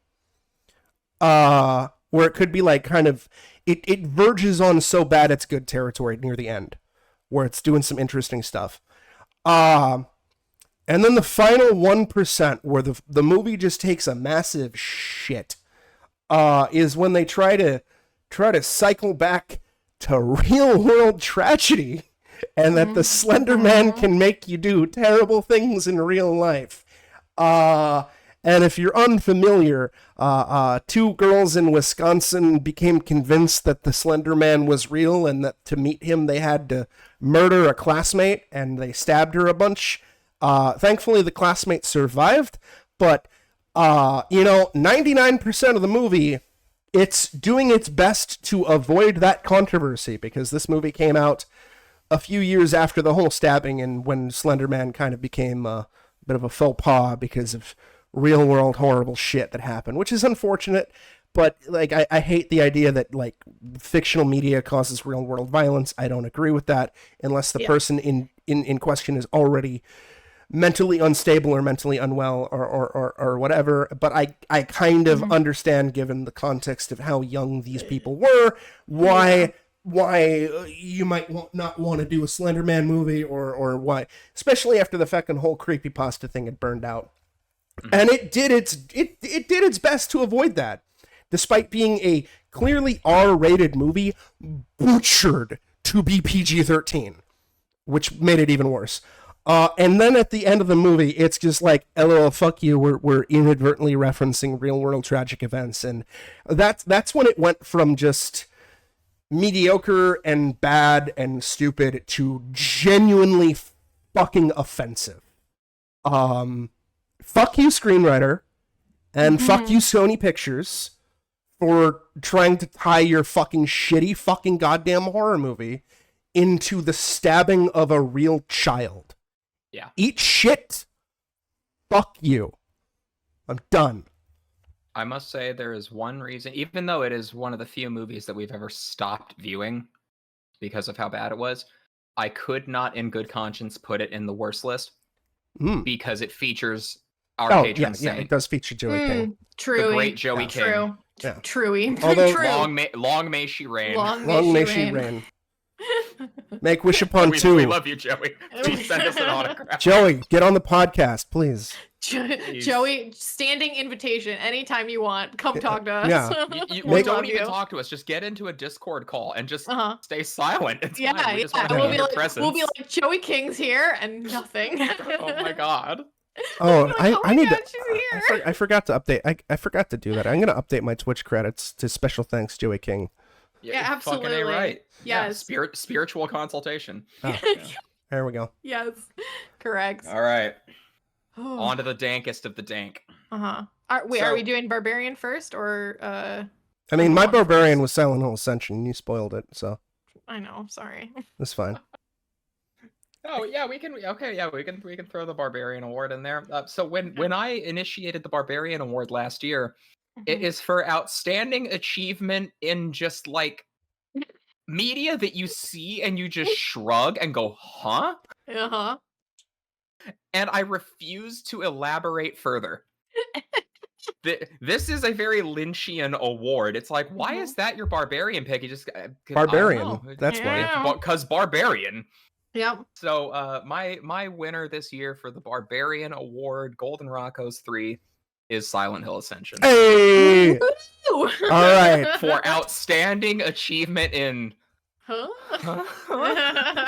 Where it could be like kind of, it verges on so bad it's good territory near the end, where it's doing some interesting stuff. And then the final 1%, where the movie just takes a massive shit. is when they try to cycle back to real world tragedy, and that the Slender Man can make you do terrible things in real life. And if you're unfamiliar, two girls in Wisconsin became convinced that the Slender Man was real, and that to meet him they had to murder a classmate, and they stabbed her a bunch. Thankfully, the classmate survived, but 99% of the movie, it's doing its best to avoid that controversy, because this movie came out a few years after the whole stabbing, and when Slender Man kind of became a bit of a faux pas because of real world horrible shit that happened, which is unfortunate. But like, I hate the idea that like fictional media causes real world violence. I don't agree with that unless the person in question is already mentally unstable or mentally unwell or whatever. But I kind of understand, given the context of how young these people were, why you might not want to do a Slender Man movie, or why, especially after the fucking whole creepypasta thing had burned out. And it did its best to avoid that, despite being a clearly R-rated movie butchered to be PG-13, which made it even worse. And then at the end of the movie, it's just like, LOL, fuck you, we're inadvertently referencing real-world tragic events. And that's when it went from just mediocre and bad and stupid to genuinely fucking offensive. Fuck you, screenwriter, and fuck you, Sony Pictures, for trying to tie your fucking shitty fucking goddamn horror movie into the stabbing of a real child. Yeah. Eat shit. Fuck you. I'm done. I must say there is one reason, even though it is one of the few movies that we've ever stopped viewing because of how bad it was, I could not in good conscience put it in the worst list because it features our patron saint. Yeah, it does feature Joey King. True. The great Joey King. True. Yeah. Truey. Although, long may she reign. Long may she reign. Make wish upon two. We love you, Joey. Please send us an autograph. Joey, get on the podcast, please. Joey, standing invitation. Anytime you want, come talk to us. Yeah. You don't even talk to us. Just get into a Discord call and just stay silent. It's fine. We just want to be in your presence. We'll be like, Joey King's here, and nothing. Oh my god. Oh, like, I need God, to. she's here. I forgot to update. I forgot to do that. I'm gonna update my Twitch credits to special thanks, Joey King. Yeah, absolutely. Fucking right. Yes. Yeah, spiritual consultation. Oh, there we go. Yes. Correct. All right. On to the dankest of the dank. Are we doing Barbarian first, or I mean, my Barbarian was Silent Hill Ascension, and you spoiled it, so. I know. Sorry. That's fine. Oh yeah, we can. Okay, yeah, we can throw the Barbarian Award in there. So when I initiated the Barbarian Award last year, it is for outstanding achievement in just like media that you see and you just shrug and go, huh? And I refuse to elaborate further. This is a very Lynchian award. It's like, why is that your Barbarian pick? You just Barbarian. That's why. Because Barbarian. Yep. So my winner this year for the Barbarian Award, Golden Rocko's 3, is Silent Hill Ascension. Hey! All right. For outstanding achievement in...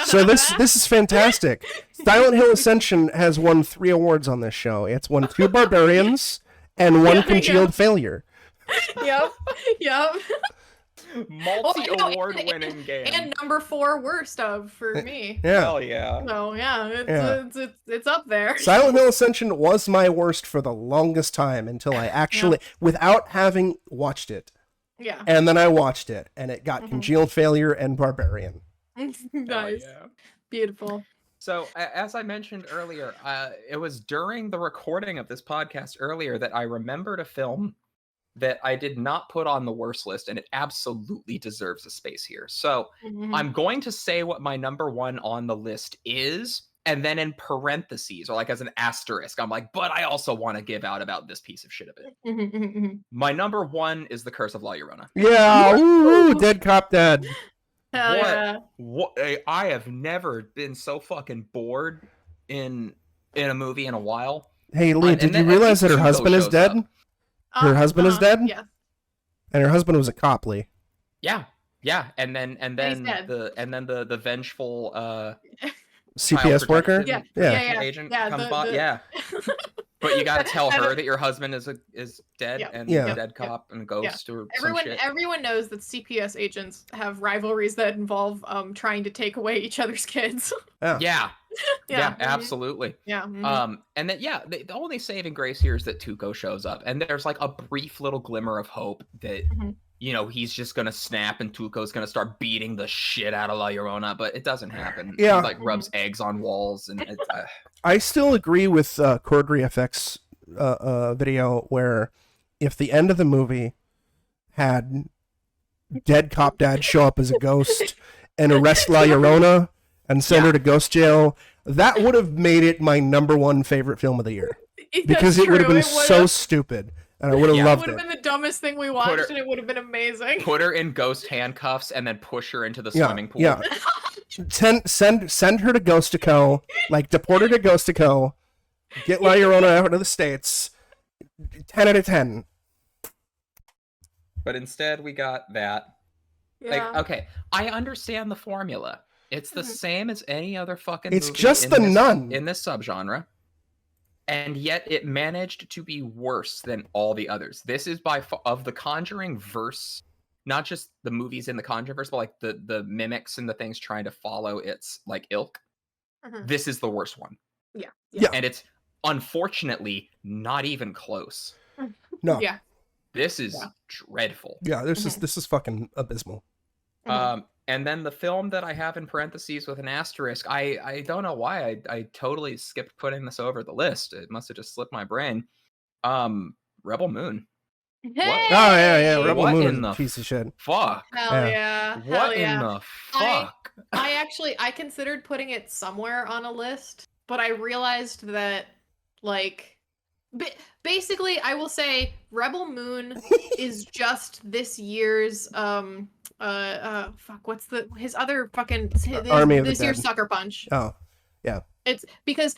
So this is fantastic. Silent Hill Ascension has won 3 awards on this show. It's won 2 Barbarians and 1 Congealed Failure. Yep. Multi-award winning game. And number 4 worst of for me. Yeah. Hell yeah. So yeah, it's up there. Silent Hill Ascension was my worst for the longest time until I actually, without having watched it. Yeah. And then I watched it, and it got Congealed Failure and Barbarian. Nice. Yeah. Beautiful. So, as I mentioned earlier, it was during the recording of this podcast earlier that I remembered a film that I did not put on the worst list, and it absolutely deserves a space here. So, I'm going to say what my number 1 on the list is, and then in parentheses, or like as an asterisk, I'm like, but I also want to give out about this piece of shit of it. My number 1 is The Curse of La Llorona. Yeah, ooh, Dead Cop Dead. Hell yeah. What? I have never been so fucking bored in a movie in a while. Hey, Lee, did you realize that her husband is dead? Her husband is dead? Yes. And her husband was a cop, Lee. Yeah, and then he's dead. the vengeful CPS worker? protection Yeah. agent Yeah, comes the- by. the- Yeah. But you gotta tell And her that your husband is dead Yeah. and Yeah. a dead cop and ghost or some shit. Everyone knows that CPS agents have rivalries that involve trying to take away each other's kids. Yeah, Mhm. absolutely. Yeah. Mhm. And then the only saving grace here is that Tuco shows up, and there's like a brief little glimmer of hope that Mhm. he's just gonna snap and Tuco's gonna start beating the shit out of La Llorona, but it doesn't happen. Yeah. He like rubs eggs on walls, and it's, I still agree with Cordry FX video where if the end of the movie had dead cop dad show up as a ghost and arrest La Llorona and send her to ghost jail, that would have made it my #1 favorite film of the year. Because it would have been so stupid. And I would have Yeah. It loved would have it. been the dumbest thing we watched, and it would have been amazing. put her in ghost handcuffs and then push her into the swimming pool. Yeah. Send her to Ghostico, like deport her to Ghostico, get La Llorona out of the States. 10 out of 10. But instead we got that. Yeah. Like, okay, I understand the formula. It's the same as any other fucking It's movie just in the this, nun. in this subgenre. And yet it managed to be worse than all the others. This is of the Conjuring verse, not just the movies in the Conjuring verse, but like the mimics and the things trying to follow its like ilk. Mhm. This is the worst one. Yeah. And it's unfortunately not even close. No. Yeah. This is dreadful. Yeah, this is fucking abysmal. And then the film that I have in parentheses with an asterisk, I don't know why I totally skipped putting this over the list. It must have just slipped my brain. Rebel Moon. Hey! Oh yeah, Rebel What Moon in is the a piece of shit. Fuck. Hell yeah. What Hell in yeah. the fuck? I considered putting it somewhere on a list, but I realized that like basically I will say Rebel Moon is just this year's what's his other fucking Army of the this year's Dead. Sucker Punch. Oh, yeah. It's because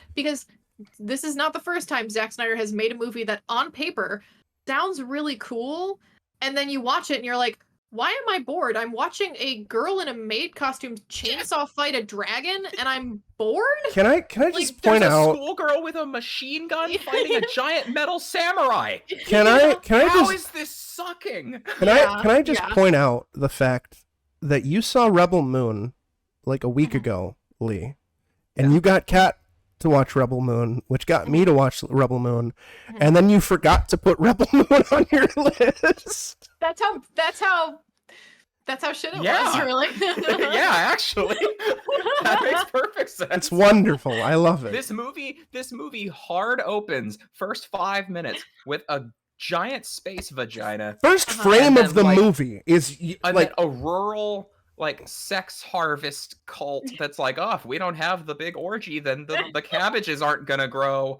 this is not the first time Zack Snyder has made a movie that on paper sounds really cool, and then you watch it and you're like, why am I bored? I'm watching a girl in a maid costume chainsaw fight a dragon, and I'm bored? Can I just point There's a out? schoolgirl with a machine gun fighting a giant metal samurai. Can I How just is this sucking? can I just yeah. point out the fact that you saw Rebel Moon like a week ago, Lee, and you got Kat to watch Rebel Moon, which got me to watch Rebel Moon, and then you forgot to put Rebel Moon on your list. That's how shit it Yeah. was, really. Yeah, actually. That makes perfect sense. It's wonderful. I love it. This movie hard opens first 5 minutes with a giant space vagina First Uh-huh. frame And of the then, like- movie is and like then a rural like sex harvest cult that's like, oh, if we don't have the big orgy, then the cabbages aren't gonna grow.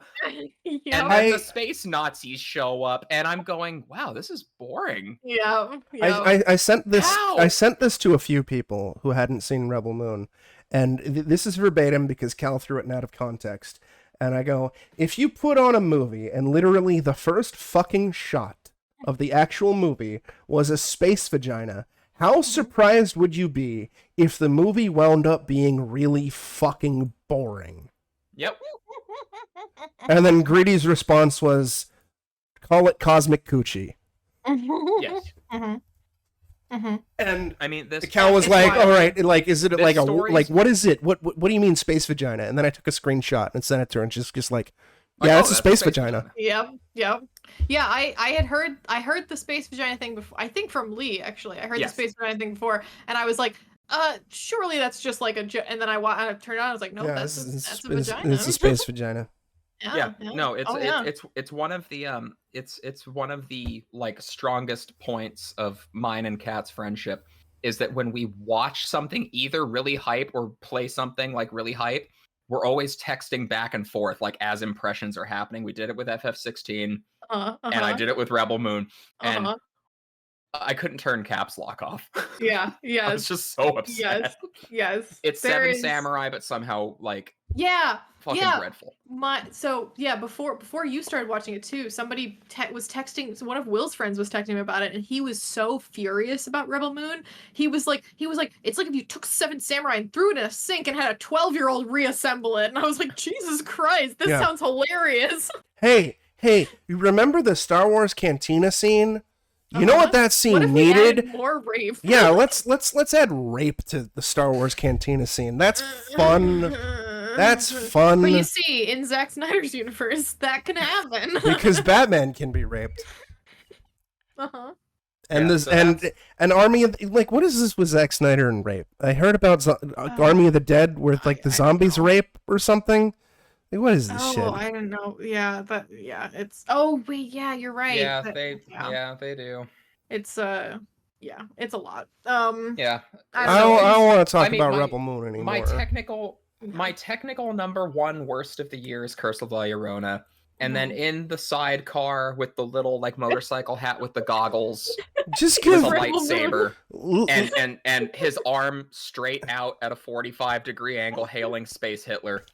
Yeah. And then the space Nazis show up, and I'm going, wow, this is boring. Yeah. I sent this How? I sent this to a few people who hadn't seen Rebel Moon, and this is verbatim because Cal threw it out of context. And I go, if you put on a movie and literally the first fucking shot of the actual movie was a space vagina, how surprised would you be if the movie wound up being really fucking boring? Yep. And then Greedy's response was, call it Cosmic Coochie. Yes. And I mean, this Cal was it's like, wild. all right, like, is it This like a, story's- like, what is it? What do you mean space vagina? And then I took a screenshot and sent it to her, and she's just like, Like, yeah, oh, it's a that's space vagina. Yep. Yeah, I had heard the space vagina thing before. I think from Lee, actually. I heard Yes. the space vagina thing before, and I was like, surely that's just like a and then I turned on, I was like, no, Yeah, that's it's a vagina. it's a space vagina. Yeah, no, it's Oh, yeah. it's one of the it's one of the like strongest points of mine and Kat's friendship is that when we watch something either really hype or play something like really hype, we're always texting back and forth like as impressions are happening. We did it with FF16 and I did it with Rebel Moon, and I couldn't turn caps lock off. Yeah, I was yes, just so upset. yes. It's There Seven is- Samurai, but somehow like Yeah, fucking dreadful. Before you started watching it too, somebody was texting. So one of Will's friends was texting him about it, and he was so furious about Rebel Moon. He was like, it's like if you took Seven Samurai and threw it in a sink and had a 12-year-old reassemble it. And I was like, Jesus Christ, this sounds hilarious. Hey, you remember the Star Wars Cantina scene? You know what that scene what if needed? We added more rape. Yeah, let's add rape to the Star Wars Cantina scene. That's fun. That's fun. But you see, in Zack Snyder's universe, that can happen. Because Batman can be raped. Uh-huh. And an Army of what is this with Zack Snyder and rape? I heard about Army of the Dead where the zombies rape or something. Like, what is this shit? Oh, I don't know. Yeah, it's. Oh wait, yeah, you're right. Yeah, they do. It's it's a lot. Yeah. I don't want to talk about Rebel Moon anymore. My technical number one worst of the year is Curse of La Llorona. And then in the sidecar with the little motorcycle hat with the goggles, just give a lightsaber and his arm straight out at a 45-degree angle, hailing Space Hitler,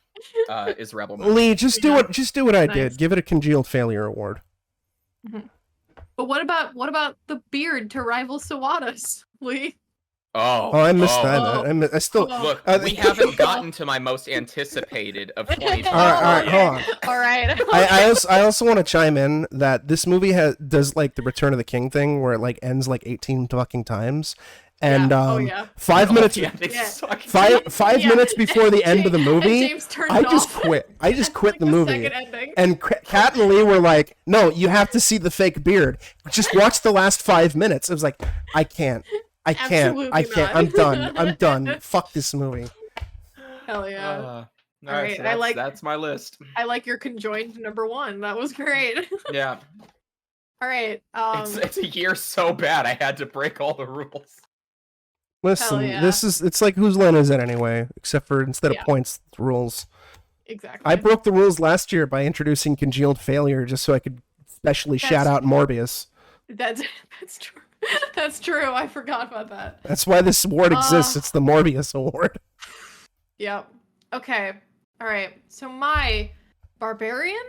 is Rebel Moon. Lee, just do what I did. Give it a congealed failure award. Mm-hmm. But what about the beard to rival Sawada's, Lee? Oh, I missed that. I still look. We haven't gotten to my most anticipated of 2020. All right, hold on. All right. I also want to chime in that this movie does the Return of the King thing where it ends 18 fucking times, and 5 minutes. Five minutes before the end of the movie, I just quit. I just quit the movie. And Kat and Lee were like, "No, you have to see the fake beard. Just watch the last 5 minutes." I was like, I can't. I'm done. Fuck this movie. Hell yeah. All right, so that's my list. I like your conjoined number one. That was great. Yeah. All right. It's a year so bad I had to break all the rules. Listen, it's like whose line is it anyway? Except for instead of points, it's rules. Exactly. I broke the rules last year by introducing congealed failure just so I could specially shout out Morbius. That's true. That's true. I forgot about that. That's why this award exists. It's the Morbius Award. Yep. Okay. All right. So my Barbarian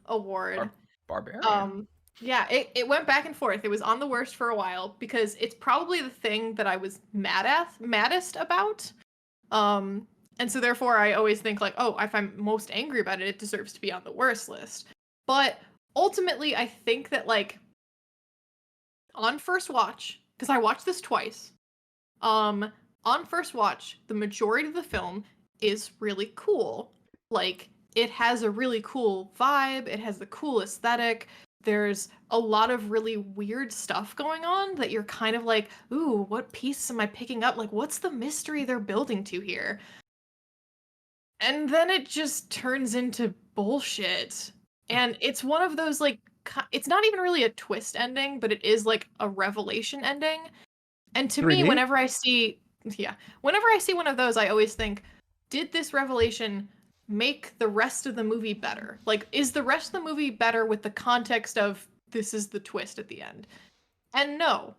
Award. Barbarian. Yeah, it went back and forth. It was on the worst for a while because it's probably the thing that I was maddest about. And so therefore I always think if I'm most angry about it, it deserves to be on the worst list. But ultimately I think that on first watch, because I watched this twice, on first watch, the majority of the film is really cool. It has a really cool vibe, it has the cool aesthetic, there's a lot of really weird stuff going on that you're kind of like, ooh, what piece am I picking up? What's the mystery they're building to here? And then it just turns into bullshit. And it's one of those it's not even really a twist ending, but it is a revelation ending. And to me, whenever I see one of those, I always think, did this revelation make the rest of the movie better? Is the rest of the movie better with the context of this is the twist at the end? And no.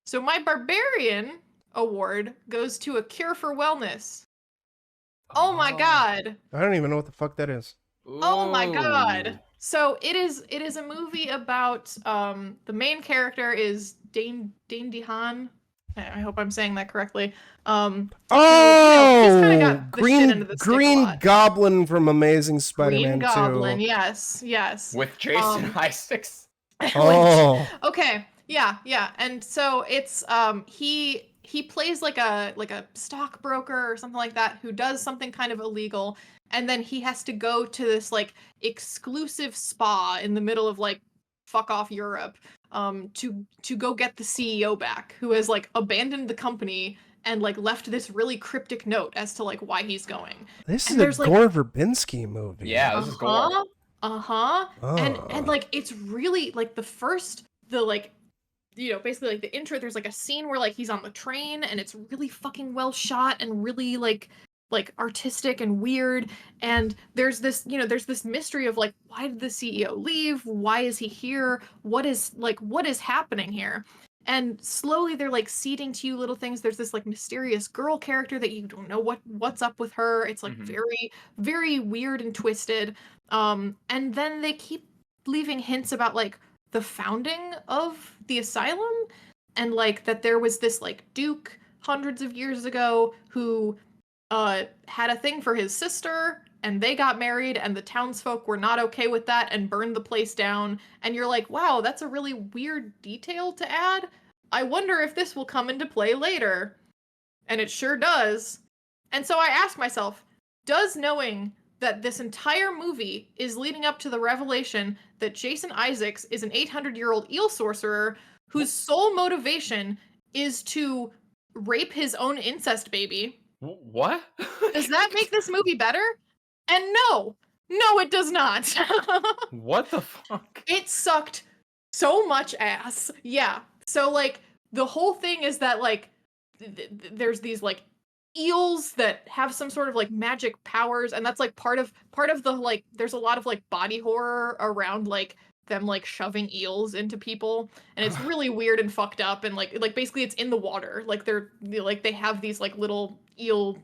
So my Barbarian Award goes to A Cure for Wellness. Oh my god. I don't even know what the fuck that is. Oh my god. So it is a movie about the main character is Dane DeHaan. I hope I'm saying that correctly. Green Goblin from Amazing Spider-Man 2. Green Goblin, yes. With Jason Isaacs. Oh. Okay. Yeah. And so it's he plays like a stockbroker or something like that who does something kind of illegal. And then he has to go to this exclusive spa in the middle of fuck off Europe to go get the CEO back, who has abandoned the company and left this really cryptic note as to why he's going. This is a Gore Verbinski movie. Yeah, this is Gore. Oh. And it's really basically the intro, there's a scene where he's on the train and it's really fucking well shot and really artistic and weird, and there's this mystery of why did the CEO leave? Why is he here? What is happening here? and slowly they're like seeding to you little things. There's this like mysterious girl character that you don't know what's up with her. It's like very, very weird and twisted. And then they keep leaving hints about like the founding of the asylum, and like that there was this like duke hundreds of years ago who had a thing for his sister, and they got married, and the townsfolk were not okay with that and burned the place down. And you're like, wow, that's a really weird detail to add. I wonder if this will come into play later. And it sure does. And so I ask myself, does knowing that this entire movie is leading up to the revelation that Jason Isaacs is an 800-year-old eel sorcerer whose sole motivation is to rape his own incest baby. What? Does that make this movie better? And no, it does not. What the fuck? It sucked so much ass. Yeah. So like the whole thing is that like there's these like eels that have some sort of like magic powers, and that's like part of the like there's a lot of like body horror around like them like shoving eels into people, and it's really weird and fucked up, and like basically it's in the water, like they have these like little eel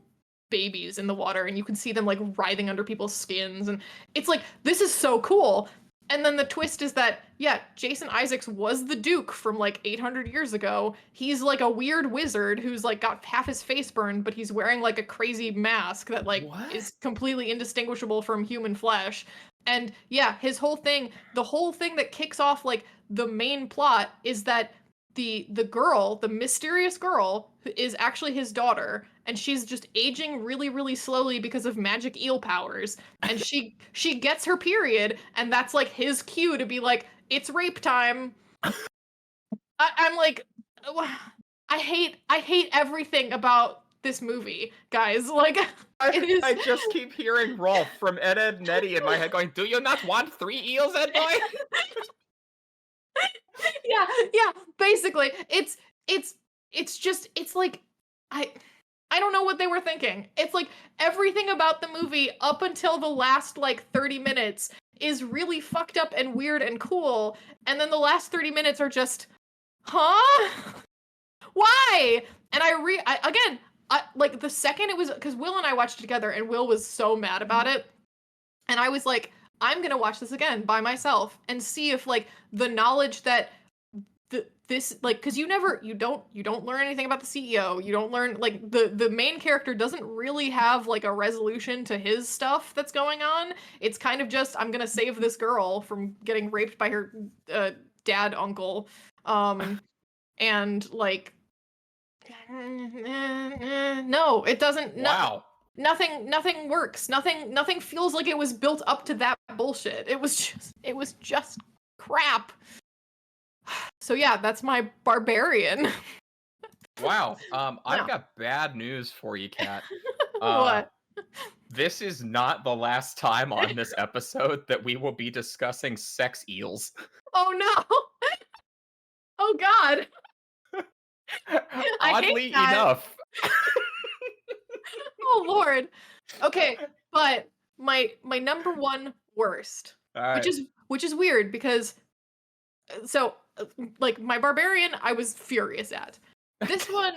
babies in the water, and you can see them like writhing under people's skins, and it's like, this is so cool. And then the twist is that, yeah, Jason Isaacs was the Duke from like 800 years ago. He's like a weird wizard who's like got half his face burned, but he's wearing like a crazy mask that like is completely indistinguishable from human flesh. And yeah, his whole thing, the whole thing that kicks off like the main plot is that the girl, the mysterious girl, is actually his daughter, and she's just aging really, really slowly because of magic eel powers. And she gets her period, and that's like his cue to be like, it's rape time. I'm like, I hate everything about this movie, guys. Like, I just keep hearing Rolf from Ed, Edd n Eddy in my head going, do you not want 3 eels, Ed boy? yeah, basically it's just, it's like I don't know what they were thinking. It's like everything about the movie up until the last like 30 minutes is really fucked up and weird and cool, and then the last 30 minutes are just, huh? Why? And I like the second it was, because Will and I watched it together, and Will was so mad about it, and I was like, I'm gonna watch this again by myself and see if like the knowledge that this like, because you don't learn anything about the CEO, you don't learn like the main character doesn't really have like a resolution to his stuff that's going on. It's kind of just, I'm gonna save this girl from getting raped by her uncle, and like no, it doesn't. Wow. Nothing works. Nothing feels like it was built up to that bullshit. It was just crap. So yeah, that's my Barbarian. Wow. I've got bad news for you, Kat. What? This is not the last time on this episode that we will be discussing sex eels. Oh no. Oh god. Oddly enough. Oh lord. Okay, but my number one worst, Right. which is weird because so like my Barbarian I was furious at. This one,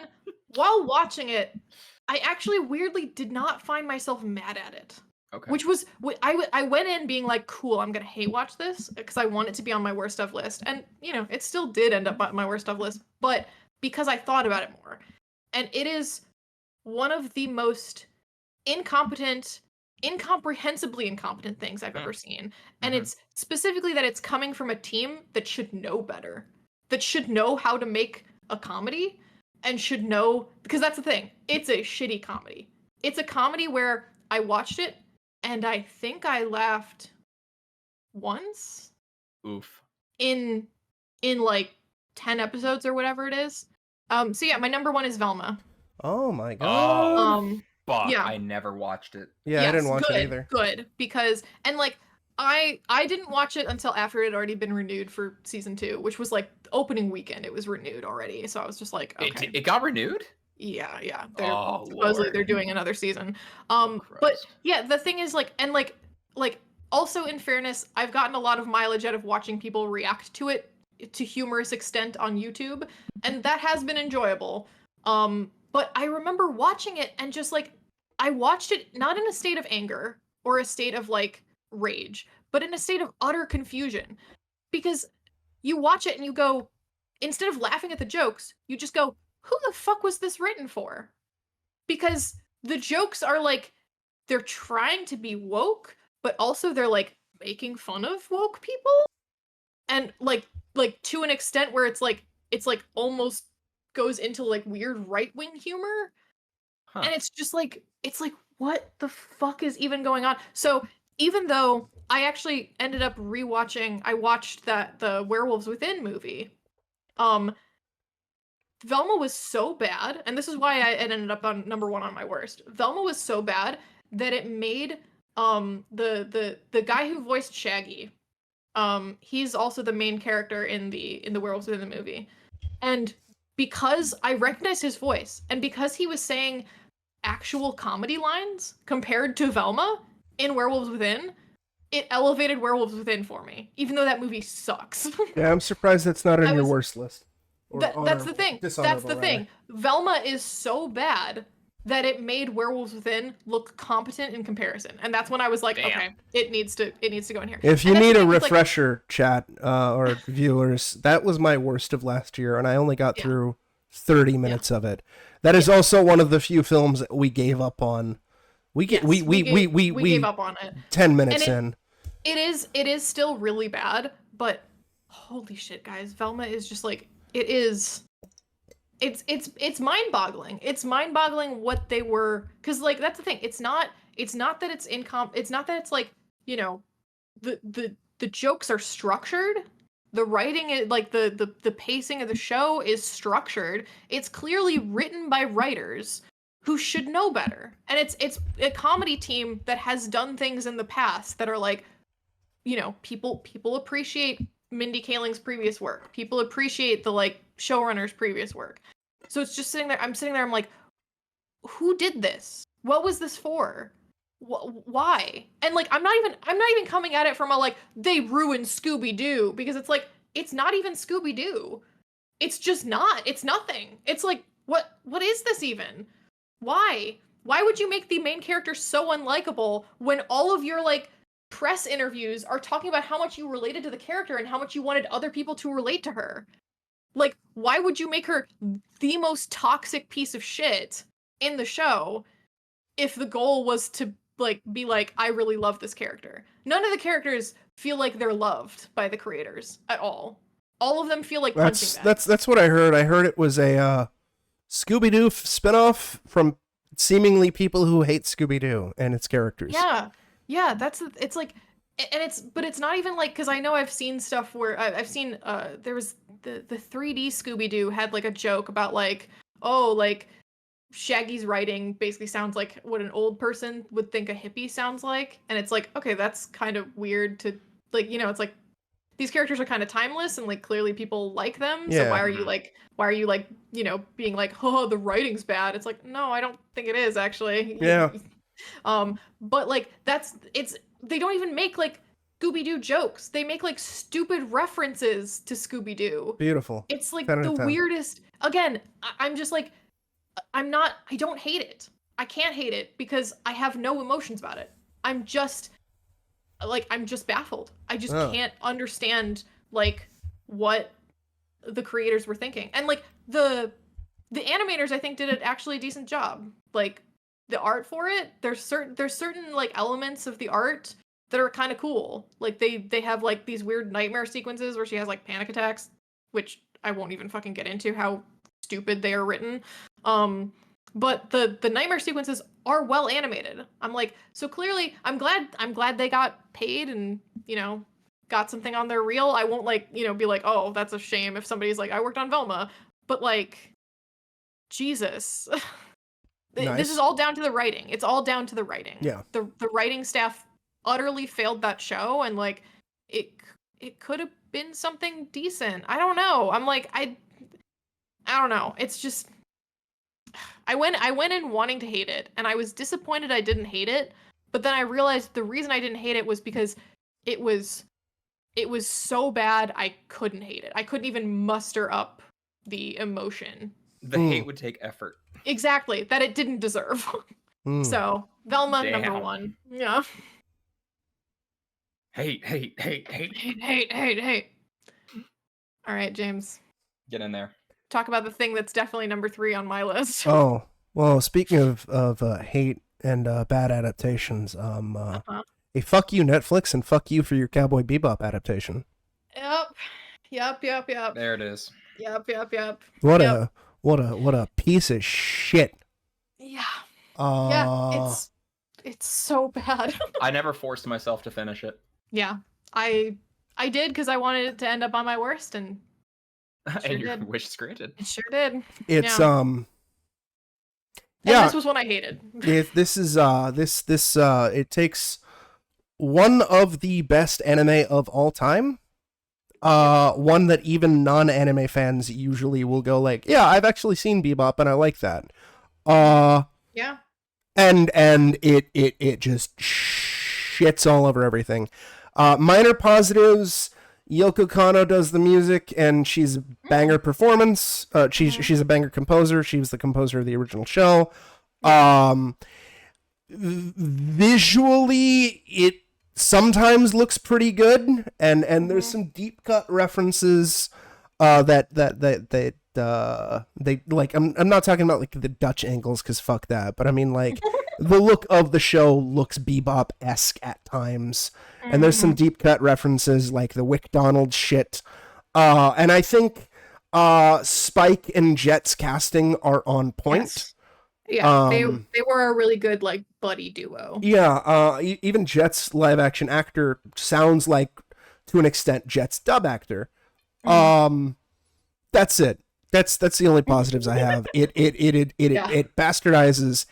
while watching it, I actually weirdly did not find myself mad at it. Okay. Which was, I went in being like, cool, I'm gonna hate watch this because I want it to be on my worst of list, and you know it still did end up on my worst of list, but because I thought about it more, and it is one of the most incomprehensibly incompetent things I've ever seen. And it's specifically that it's coming from a team that should know better, that should know how to make a comedy, and should know, because that's the thing, it's a shitty comedy. It's a comedy where I watched it and I think I laughed once. Oof. In like 10 episodes or whatever it is. So yeah, my number one is Velma. Oh my god. Fuck, yeah. I never watched it. Yeah, Yes, I didn't watch good, it either. Good, because, and like, I didn't watch it until after it had already been renewed for season 2, which was like opening weekend. It was renewed already, so I was just like, okay. It got renewed? Yeah. Supposedly Lord. They're doing another season. But yeah, the thing is like, and like also in fairness, I've gotten a lot of mileage out of watching people react to it to humorous extent on YouTube, and that has been enjoyable. But I remember watching it and just like I watched it not in a state of anger or a state of like rage, but in a state of utter confusion. Because you watch it and you go, instead of laughing at the jokes, you just go, who the fuck was this written for? Because the jokes are like, they're trying to be woke, but also they're like making fun of woke people. And like to an extent where it's like almost goes into like weird right-wing humor. Huh. And it's just like, what the fuck is even going on? So even though I actually ended up rewatching, I watched the Werewolves Within movie. Velma was so bad, and this is why it ended up on number 1 on my worst. Velma was so bad that it made the guy who voiced Shaggy, he's also the main character in the Werewolves Within the movie. And because I recognized his voice, and because he was saying actual comedy lines compared to Velma in Werewolves Within, it elevated Werewolves Within for me, even though that movie sucks. Yeah, I'm surprised that's not on your worst list. Or That's the thing. That's the dishonorable, thing. rather. Velma is so bad that it made Werewolves Within look competent in comparison, and that's when I was like, Damn. okay, it needs to go in here. If you And that's need the a thing, it's like- refresher, chat or viewers, that was my worst of last year, and I only got Yeah. through 30 minutes of it. That is also one of the few films that we gave up on. We Yes, we gave up on it. 10 minutes And in. It is still really bad, but holy shit, guys, Velma is just like it's mind-boggling. It's mind-boggling what they were, because like that's the thing. It's not that it's not that it's like, you know, the jokes are structured. The writing is like the pacing of the show is structured. It's clearly written by writers who should know better. And it's a comedy team that has done things in the past that are like, you know, people appreciate Mindy Kaling's previous work. People appreciate the like showrunner's previous work. So it's just sitting there. I'm like, who did this? What was this for? Why? And like, I'm not even coming at it from a like they ruined Scooby-Doo, because it's like it's not even Scooby-Doo. It's just not. It's nothing. It's like what is this even? Why? Why would you make the main character so unlikable when all of your like press interviews are talking about how much you related to the character and how much you wanted other people to relate to her? Like, why would you make her the most toxic piece of shit in the show if the goal was to like be like, I really love this character? None of the characters feel like they're loved by the creators at all. All of them feel like punching bags. That's what I heard. I heard it was a Scooby-Doo spinoff from seemingly people who hate Scooby-Doo and its characters. Yeah, it's like, and it's not even like, because I know I've seen stuff where I've seen there was the 3D Scooby-Doo had like a joke about like, oh, like Shaggy's writing basically sounds like what an old person would think a hippie sounds like, and it's like, okay, that's kind of weird to like, you know, it's like these characters are kind of timeless and like clearly people like them. Yeah. So why are you like, you know, being like, oh, the writing's bad? It's like, no, I don't think it is actually. Yeah. But like they don't even make like Scooby-Doo jokes. They make like stupid references to Scooby-Doo. Beautiful. It's like 10 out the of 10. weirdest. Again, I'm just like, I don't hate it. I can't hate it because I have no emotions about it. I'm just baffled. I just can't understand like what the creators were thinking. And like the animators, I think, did an actually decent job. Like the art for it, there's certain like elements of the art that are kind of cool. Like they have like these weird nightmare sequences where she has like panic attacks, which I won't even fucking get into how stupid they are written. But the nightmare sequences are well animated. I'm like, so clearly I'm glad they got paid and, you know, got something on their reel. I won't like, you know, be like, oh, that's a shame if somebody's like, I worked on Velma. But like, Jesus. Nice. This is all down to the writing. It's all down to the writing. Yeah. The writing staff utterly failed that show, and like it could have been something decent. I don't know. I'm like, I don't know. It's just I went in wanting to hate it, and I was disappointed I didn't hate it, but then I realized the reason I didn't hate it was because it was it was so bad I couldn't hate it. I couldn't even muster up the emotion. The hate would take effort. Exactly, that it didn't deserve. So, Velma, Damn. number 1. Yeah. Hate. Hate. All right, James. Get in there. Talk about the thing that's definitely number 3 on my list. Oh, well, speaking of hate and bad adaptations, hey, fuck you, Netflix, and fuck you for your Cowboy Bebop adaptation. Yep. There it is. Yep. What a piece of shit. Yeah. Yeah, it's so bad. I never forced myself to finish it. Yeah. I did because I wanted it to end up on my worst, and And your wish is granted. it sure did. It's Yeah. And this was one I hated. It takes one of the best anime of all time. One that even non-anime fans usually will go like, yeah, I've actually seen Bebop and I like that. Yeah. And it just shits all over everything. Minor positives. Yoko Kanno does the music, and she's a banger performance. She's a banger composer. She was the composer of the original show. Visually, it sometimes looks pretty good, and there's some deep cut references that they like. I'm not talking about like the Dutch angles, because fuck that. But I mean like the look of the show looks Bebop-esque at times. And there's some deep cut references like the Wick Donald shit. And I think Spike and Jet's casting are on point. Yes. Yeah, they were a really good like buddy duo. Yeah, even Jet's live action actor sounds like, to an extent, Jet's dub actor. That's it. That's the only positives I have. It bastardizes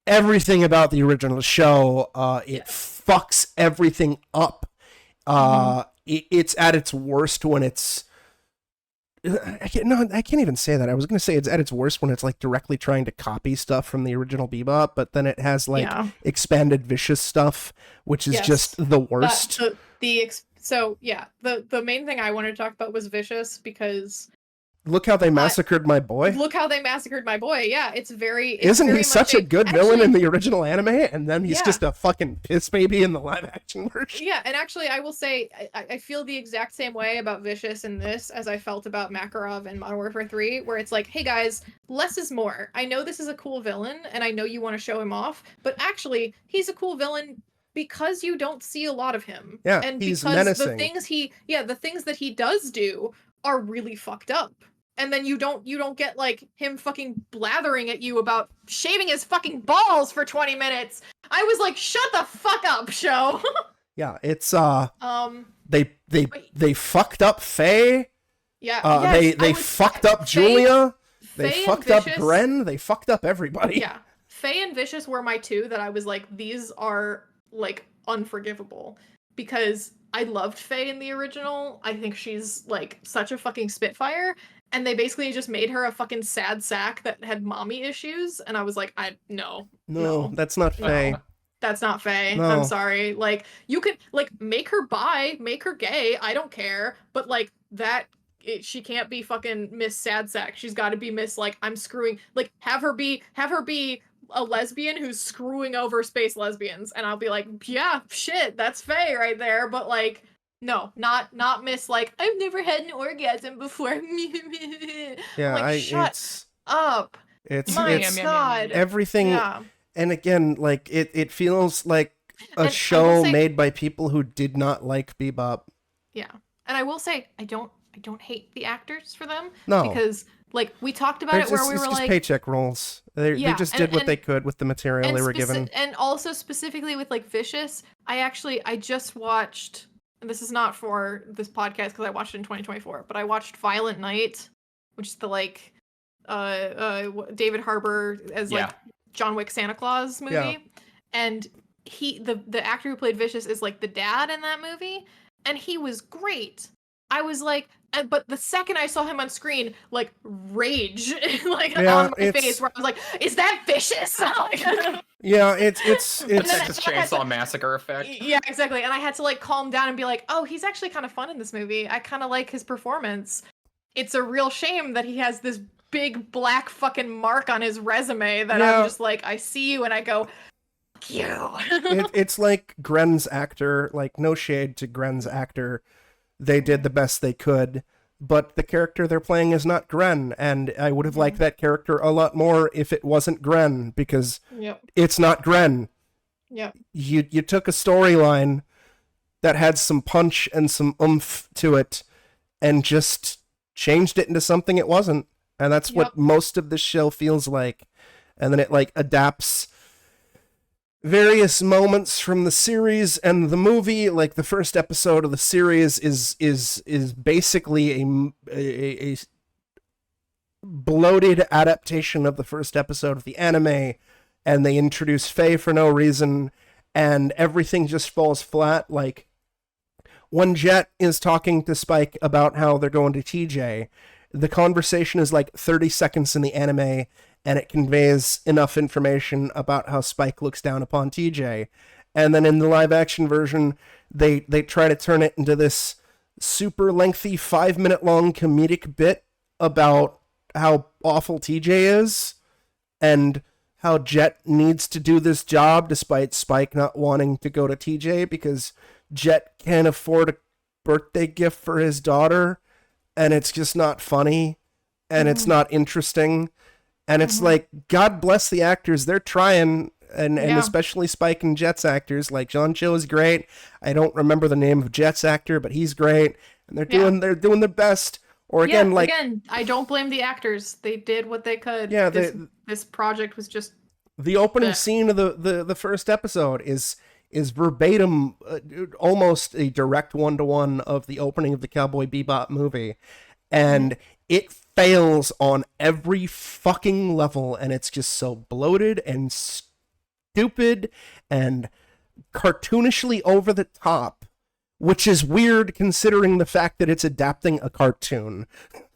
everything about the original show. It fucks everything up. It's at its worst when it's... I can't even say that. I was going to say it's at its worst when it's like directly trying to copy stuff from the original Bebop, but then it has like expanded vicious stuff, which is just the worst. The main thing I wanted to talk about was vicious, because look how they massacred my boy. Look how they massacred my boy. Yeah, Isn't he such a good villain in the original anime? And then he's just a fucking piss baby in the live action version. Yeah, and actually I will say I feel the exact same way about Vicious in this as I felt about Makarov in Modern Warfare 3, where it's like, hey guys, less is more. I know this is a cool villain, and I know you want to show him off, but actually he's a cool villain because you don't see a lot of him. Yeah, and he's because menacing. the things that he does do are really fucked up. And then you don't get like him fucking blathering at you about shaving his fucking balls for 20 minutes. I was like, shut the fuck up, show. Yeah, it's they fucked up Faye. Yeah. They fucked up Julia. They Faye fucked and up Vicious. Gren. They fucked up everybody. Yeah. Faye and Vicious were my two that I was like, these are like unforgivable, because I loved Faye in the original. I think she's like such a fucking spitfire. And they basically just made her a fucking sad sack that had mommy issues, and I was like, no, that's not Faye. No, that's not Faye. No. I'm sorry. Like, you could like make her bi, make her gay. I don't care, but like she can't be fucking Miss Sad Sack. She's got to be Miss like I'm screwing. Like have her be a lesbian who's screwing over space lesbians, and I'll be like, yeah, shit, that's Faye right there. But like, no, not Miss like I've never had an orgasm before. Yeah, like, shut up. It's My God. everything. Yeah. And again, like it feels like a And I show will say- made by people who did not like Bebop. Yeah. And I will say I don't hate the actors for them. No. Because like we talked about it where we It's were just like paycheck rolls. They just did what they could with the material they were given. And also specifically with like Vicious, I just watched, and this is not for this podcast because I watched it in 2024, but I watched Violent Night, which is the like David Harbour as like John Wick Santa Claus movie. Yeah. And the actor who played Vicious is like the dad in that movie, and he was great. I was like, but the second I saw him on screen, like rage, like Yeah, on my it's- face, where I was like, "Is that vicious?" Yeah, it's The then Texas I had to- Chainsaw Massacre effect. Yeah, exactly. And I had to like calm down and be like, "Oh, he's actually kind of fun in this movie. I kind of like his performance. It's a real shame that he has this big black fucking mark on his resume that Yeah. I'm just like, I see you and I go, fuck you." it's like Gren's actor, like no shade to Gren's actor. They did the best they could, but the character they're playing is not Gren, and I would have liked that character a lot more if it wasn't Gren, because Yep. it's not Gren. Yep. You took a storyline that had some punch and some oomph to it and just changed it into something it wasn't. And that's Yep. what most of the show feels like. And then it like adapts various moments from the series and the movie. Like the first episode of the series is basically a bloated adaptation of the first episode of the anime, and they introduce Faye for no reason, and everything just falls flat. Like when Jet is talking to Spike about how they're going to TJ, the conversation is like 30 seconds in the anime, and it conveys enough information about how Spike looks down upon TJ. And then in the live action version, they try to turn it into this super lengthy 5-minute long comedic bit about how awful TJ is and how Jet needs to do this job despite Spike not wanting to go to TJ because Jet can't afford a birthday gift for his daughter, and it's just not funny, and it's not interesting, and it's like, God bless the actors, they're trying, and Yeah. especially Spike and Jet's actors. Like John Cho is great. I don't remember the name of Jet's actor, but he's great, and they're doing their best. Or again, yeah, like again, I don't blame the actors. They did what they could. Yeah, this project was just the opening Yeah. scene of the first episode is verbatim, almost a direct one-to-one of the opening of the Cowboy Bebop movie, and it fails on every fucking level, and it's just so bloated and stupid and cartoonishly over the top, which is weird considering the fact that it's adapting a cartoon.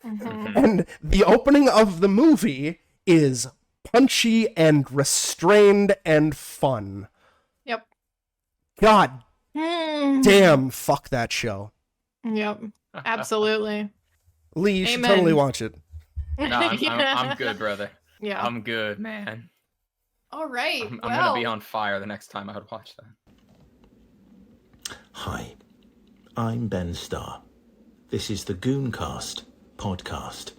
And the opening of the movie is punchy and restrained and fun. Yep. God Mm. damn, fuck that show. Yep. Absolutely. Lee, you should Amen. totally watch it. No, I'm good, brother. Yeah. I'm good, man. All right. I'm well, gonna be on fire the next time I would watch that. Hi, I'm Ben Starr. This is the Gooncast podcast,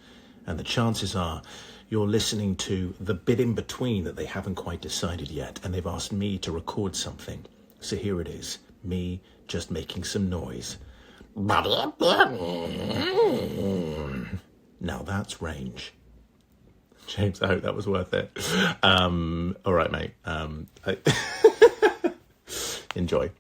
and the chances are you're listening to the bit in between that they haven't quite decided yet, and they've asked me to record something. So here it is, me just making some noise. Now that's range. James, I hope that was worth it. All right, mate. Enjoy.